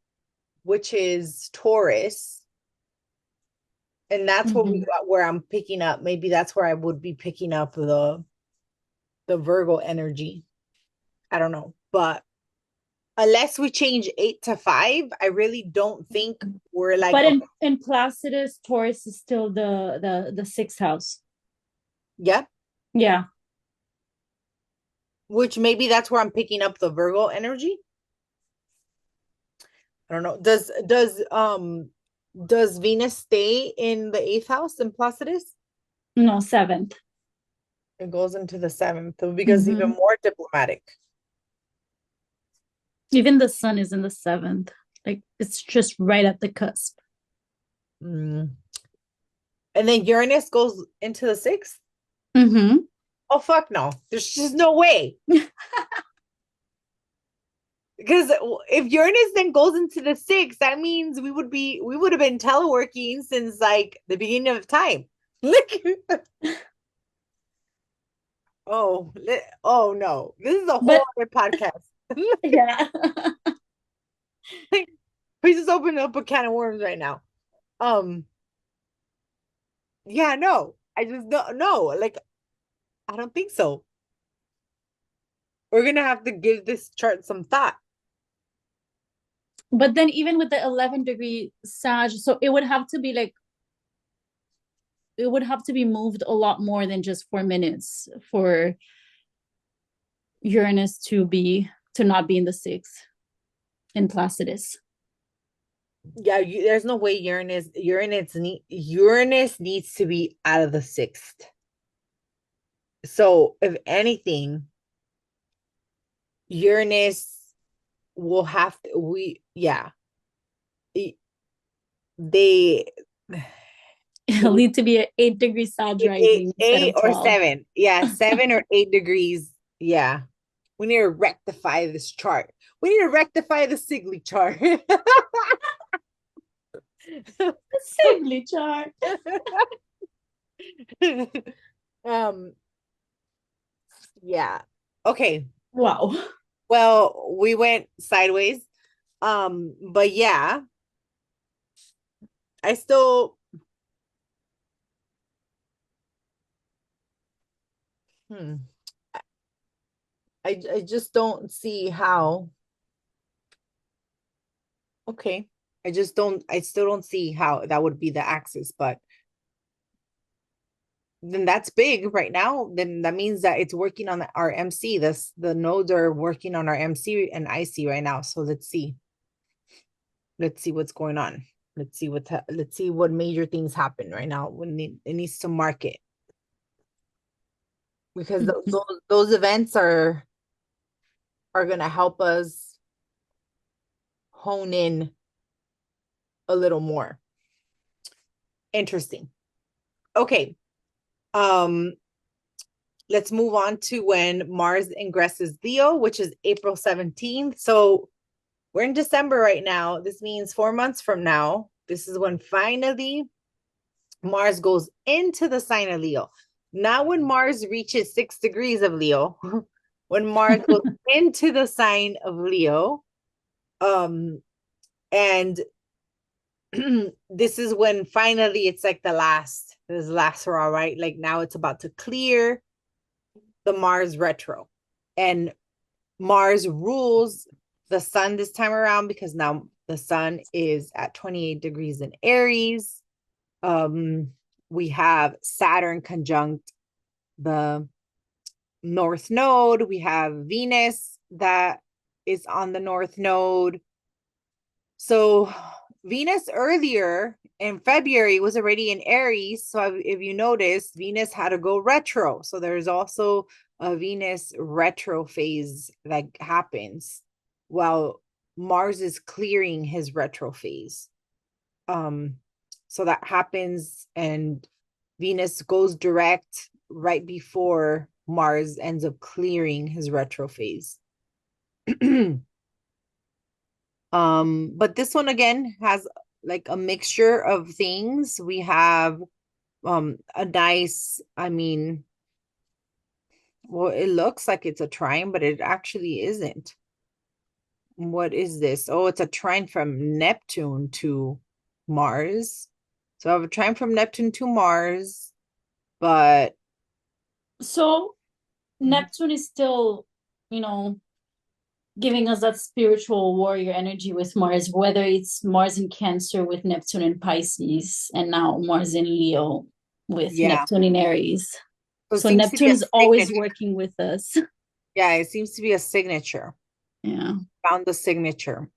S1: which is Taurus. And that's
S2: Mhm.
S1: where I'm picking up. Maybe that's where I would be picking up the Virgo energy. I don't know. But unless we change 8 to 5, I really don't think we're like
S2: But
S1: okay.
S2: in Placidus, Taurus is still the sixth house.
S1: Yeah.
S2: Yeah.
S1: Which maybe that's where I'm picking up the Virgo energy. I don't know. Does Venus stay in the eighth house in Placidus?
S2: No, seventh.
S1: It goes into the seventh because even
S2: Mm-hmm.
S1: more diplomatic.
S2: Even the sun is in the seventh. Like it's just right at the cusp.
S1: Mm. And then Uranus goes into the sixth.
S2: Mm-hmm.
S1: Oh fuck no! There's just no way. Because if Uranus then goes into the sixth, that means we would have been teleworking since like the beginning of time. Look. Oh, oh no. This is a whole
S2: But
S1: other podcast.
S2: yeah.
S1: We just opened up a can of worms right now. Um, yeah, no. I just don't know. Like, I don't think so. We're gonna have to give this chart some thought.
S2: But then even with the 11-degree Sag, so it would have to be moved a lot more than just 4 minutes for Uranus to not be in the sixth in Placidus.
S1: Yeah, there's no way Uranus needs to be out of the sixth. So if anything, Uranus will have to we yeah. They
S2: It'll need to be an 8-degree Sag rising instead
S1: eight
S2: of
S1: or
S2: 12.
S1: seven. Yeah, 7 or 8 degrees. Yeah. We need to rectify this chart. We need to rectify the Sigly chart.
S2: Sigly chart.
S1: um, yeah. Okay.
S2: Wow.
S1: Well, we went sideways. But yeah, I still hmm, I just don't see how. Okay. I still don't see how that would be the axis, but then that's big right now. Then that means that it's working on our MC. The nodes are working on our MC and IC right now. So let's see. Let's see what's going on. Let's see what major things happen right now when it needs to mark it. Because those events are gonna help us hone in a little more. Interesting. Okay. Um, let's move on to when Mars ingresses Leo, which is April 17th. So we're in December right now. This means 4 months from now, this is when finally Mars goes into the sign of Leo. Not when Mars reaches 6 degrees of Leo, when Mars goes into the sign of Leo. And this is when finally it's like this last hurrah, right? Like now it's about to clear the Mars retro. And Mars rules the sun this time around because now the sun is at 28 degrees in Aries. We have Saturn conjunct the North Node. We have Venus that is on the North Node. So Venus earlier in February was already in Aries. So if you notice, Venus had to go retro. So there's also a Venus retro phase that happens while Mars is clearing his retro phase. So that happens and Venus goes direct right before Mars ends up clearing his retro phase. But this one again has like a mixture of things. We have a nice, I mean, well, it looks like it's a trine, but it actually isn't. What is this? Oh, it's a trine from Neptune to Mars. So I have a trine from Neptune to Mars, but
S2: So Neptune is still, giving us that spiritual warrior energy with Mars, whether it's Mars in Cancer with Neptune in Pisces, and now Mars in Leo with
S1: yeah.
S2: Neptune in Aries.
S1: So it
S2: So
S1: seems to be
S2: Neptune
S1: a
S2: is always
S1: signature.
S2: working with us.
S1: Yeah, it seems to be a signature.
S2: Yeah.
S1: Found the signature.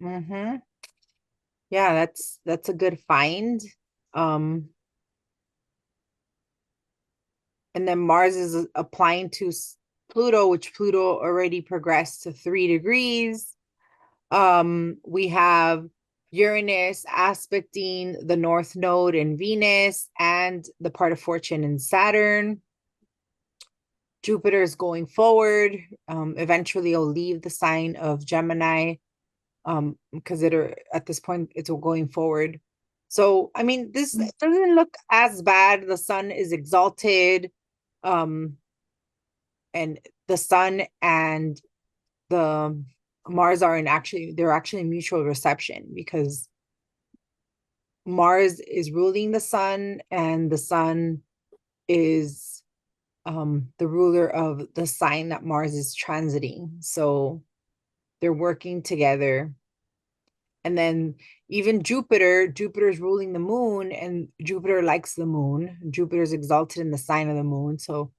S1: Yeah, that's a good find. Um, and then Mars is applying to Pluto, which Pluto already progressed to 3 degrees. We have Uranus aspecting the North Node in Venus and the part of fortune in Saturn. Jupiter is going forward. Eventually, it'll leave the sign of Gemini because at this point it's going forward. So I mean, this doesn't look as bad. The sun is exalted, and the sun and the Mars are they're actually in mutual reception because Mars is ruling the sun and the sun is the ruler of the sign that Mars is transiting. So they're working together. And then even Jupiter's ruling the moon, and Jupiter likes the moon. Jupiter's exalted in the sign of the moon. So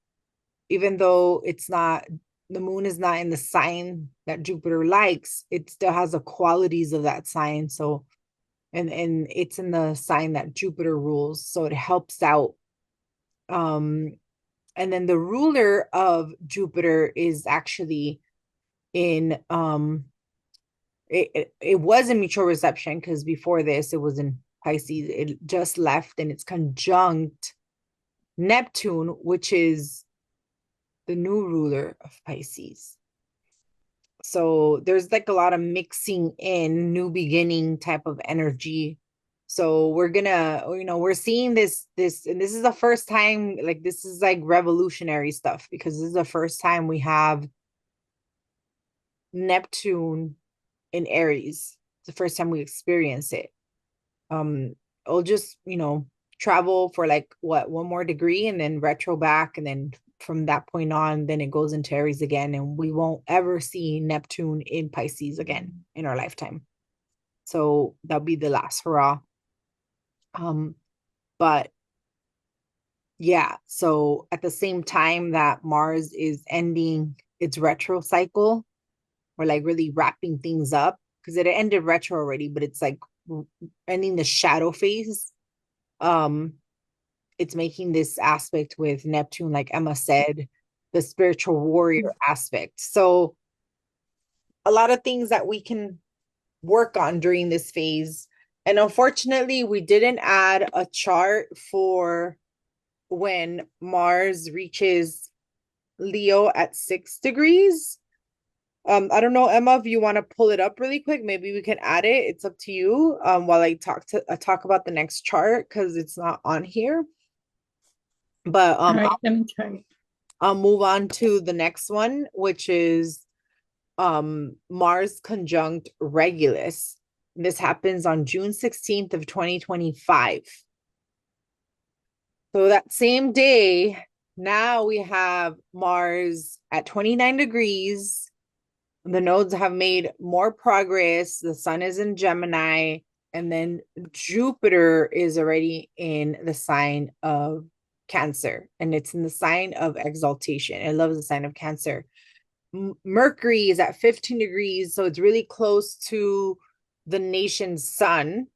S1: even though the moon is not in the sign that Jupiter likes, it still has the qualities of that sign. So and it's in the sign that Jupiter rules. So it helps out. And then the ruler of Jupiter is actually in it was in mutual reception because before this it was in Pisces. It just left and it's conjunct Neptune, which is the new ruler of Pisces. So there's like a lot of mixing in new beginning type of energy. So we're seeing this, and this is the first time, like this is like revolutionary stuff because this is the first time we have Neptune in Aries. It's the first time we experience it. It'll just, travel for like what, 1 more degree and then retro back. And then from that point on, then it goes into Aries again. And we won't ever see Neptune in Pisces again in our lifetime. So that'll be the last hurrah. But yeah, so at the same time that Mars is ending its retro cycle, or like really wrapping things up, because it ended retro already, but it's like ending the shadow phase. Um, it's making this aspect with Neptune, like Emma said, the spiritual warrior aspect. So a lot of things that we can work on during this phase. And unfortunately, we didn't add a chart for when Mars reaches Leo at 6 degrees. I don't know, Emma, if you want to pull it up really quick, maybe we can add it. It's up to you. While I talk about the next chart because it's not on here. But
S2: All right, let me try.
S1: I'll move on to the next one, which is Mars conjunct Regulus. This happens on June 16th of 2025. So that same day, now we have Mars at 29 degrees. The nodes have made more progress. The sun is in Gemini, and then Jupiter is already in the sign of Cancer, and it's in the sign of exaltation. It loves the sign of Cancer. Mercury is at 15 degrees, so it's really close to the nation's sun.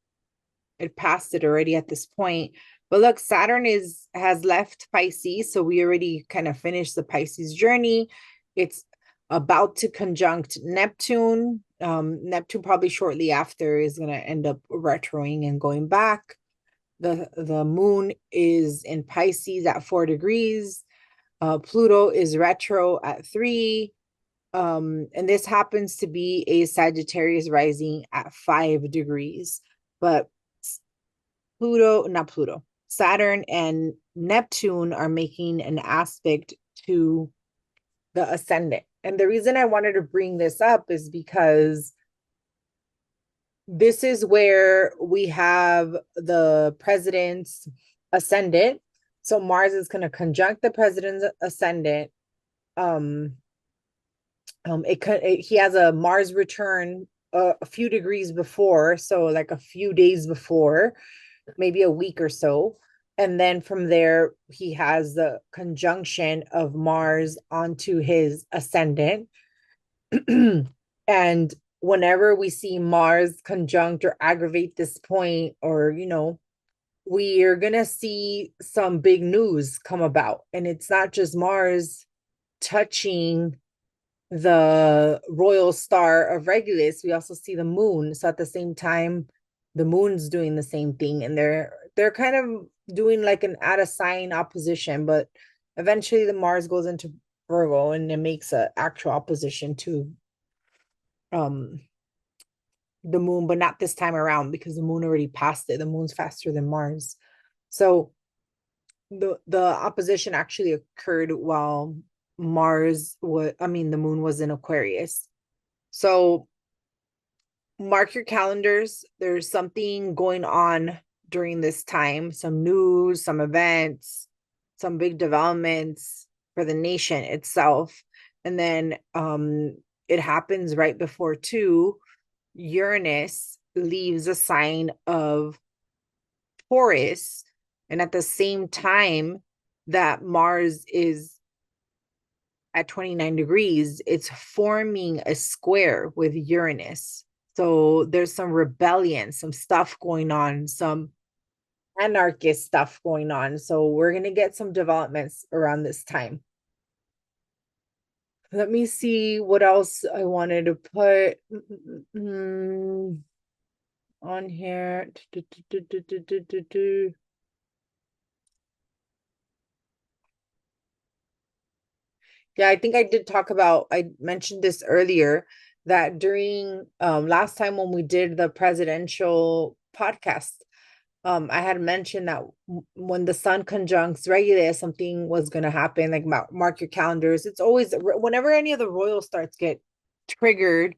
S1: It passed it already at this point. But look, Saturn has left Pisces, so we already kind of finished the Pisces journey. It's about to conjunct Neptune. Neptune probably shortly after is going to end up retroing and going back. The moon is in Pisces at 4 degrees. Pluto is retro at 3. And this happens to be a Sagittarius rising at 5 degrees. But Saturn and Neptune are making an aspect to the ascendant. And the reason I wanted to bring this up is because this is where we have the president's ascendant. So Mars is going to conjunct the president's ascendant. He has a Mars return a few degrees before, so like a few days before, maybe a week or so. And then from there, he has the conjunction of Mars onto his ascendant. And whenever we see Mars conjunct or aggravate this point, or, we are going to see some big news come about. And it's not just Mars touching the royal star of Regulus, we also see the moon. So at the same time, the moon's doing the same thing, and they're kind of doing like an out of sign opposition, but eventually the Mars goes into Virgo and it makes an actual opposition to the moon, but not this time around because the moon already passed it. The moon's faster than Mars. So the opposition actually occurred while the moon was in Aquarius. So mark your calendars. There's something going on during this time, some news, some events, some big developments for the nation itself. And then it happens right before Uranus leaves a sign of Taurus. And at the same time that Mars is at 29 degrees, it's forming a square with Uranus. So there's some rebellion, some stuff going on, some anarchist stuff going on. So we're going to get some developments around this time. Let me see what else I wanted to put on here. Yeah, I think I mentioned this earlier, that during last time when we did the presidential podcast, I had mentioned that when the sun conjuncts Regulus, something was going to happen. Like mark your calendars. It's always whenever any of the royal starts get triggered,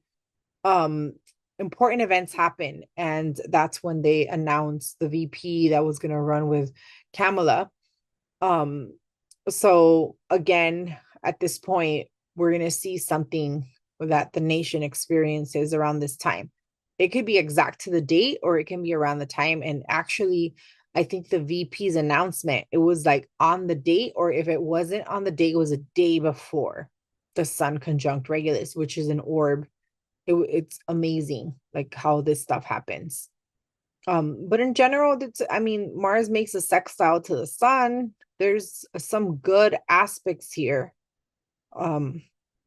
S1: important events happen, and that's when they announced the VP that was going to run with Kamala. So again, at this point, we're going to see something that the nation experiences around this time. It could be exact to the date, or it can be around the time. And actually, I think the VP's announcement, it was like on the date, or if it wasn't on the date, it was a day before the sun conjunct Regulus, which is an orb. It's amazing, like how this stuff happens. But in general, I mean, Mars makes a sextile to the sun. There's some good aspects here.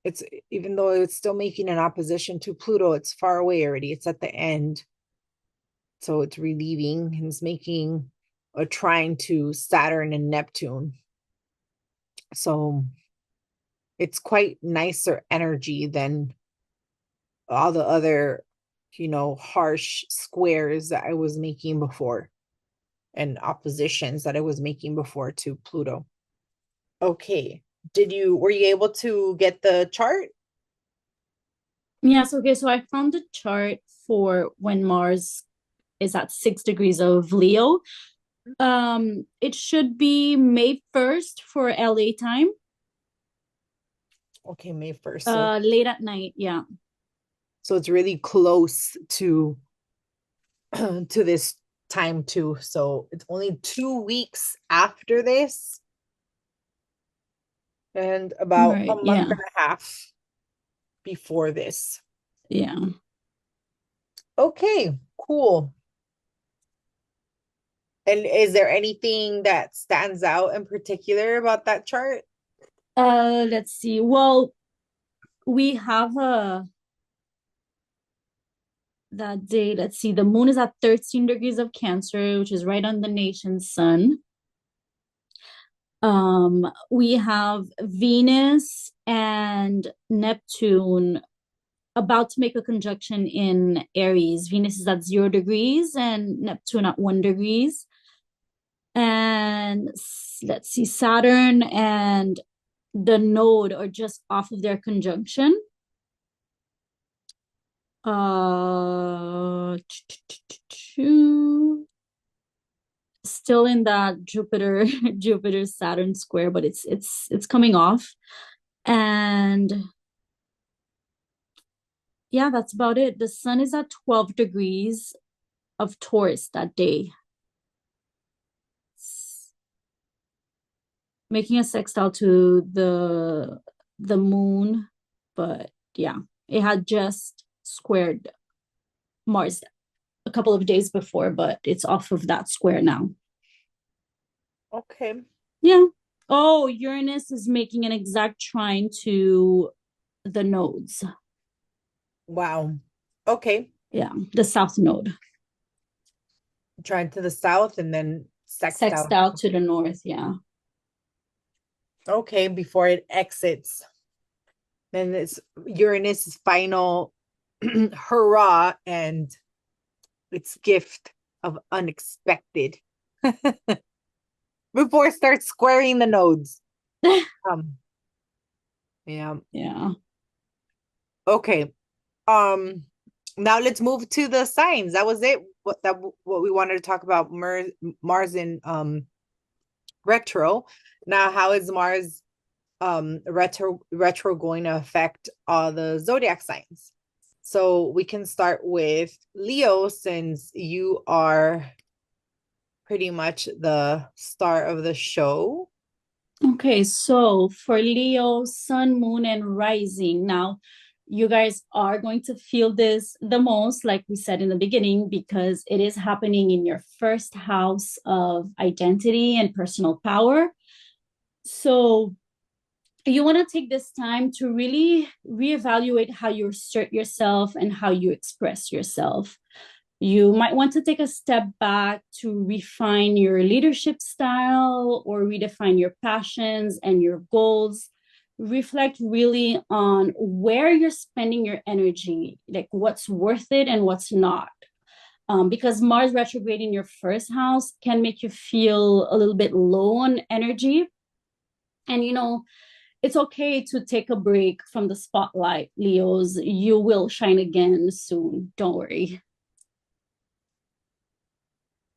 S1: It's, even though it's still making an opposition to Pluto, it's far away already. It's at the end. So it's relieving, and it's making a trine to Saturn and Neptune. So it's quite nicer energy than all the other, harsh squares that I was making before, and oppositions that I was making before to Pluto. Okay. Were you able to get the chart?
S2: Yes, okay, so I found the chart for when Mars is at 6 degrees of Leo. It should be May 1st for LA time.
S1: Okay, May 1st. So,
S2: late at night, yeah.
S1: so it's really close to to this time too. So it's only 2 weeks after this, and about a month and a half before this.
S2: Yeah.
S1: Okay, cool. And is there anything that stands out in particular about that chart?
S2: Let's see. Well, we have that day, let's see, the moon is at 13 degrees of Cancer, which is right on the nation's sun. We have Venus and Neptune about to make a conjunction in Aries. Venus is at 0 degrees and Neptune at 1 degrees. And let's see, Saturn and the node are just off of their conjunction. Still in that Jupiter Saturn square, but it's coming off. And yeah, that's about it. The sun is at 12 degrees of Taurus that day, making a sextile to the moon. But yeah, it had just squared Mars a couple of days before, but it's off of that square now.
S1: Okay.
S2: Yeah. Oh, Uranus is making an exact trine to the nodes.
S1: Wow. Okay.
S2: Yeah, the south node.
S1: Trine to the south, and then
S2: sextile to the north. Yeah.
S1: Okay, before it exits. Then it's Uranus' final hurrah and its gift of unexpected before it starts squaring the nodes. Yeah. Okay. Now let's move to the signs. That was it. What we wanted to talk about, Mars in retro. Now, how is Mars retro going to affect all the zodiac signs? So we can start with Leo, since you are pretty much the star of the show.
S2: Okay, so for Leo, sun, moon, and rising. Now, you guys are going to feel this the most, like we said in the beginning, because it is happening in your first house of identity and personal power. So you want to take this time to really reevaluate how you assert yourself and how you express yourself. You might want to take a step back to refine your leadership style or redefine your passions and your goals. Reflect really on where you're spending your energy, like what's worth it and what's not. Because Mars retrograde in your first house can make you feel a little bit low on energy. And, it's okay to take a break from the spotlight, Leos. You will shine again soon. Don't worry.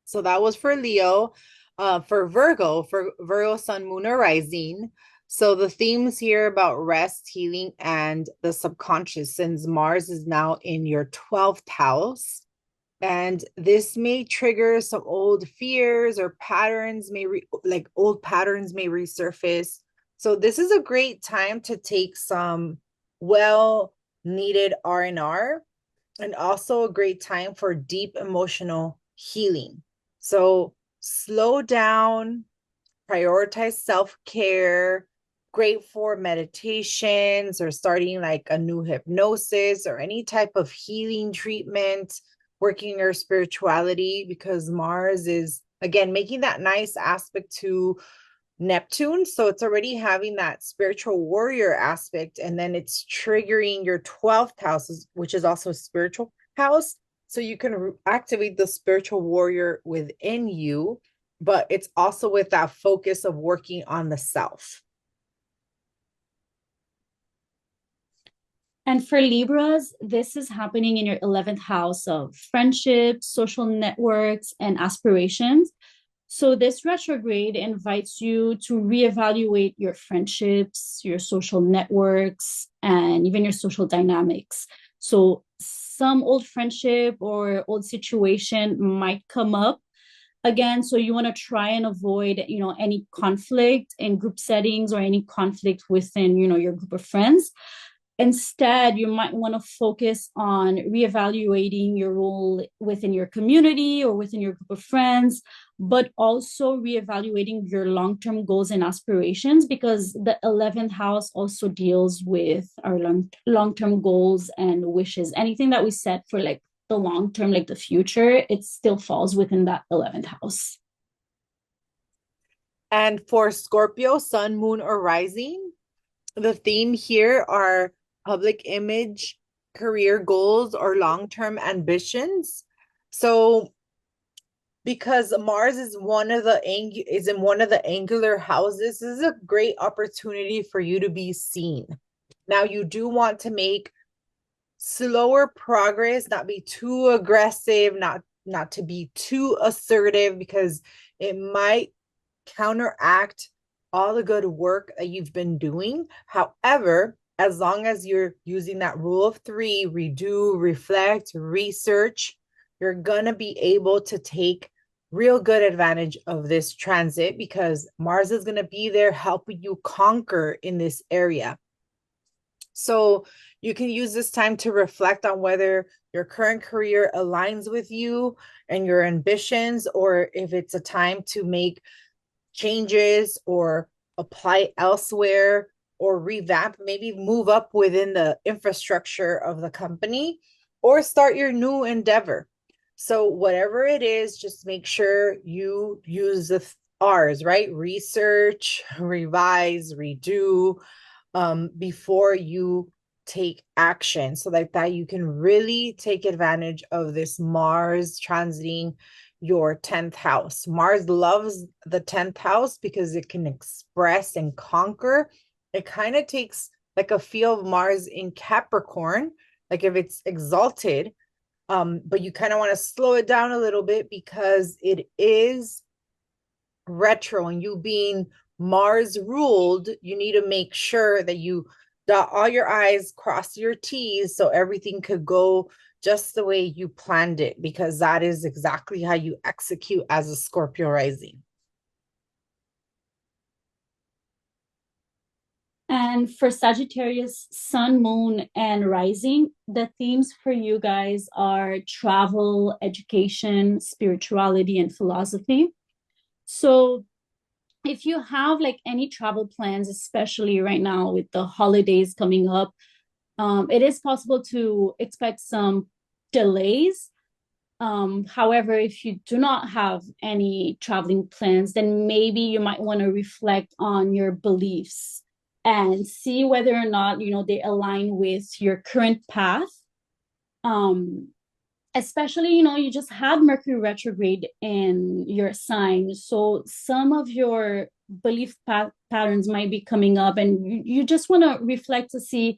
S1: So that was for Leo. For Virgo, Sun, Moon, or Rising. So the themes here about rest, healing, and the subconscious, since Mars is now in your 12th house. And this may trigger some old fears or patterns, like old patterns may resurface. So this is a great time to take some well needed R&R, and also a great time for deep emotional healing. So slow down, prioritize self-care, great for meditations or starting like a new hypnosis or any type of healing treatment, working your spirituality, because Mars is again making that nice aspect to Neptune. So it's already having that spiritual warrior aspect, and then it's triggering your 12th house, which is also a spiritual house. So you can activate the spiritual warrior within you, but it's also with that focus of working on the self.
S2: And for Libras, this is happening in your 11th house of friendships, social networks, and aspirations. So this retrograde invites you to reevaluate your friendships, your social networks, and even your social dynamics. So some old friendship or old situation might come up again. So you want to try and avoid, any conflict in group settings or any conflict within, your group of friends. Instead, you might want to focus on reevaluating your role within your community or within your group of friends, but also reevaluating your long-term goals and aspirations, because the 11th house also deals with our long-term goals and wishes. Anything that we set for like the long term, like the future, it still falls within that 11th house.
S1: And for Scorpio, Sun, Moon, or Rising, the theme here are public image, career goals, or long-term ambitions. So because Mars is in one of the angular houses, this is a great opportunity for you to be seen. Now you do want to make slower progress, not be too aggressive, not to be too assertive, because it might counteract all the good work that you've been doing. However, as long as you're using that rule of three, redo, reflect, research, you're going to be able to take real good advantage of this transit, because Mars is going to be there helping you conquer in this area. So you can use this time to reflect on whether your current career aligns with you and your ambitions, or if it's a time to make changes or apply elsewhere or revamp, maybe move up within the infrastructure of the company or start your new endeavor. So whatever it is, just make sure you use the R's, right? Research, revise, redo, before you take action, so that you can really take advantage of this Mars transiting your 10th house. Mars loves the 10th house because it can express and conquer. It kind of takes like a feel of Mars in Capricorn, like if it's exalted, but you kind of want to slow it down a little bit because it is retro, and you being Mars ruled, you need to make sure that you dot all your I's, cross your T's, so everything could go just the way you planned it, because that is exactly how you execute as a Scorpio rising.
S2: And for Sagittarius, Sun, Moon, and Rising, the themes for you guys are travel, education, spirituality, and philosophy. So if you have like any travel plans, especially right now with the holidays coming up, it is possible to expect some delays. However, if you do not have any traveling plans, then maybe you might want to reflect on your beliefs and see whether or not, they align with your current path. especially, you know, you just had Mercury retrograde in your sign. So some of your belief patterns might be coming up, and you just want to reflect to see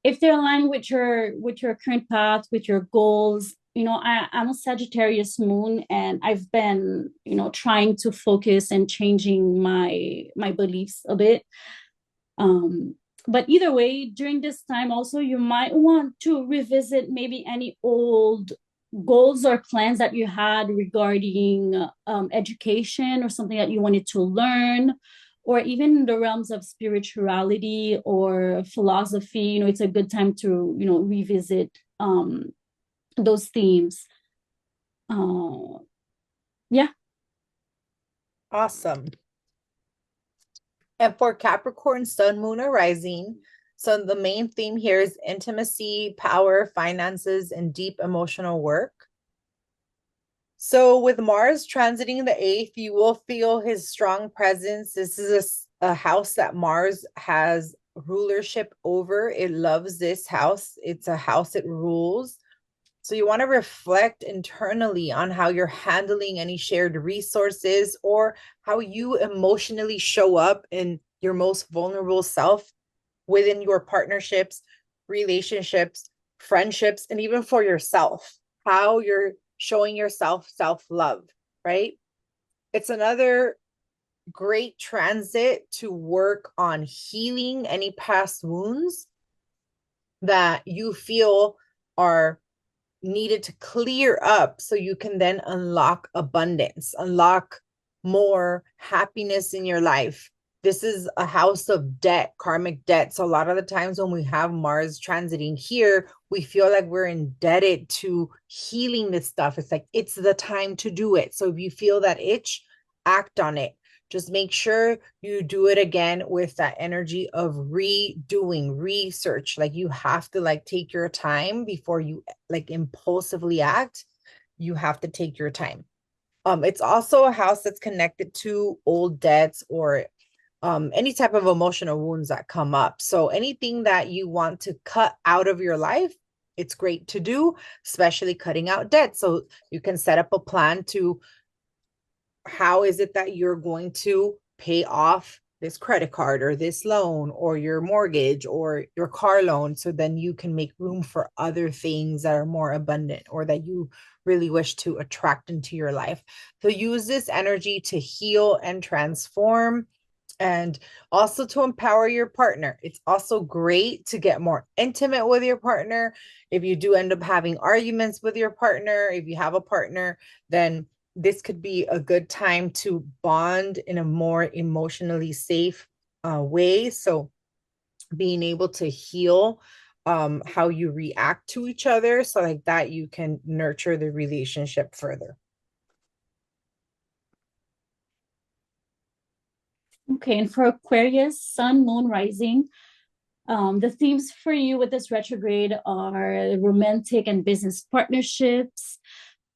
S2: if they're aligned with your current path, with your goals. You know, I'm a Sagittarius moon, and I've been, you know, trying to focus and changing my beliefs a bit. But either way, during this time also, you might want to revisit maybe any old goals or plans that you had regarding education or something that you wanted to learn, or even in the realms of spirituality or philosophy. You know, it's a good time to, you know, revisit those themes. uh yeah.
S1: Awesome. And for Capricorn, Sun, Moon, or Rising, so the main theme here is intimacy, power, finances, and deep emotional work. So with Mars transiting the eighth, you will feel his strong presence. This is a house that Mars has rulership over. It loves this house. It's a house it rules. So you want to reflect internally on how you're handling any shared resources or how you emotionally show up in your most vulnerable self within your partnerships, relationships, friendships, and even for yourself, how you're showing yourself self-love, right? It's another great transit to work on healing any past wounds that you feel are needed to clear up so you can then unlock abundance, unlock more happiness in your life. This is a house of debt, karmic debt. So a lot of the times when we have Mars transiting here, we feel like we're indebted to healing this stuff. It's like, it's the time to do it. So if you feel that itch, act on it. Just make sure you do it again with that energy of redoing research. Like you have to like take your time before you like impulsively act. You have to take your time. It's also a house that's connected to old debts or any type of emotional wounds that come up. So anything that you want to cut out of your life, it's great to do, especially cutting out debt. So you can set up a plan to how is it that you're going to pay off this credit card or this loan or your mortgage or your car loan, so then you can make room for other things that are more abundant or that you really wish to attract into your life. So use this energy to heal and transform, and also to empower your partner. It's also great to get more intimate with your partner. If you do end up having arguments with your partner, if you have a partner, then this could be a good time to bond in a more emotionally safe way. So being able to heal how you react to each other, so like that you can nurture the relationship further.
S2: Okay, and for Aquarius, Sun, Moon, Rising, the themes for you with this retrograde are romantic and business partnerships,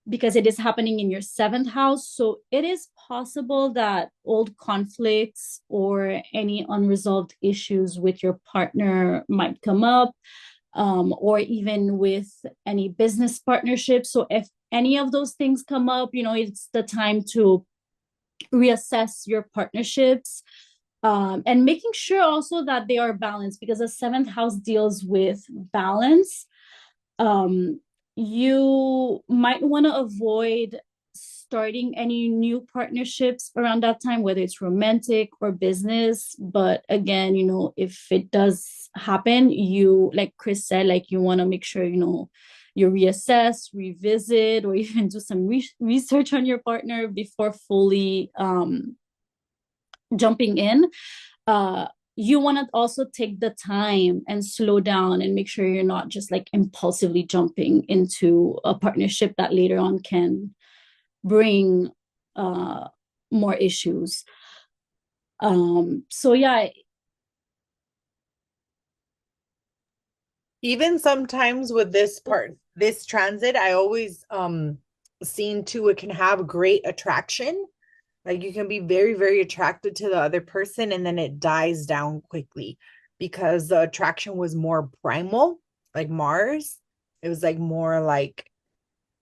S2: because it is happening in your seventh house. So it is possible that old conflicts or any unresolved issues with your partner might come up, or even with any business partnerships. So if any of those things come up, you know, it's the time to reassess your partnerships, and making sure also that they are balanced, because the seventh house deals with balance. um, you might want to avoid starting any new partnerships around that time, whether it's romantic or business. But again, you know, if it does happen, you, like Krys said, like you want to make sure, you know, you reassess, revisit, or even do some research on your partner before fully jumping in. uh you want to also take the time and slow down and make sure you're not just like impulsively jumping into a partnership that later on can bring uh more issues. So yeah.
S1: Even sometimes with this part, this transit, I always seen too, it can have great attraction. Like you can be very, very attracted to the other person and then it dies down quickly because the attraction was more primal, like Mars. It was like more like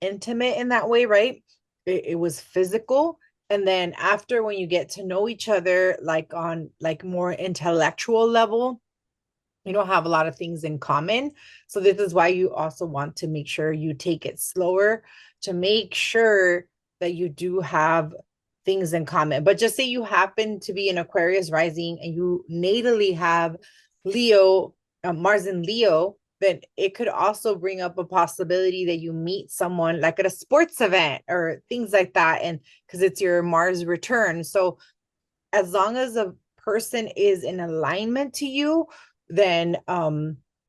S1: intimate in that way, right? It was physical. And then after, when you get to know each other, like on like more intellectual level, you don't have a lot of things in common. So this is why you also want to make sure you take it slower to make sure that you do have things in common. But just say you happen to be an Aquarius rising and you natally have Leo, Mars in Leo, then it could also bring up a possibility that you meet someone like at a sports event or things like that. And because it's your Mars return. So as long as a person is in alignment to you, then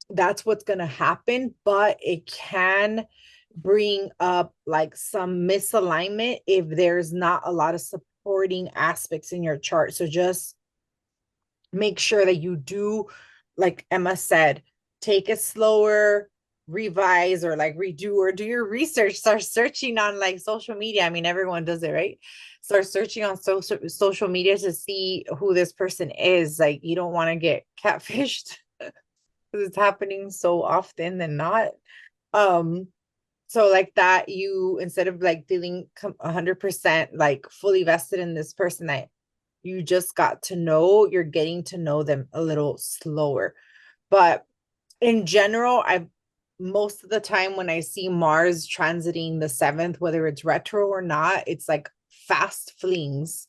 S1: that's what's going to happen. But it can bring up like some misalignment if there's not a lot of supporting aspects in your chart. So just make sure that you do, like Emma said, take it slower, revise or like redo or do your research. Start searching on like social media. I mean, everyone does it, right? Start searching on social media to see who this person is. Like, you don't want to get catfished because it's happening so often than not. Um, so like that, you, instead of like feeling 100% like fully vested in this person that you just got to know, you're getting to know them a little slower. But in general, I most of the time when I see Mars transiting the seventh, whether it's retro or not, it's like fast flings,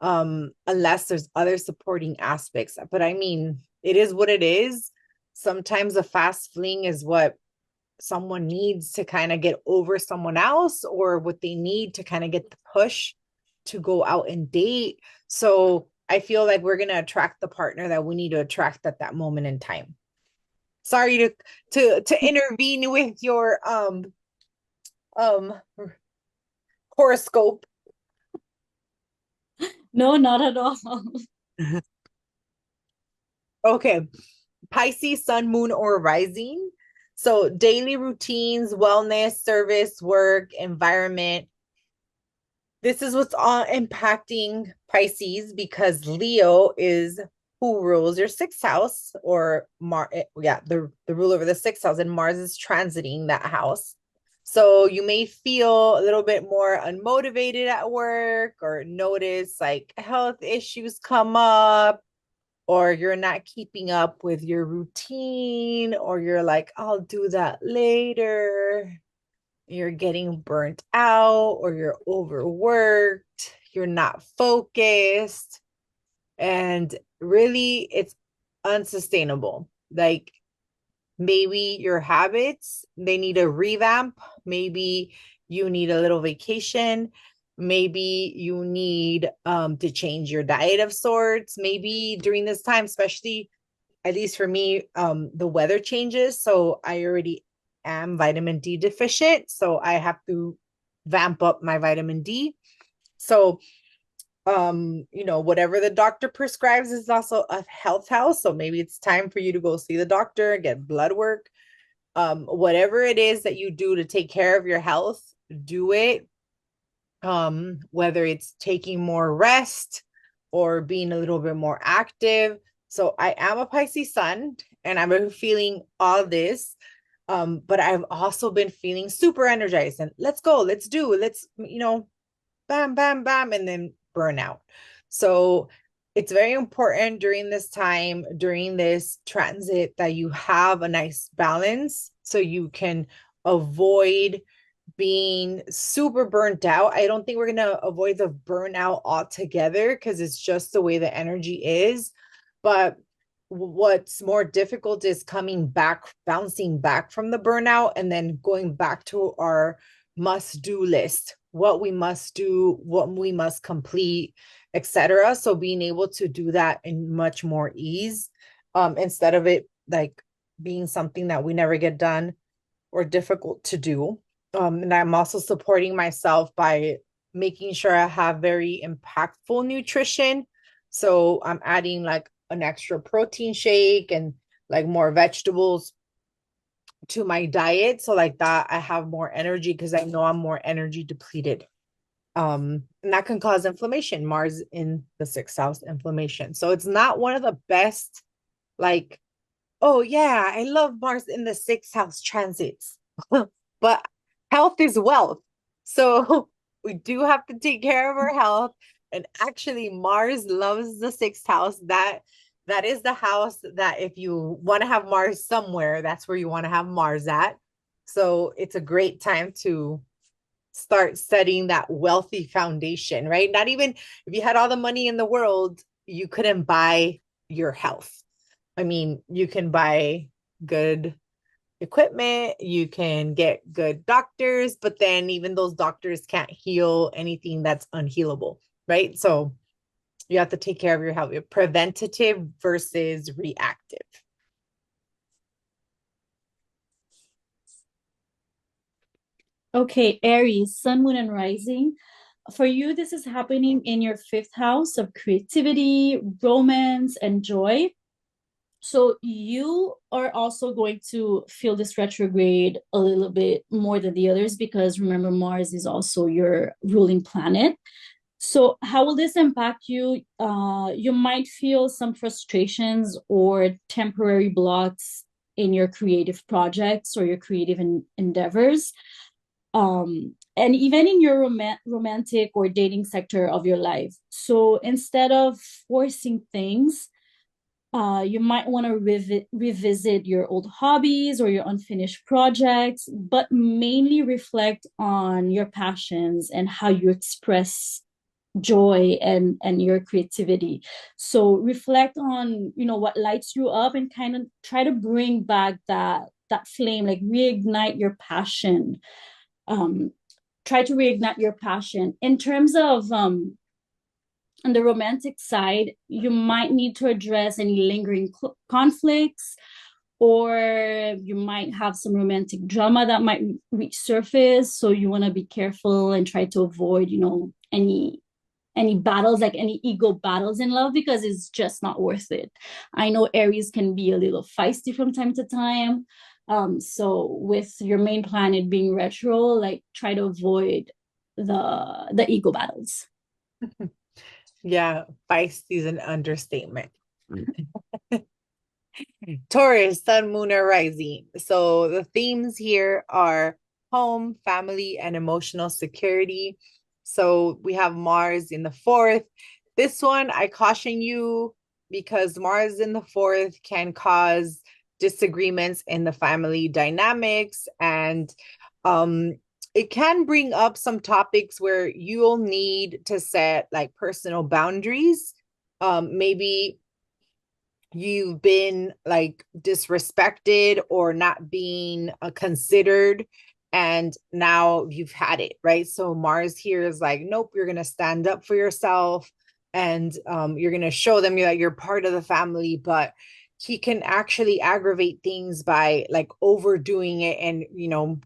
S1: unless there's other supporting aspects. But I mean, it is what it is. Sometimes a fast fling is what someone needs to kind of get over someone else, or what they need to kind of get the push to go out and date. So I feel like we're going to attract the partner that we need to attract at that moment in time. Sorry to intervene with your um horoscope.
S2: No, not at all.
S1: Okay. Pisces, sun, moon, or rising. So daily routines, wellness, service, work, environment. This is what's all impacting Pisces, because Leo is who rules your sixth house, or the ruler over the sixth house, and Mars is transiting that house. So you may feel a little bit more unmotivated at work, or notice like health issues come up, or you're not keeping up with your routine, or you're like, I'll do that later. You're getting burnt out, or you're overworked, you're not focused, and really it's unsustainable. Like, maybe your habits, they need a revamp. Maybe you need a little vacation. Maybe you need to change your diet of sorts. Maybe during this time, especially, at least for me, the weather changes. So I already am vitamin D deficient. So I have to vamp up my vitamin D. So whatever the doctor prescribes is also a health house. So maybe it's time for you to go see the doctor, get blood work. Whatever it is that you do to take care of your health, do it. Whether it's taking more rest or being a little bit more active. So I am a Pisces sun, and I've been feeling all this. But I've also been feeling super energized and let's go, let's do, let's, bam, bam, bam, and then burnout. So it's very important during this time, during this transit, that you have a nice balance so you can avoid being super burnt out. I don't think we're going to avoid the burnout altogether, because it's just the way the energy is. But what's more difficult is coming back, bouncing back from the burnout, and then going back to our must-do list, what we must do, what we must complete, etc. So being able to do that in much more ease, instead of it like being something that we never get done or difficult to do. And I'm also supporting myself by making sure I have very impactful nutrition. So I'm adding like an extra protein shake and like more vegetables to my diet. So like that, I have more energy, because I know I'm more energy depleted. And that can cause inflammation. Mars in the sixth house, inflammation. So it's not one of the best, like, oh yeah, I love Mars in the sixth house transits. But health is wealth. So we do have to take care of our health. And actually, Mars loves the sixth house. That is the house that if you want to have Mars somewhere, that's where you want to have Mars at. So it's a great time to start setting that wealthy foundation, right? Not even if you had all the money in the world, you couldn't buy your health. I mean, you can buy good equipment, you can get good doctors, but then even those doctors can't heal anything that's unhealable, right? So you have to take care of your health, preventative versus reactive.
S2: Okay, Aries, sun, moon, and rising. For you, this is happening in your fifth house of creativity, romance, and joy. So you are also going to feel this retrograde a little bit more than the others because remember, Mars is also your ruling planet. So how will this impact you? You might feel some frustrations or temporary blocks in your creative projects or your creative endeavors. And even in your romantic or dating sector of your life. So instead of forcing things, you might want to revisit your old hobbies or your unfinished projects, but mainly reflect on your passions and how you express joy and your creativity. So reflect on what lights you up and kind of try to bring back that flame, like reignite your passion. um Try to reignite your passion in terms of on the romantic side. You might need to address any lingering conflicts, or you might have some romantic drama that might reach surface, so you want to be careful and try to avoid any battles, like any ego battles in love, because it's just not worth it. I know Aries can be a little feisty from time to time. So with your main planet being retro, like try to avoid the ego battles.
S1: Yeah, feisty is an understatement. Taurus, sun, moon, or rising. So the themes here are home, family, and emotional security. So we have Mars in the fourth. This one, I caution you because Mars in the fourth can cause disagreements in the family dynamics, and um it can bring up some topics where you'll need to set like personal boundaries. Maybe you've been like disrespected or not being considered, and now you've had it, right? So Mars here is like, nope, you're gonna stand up for yourself, and you're gonna show them that you're part of the family. But he can actually aggravate things by like overdoing it and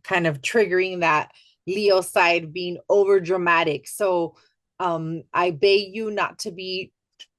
S1: kind of triggering that Leo side, being over dramatic. So I beg you not to be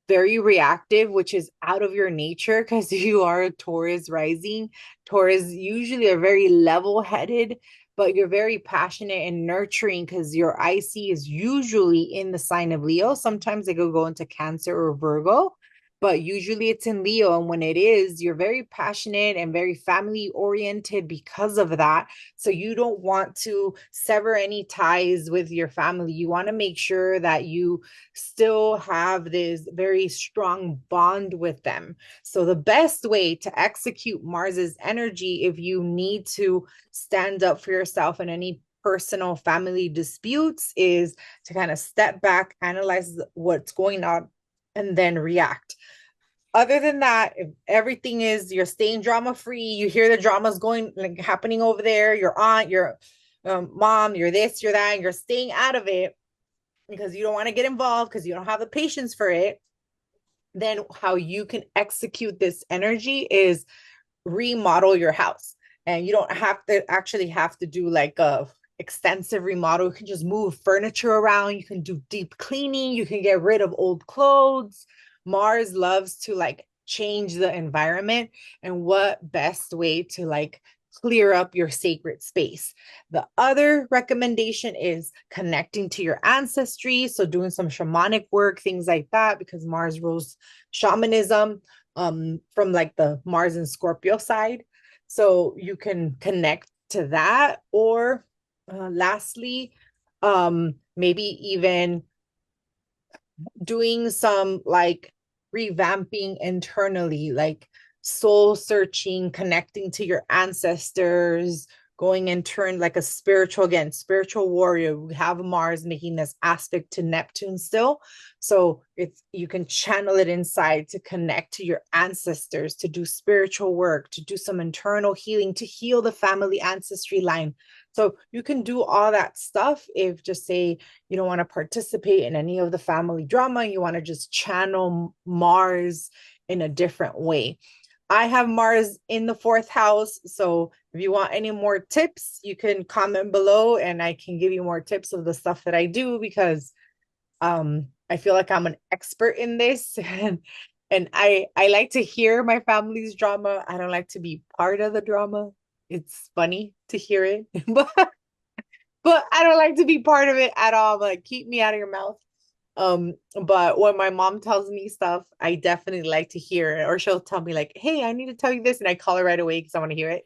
S1: very reactive, which is out of your nature because you are a Taurus rising. Taurus usually are very level headed, but you're very passionate and nurturing because your IC is usually in the sign of Leo. Sometimes it could go into Cancer or Virgo, but usually it's in Leo. And when it is, you're very passionate and very family oriented because of that. So you don't want to sever any ties with your family. You want to make sure that you still have this very strong bond with them. So the best way to execute Mars's energy, if you need to stand up for yourself in any personal family disputes, is to kind of step back, analyze what's going on, and then react. Other than that, if everything is, you're staying drama free, you hear the dramas going like happening over there, your aunt, your mom, you're this, you're that, and you're staying out of it because you don't want to get involved because you don't have the patience for it, then how you can execute this energy is remodel your house. And you don't have to do like a extensive remodel. You can just move furniture around, you can do deep cleaning, you can get rid of old clothes. Mars loves to like change the environment, and what best way to like clear up your sacred space. The other recommendation is connecting to your ancestry, so doing some shamanic work, things like that, because Mars rules shamanism from like the Mars and Scorpio side. So you can connect to that, or Lastly, maybe even doing some like revamping internally, like soul searching, connecting to your ancestors, going and turn like a spiritual, again, spiritual warrior. We have Mars making this aspect to Neptune still. So it's, you can channel it inside to connect to your ancestors, to do spiritual work, to do some internal healing, to heal the family ancestry line. So you can do all that stuff if, just say, you don't want to participate in any of the family drama, you want to just channel Mars in a different way. I have Mars in the fourth house. So if you want any more tips, you can comment below and I can give you more tips of the stuff that I do, because I feel like I'm an expert in this. And I like to hear my family's drama. I don't like to be part of the drama. It's funny to hear it, but I don't like to be part of it at all. I'm like, keep me out of your mouth. But when my mom tells me stuff, I definitely like to hear it. Or she'll tell me like, hey, I need to tell you this, and I call her right away because I want to hear it.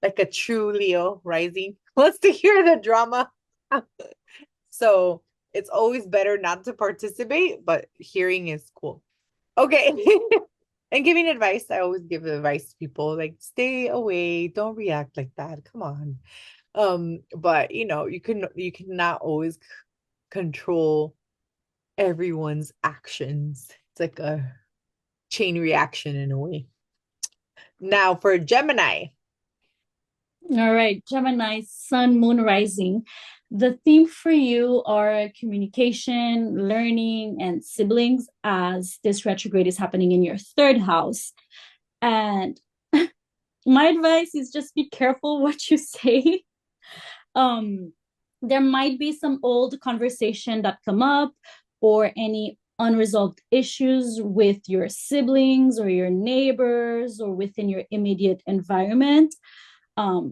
S1: Like a true Leo rising wants to hear the drama. So it's always better not to participate, but hearing is cool. Okay. And giving advice, I always give advice to people like, stay away, don't react like that. Come on. But you cannot always control everyone's actions. It's like a chain reaction in a way. Now for Gemini.
S2: All right, Gemini, Sun, Moon, Rising. The theme for you are communication, learning, and siblings, as this retrograde is happening in your third house. And my advice is just be careful what you say. Um, there might be some old conversation that come up, or any unresolved issues with your siblings or your neighbors or within your immediate environment.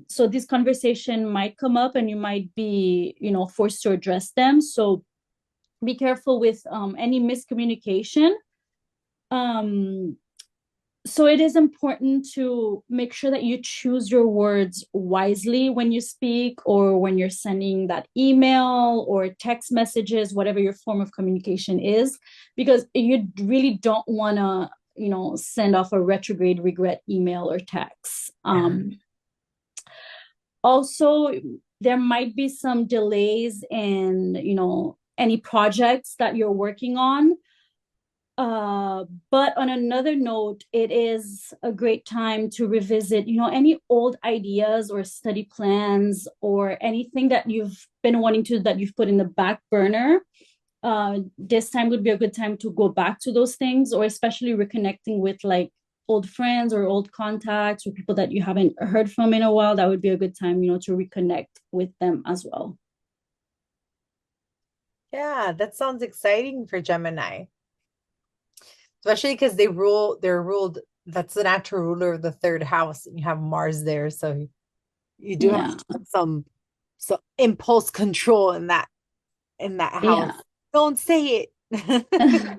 S2: So this conversation might come up and you might be, forced to address them. So be careful with any miscommunication. Um, so it is important to make sure that you choose your words wisely when you speak, or when you're sending that email or text messages, whatever your form of communication is, because you really don't want to, send off a retrograde regret email or text. Also, there might be some delays in, any projects that you're working on. But on another note, it is a great time to revisit, any old ideas or study plans or anything that you've been wanting to, that you've put in the back burner. This time would be a good time to go back to those things, or especially reconnecting with like old friends or old contacts or people that you haven't heard from in a while. That would be a good time, to reconnect with them as well.
S1: Yeah, that sounds exciting for Gemini, especially because they're ruled, that's the natural ruler of the third house, and you have Mars there. So you do have
S2: Yeah.
S1: some impulse control in that house.
S2: Yeah.
S1: Don't say it.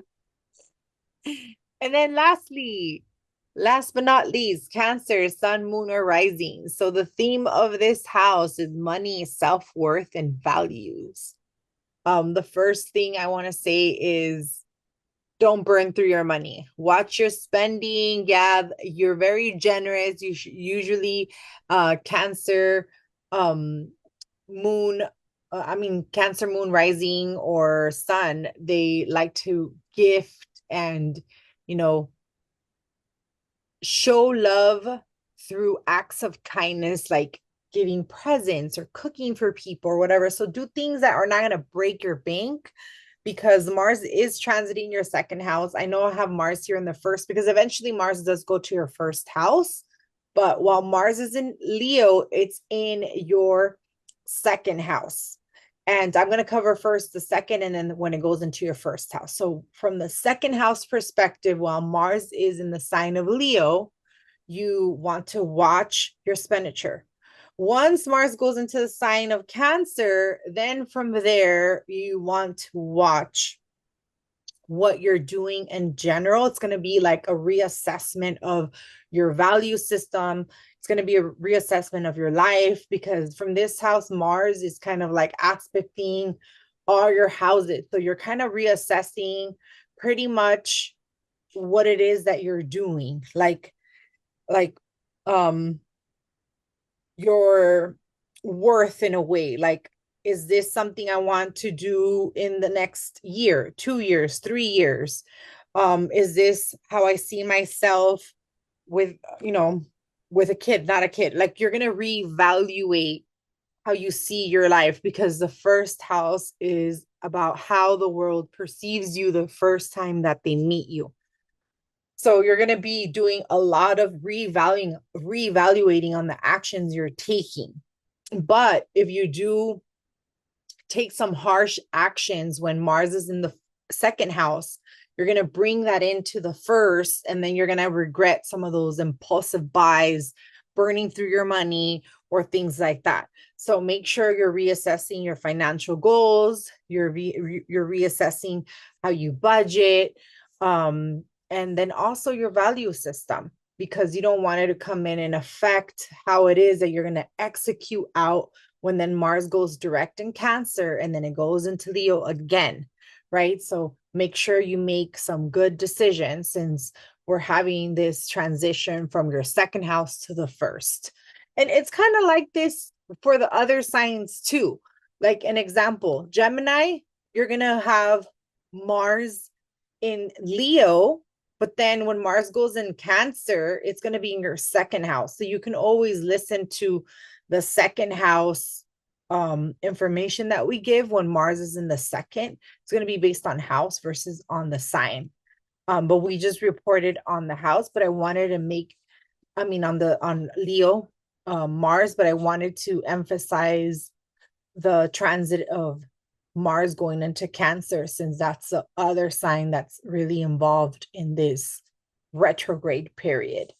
S1: And then last but not least, Cancer, Sun, Moon, or Rising. So the theme of this house is money, self-worth, and values. The first thing I want to say is, don't burn through your money. Watch your spending. Yeah, you're very generous. You usually Cancer moon Cancer moon rising or sun, they like to gift and you know show love through acts of kindness, like giving presents or cooking for people or whatever. So do things that are not going to break your bank, because Mars is transiting your second house. I know I have Mars here in the first because eventually Mars does go to your first house. But while Mars is in Leo, it's in your second house. And I'm going to cover first the second and then when it goes into your first house. So, from the second house perspective, while Mars is in the sign of Leo, you want to watch your expenditure. Once Mars goes into the sign of Cancer, then from there, you want to watch what you're doing in general. It's going to be like a reassessment of your value system. It's going to be a reassessment of your life, because from this house, Mars is kind of like aspecting all your houses. So you're kind of reassessing pretty much what it is that you're doing. Like um your worth in a way. Like, is this something I want to do in the next year, 2 years, 3 years? Is this how I see myself with, you know, with a kid, not a kid? Like, you're gonna reevaluate how you see your life, because the first house is about how the world perceives you the first time that they meet you. So you're going to be doing a lot of reevaluating on the actions you're taking. But if you do take some harsh actions when Mars is in the second house, you're going to bring that into the first, and then you're going to regret some of those impulsive buys, burning through your money, or things like that. So make sure you're reassessing your financial goals, you're reassessing how you budget, and then also your value system, because you don't want it to come in and affect how it is that you're going to execute out when then Mars goes direct in Cancer and then it goes into Leo again, right? So make sure you make some good decisions, since we're having this transition from your second house to the first. And it's kind of like this for the other signs too. Like an example, Gemini, you're going to have Mars in Leo, but then when Mars goes in Cancer, it's going to be in your second house. So you can always listen to the second house information that we give when Mars is in the second. It's going to be based on house versus on the sign. But we just reported on the house, but I wanted to make, I mean, on Leo, Mars, but I wanted to emphasize the transit of Mars going into Cancer, since that's the other sign that's really involved in this retrograde period.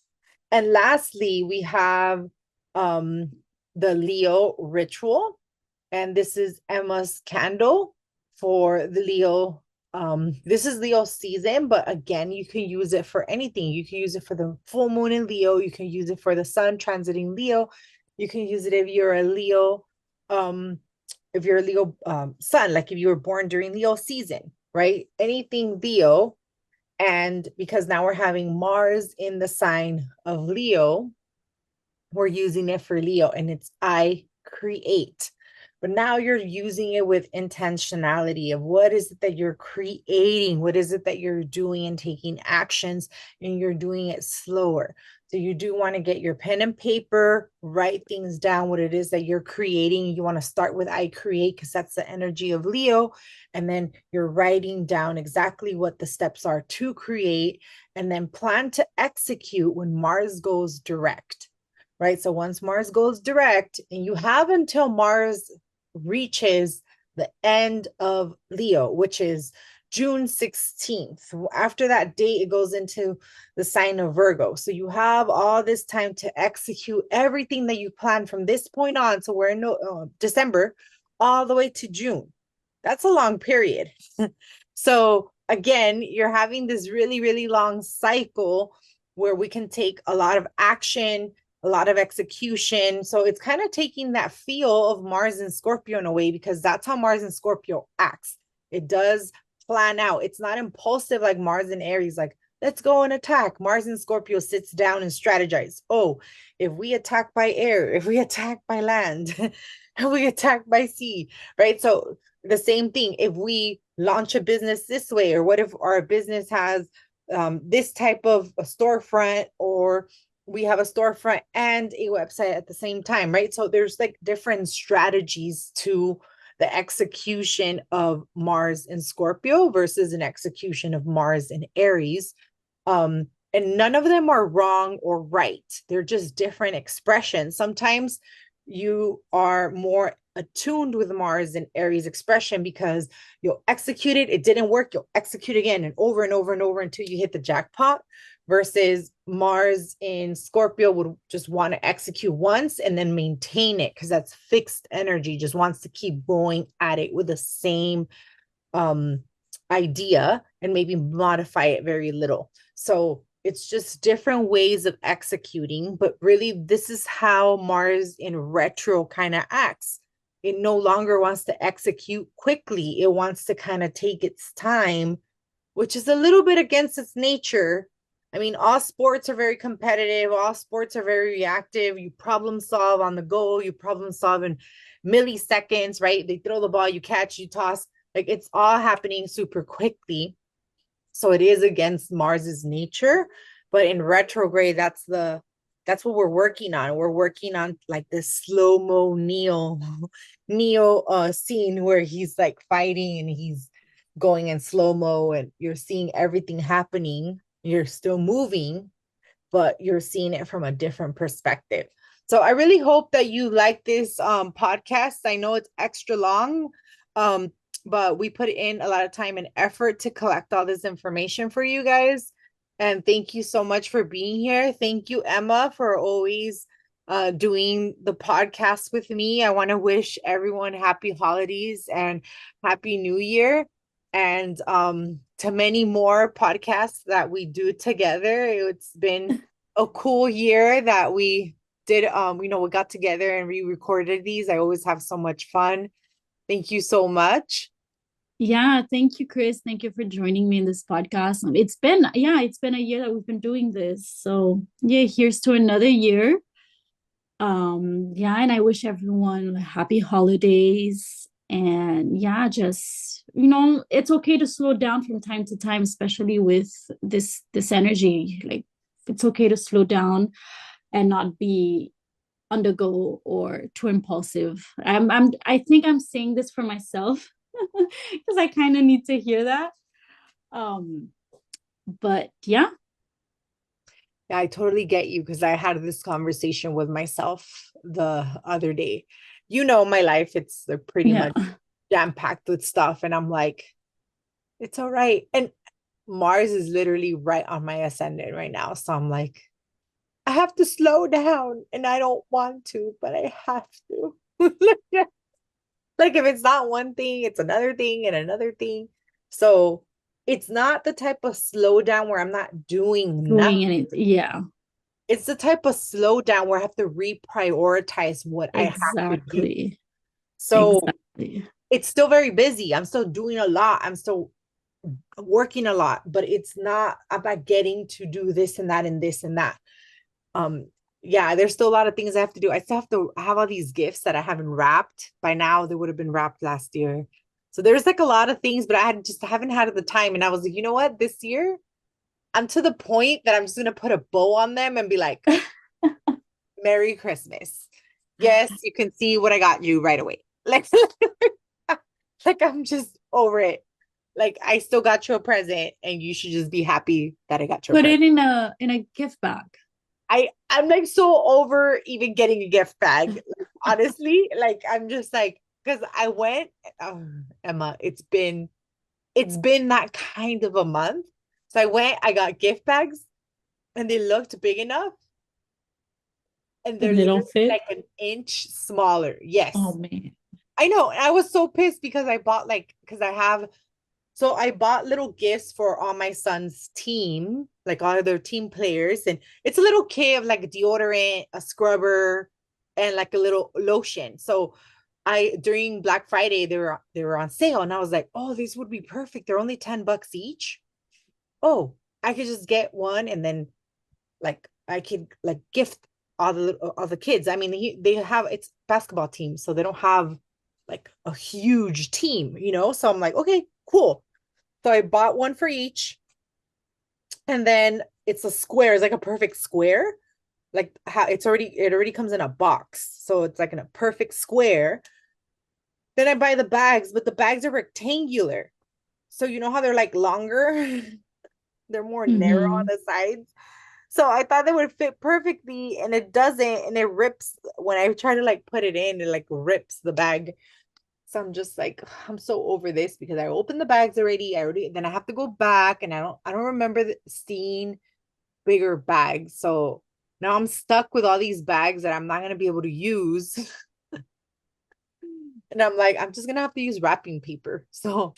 S1: And lastly, we have the Leo ritual. And this is Emma's candle for the Leo. This is Leo season, but again, you can use it for anything. You can use it for the full moon in Leo. You can use it for the sun transiting Leo. You can use it if you're a Leo, if you're a Leo sun, like if you were born during Leo season, right? Anything Leo. And because now we're having Mars in the sign of Leo, we're using it for Leo, and it's I create. But now you're using it with intentionality of what is it that you're creating? What is it that you're doing and taking actions, and you're doing it slower. So you do want to get your pen and paper, write things down, what it is that you're creating. You want to start with I create, because that's the energy of Leo. And then you're writing down exactly what the steps are to create, and then plan to execute when Mars goes direct, right? So once Mars goes direct, and you have until Mars reaches the end of Leo, which is June 16th. After that date, it goes into the sign of Virgo. So you have all this time to execute everything that you plan from this point on. So we're in December all the way to June. That's a long period. So again, you're having this really, really long cycle where we can take a lot of action, a lot of execution. So it's kind of taking that feel of Mars and Scorpio in a way, because that's how Mars and Scorpio acts. It does plan out. It's not impulsive like Mars and Aries, like, let's go and attack. Mars and Scorpio sits down and strategize. Oh, if we attack by air, if we attack by land, if we attack by sea, right? So the same thing, if we launch a business this way, or what if our business has this type of a storefront, or we have a storefront and a website at the same time, right? So there's like different strategies to the execution of Mars in Scorpio versus an execution of Mars in Aries. And none of them are wrong or right. They're just different expressions. Sometimes you are more attuned with Mars and Aries expression because you'll execute it. It didn't work. You'll execute again and over and over and over until you hit the jackpot, versus Mars in Scorpio would just want to execute once and then maintain it, because that's fixed energy, just wants to keep going at it with the same idea and maybe modify it very little. So it's just different ways of executing, but really, this is how Mars in retro kind of acts. It no longer wants to execute quickly, it wants to kind of take its time, which is a little bit against its nature. I mean, all sports are very competitive, all sports are very reactive. You problem solve on the go, you problem solve in milliseconds, right? They throw the ball, you catch, you toss. Like it's all happening super quickly. So it is against Mars's nature. But in retrograde, that's what we're working on. We're working on like this slow-mo Neo scene where he's like fighting and he's going in slow-mo and you're seeing everything happening. You're still moving, but you're seeing it from a different perspective. So I really hope that you like this podcast. I know it's extra long, but we put in a lot of time and effort to collect all this information for you guys. And thank you so much for being here. Thank you, Emma, for always doing the podcast with me. I want to wish everyone happy holidays and happy new year. And to many more podcasts that we do together. It's been a cool year that we did we got together and we recorded these. I always have so much fun. Thank you so much.
S2: Yeah, thank you, Krys. Thank you for joining me in this podcast. It's been a year that we've been doing this. So yeah, here's to another year. Yeah, and I wish everyone happy holidays. And yeah, just it's okay to slow down from time to time, especially with this energy. Like it's okay to slow down and not be undergo or too impulsive. I think I'm saying this for myself because I kind of need to hear that. Um, but yeah.
S1: Yeah, I totally get you because I had this conversation with myself the other day. You know, my life, it's pretty
S2: Yeah.
S1: much jam-packed with stuff. And I'm like, it's all right. And Mars is literally right on my ascendant right now. So I'm like, I have to slow down and I don't want to, but I have to. Like if it's not one thing, it's another thing and another thing. So it's not the type of slowdown where I'm not doing
S2: Doing
S1: nothing.
S2: anything. Yeah,
S1: It's the type of slowdown where I have to reprioritize what I have to do.
S2: exactly.
S1: So
S2: Exactly.
S1: it's still very busy. I'm still doing a lot. I'm still working a lot, but it's not about getting to do this and that and this and that. Um, yeah, there's still a lot of things I have to do. I still have to have all these gifts that I haven't wrapped. By now, they would have been wrapped last year. So there's like a lot of things, but I haven't had the time. And I was like, you know what? This year, I'm to the point that I'm just gonna put a bow on them and be like, Merry Christmas. Yes, you can see what I got you right away. Like, like I'm just over it. Like I still got you a present, and you should just be happy that I got you a
S2: Put
S1: present.
S2: it in a gift bag.
S1: I'm like so over even getting a gift bag. Honestly, like I'm just like because I went, Emma. It's been that kind of a month. So I went, I got gift bags, and they looked big enough, and they're
S2: And they don't
S1: literally
S2: fit.
S1: like an inch smaller.
S2: Oh
S1: Yes,
S2: man.
S1: I know. And I was so pissed because I bought like because I have so I bought little gifts for all my son's team, like all of their team players. And it's a little kit of like a deodorant, a scrubber, and like a little lotion. So I during Black Friday, they were on sale. And I was like, oh, these would be perfect. They're only $10 each. Oh, I could just get one and then like I could like gift all the kids. I mean, they have it's basketball team, so they don't have like a huge team, you know? So I'm like, okay, cool. So I bought one for each. And then it's a square, it's like a perfect square. Like how it already comes in a box. So it's like in a perfect square. Then I buy the bags, but the bags are rectangular. So you know how they're like longer? They're more narrow on
S2: Mm-hmm.
S1: the sides. So I thought they would fit perfectly and it doesn't and it rips when I try to like put it in, it like rips the bag. So I'm just like, I'm so over this because I opened the bags already. Then I have to go back and I don't remember seeing bigger bags. So now I'm stuck with all these bags that I'm not gonna be able to use. And I'm like, I'm just gonna have to use wrapping paper. So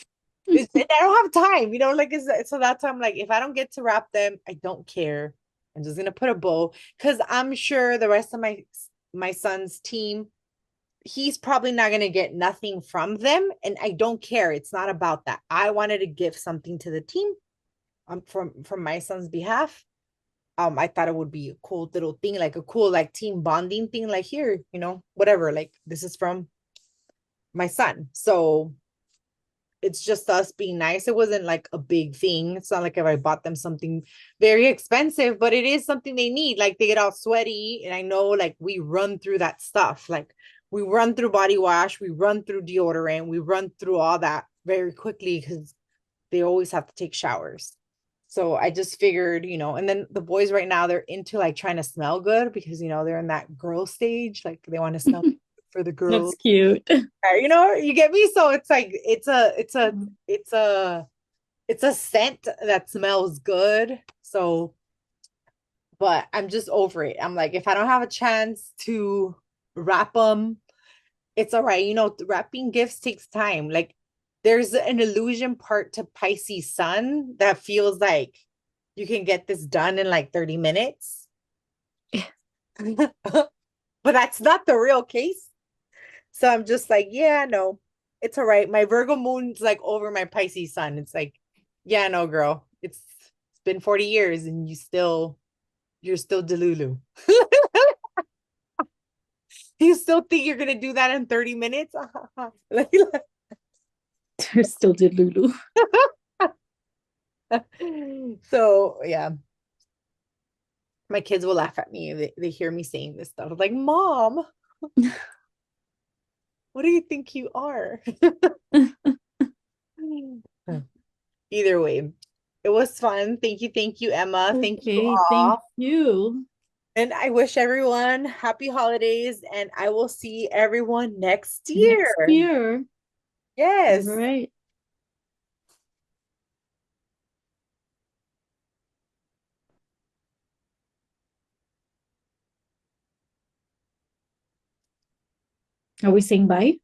S1: I don't have time, like so that's why I'm like, if I don't get to wrap them, I don't care. I'm just gonna put a bow because I'm sure the rest of my son's team, he's probably not gonna get nothing from them, and I don't care. It's not about that. I wanted to give something to the team, from my son's behalf. I thought it would be a cool little thing, like a cool like team bonding thing, like here, whatever. Like this is from my son, so it's just us being nice. It wasn't like a big thing. It's not like if I bought them something very expensive, but it is something they need. Like they get all sweaty, and I know like we run through that stuff. Like we run through body wash, we run through deodorant, we run through all that very quickly because they always have to take showers. So I just figured, and then the boys right now, they're into like trying to smell good because, they're in that girl stage. Like they want to smell for the girls.
S2: That's cute.
S1: You get me? So it's like, it's a scent that smells good. So, but I'm just over it. I'm like, if I don't have a chance to wrap them, it's all right. Wrapping gifts takes time. Like there's an illusion part to Pisces sun that feels like you can get this done in like 30 minutes. But that's not the real case. So I'm just like, yeah, no, it's all right. My Virgo moon's like over my Pisces sun. It's like, yeah, no, girl. It's been 40 years and you're still Delulu. You still think you're gonna do that in 30 minutes?
S2: They're still did Lulu.
S1: So yeah, my kids will laugh at me. They hear me saying this stuff. I'm like, Mom, what do you think you are? Either way, it was fun. Thank you, Emma. Thank you
S2: Okay, thank
S1: all.
S2: you.
S1: And I wish everyone happy holidays, and I will see everyone next
S2: Next
S1: year.
S2: year. All
S1: Yes.
S2: right. Are we saying bye?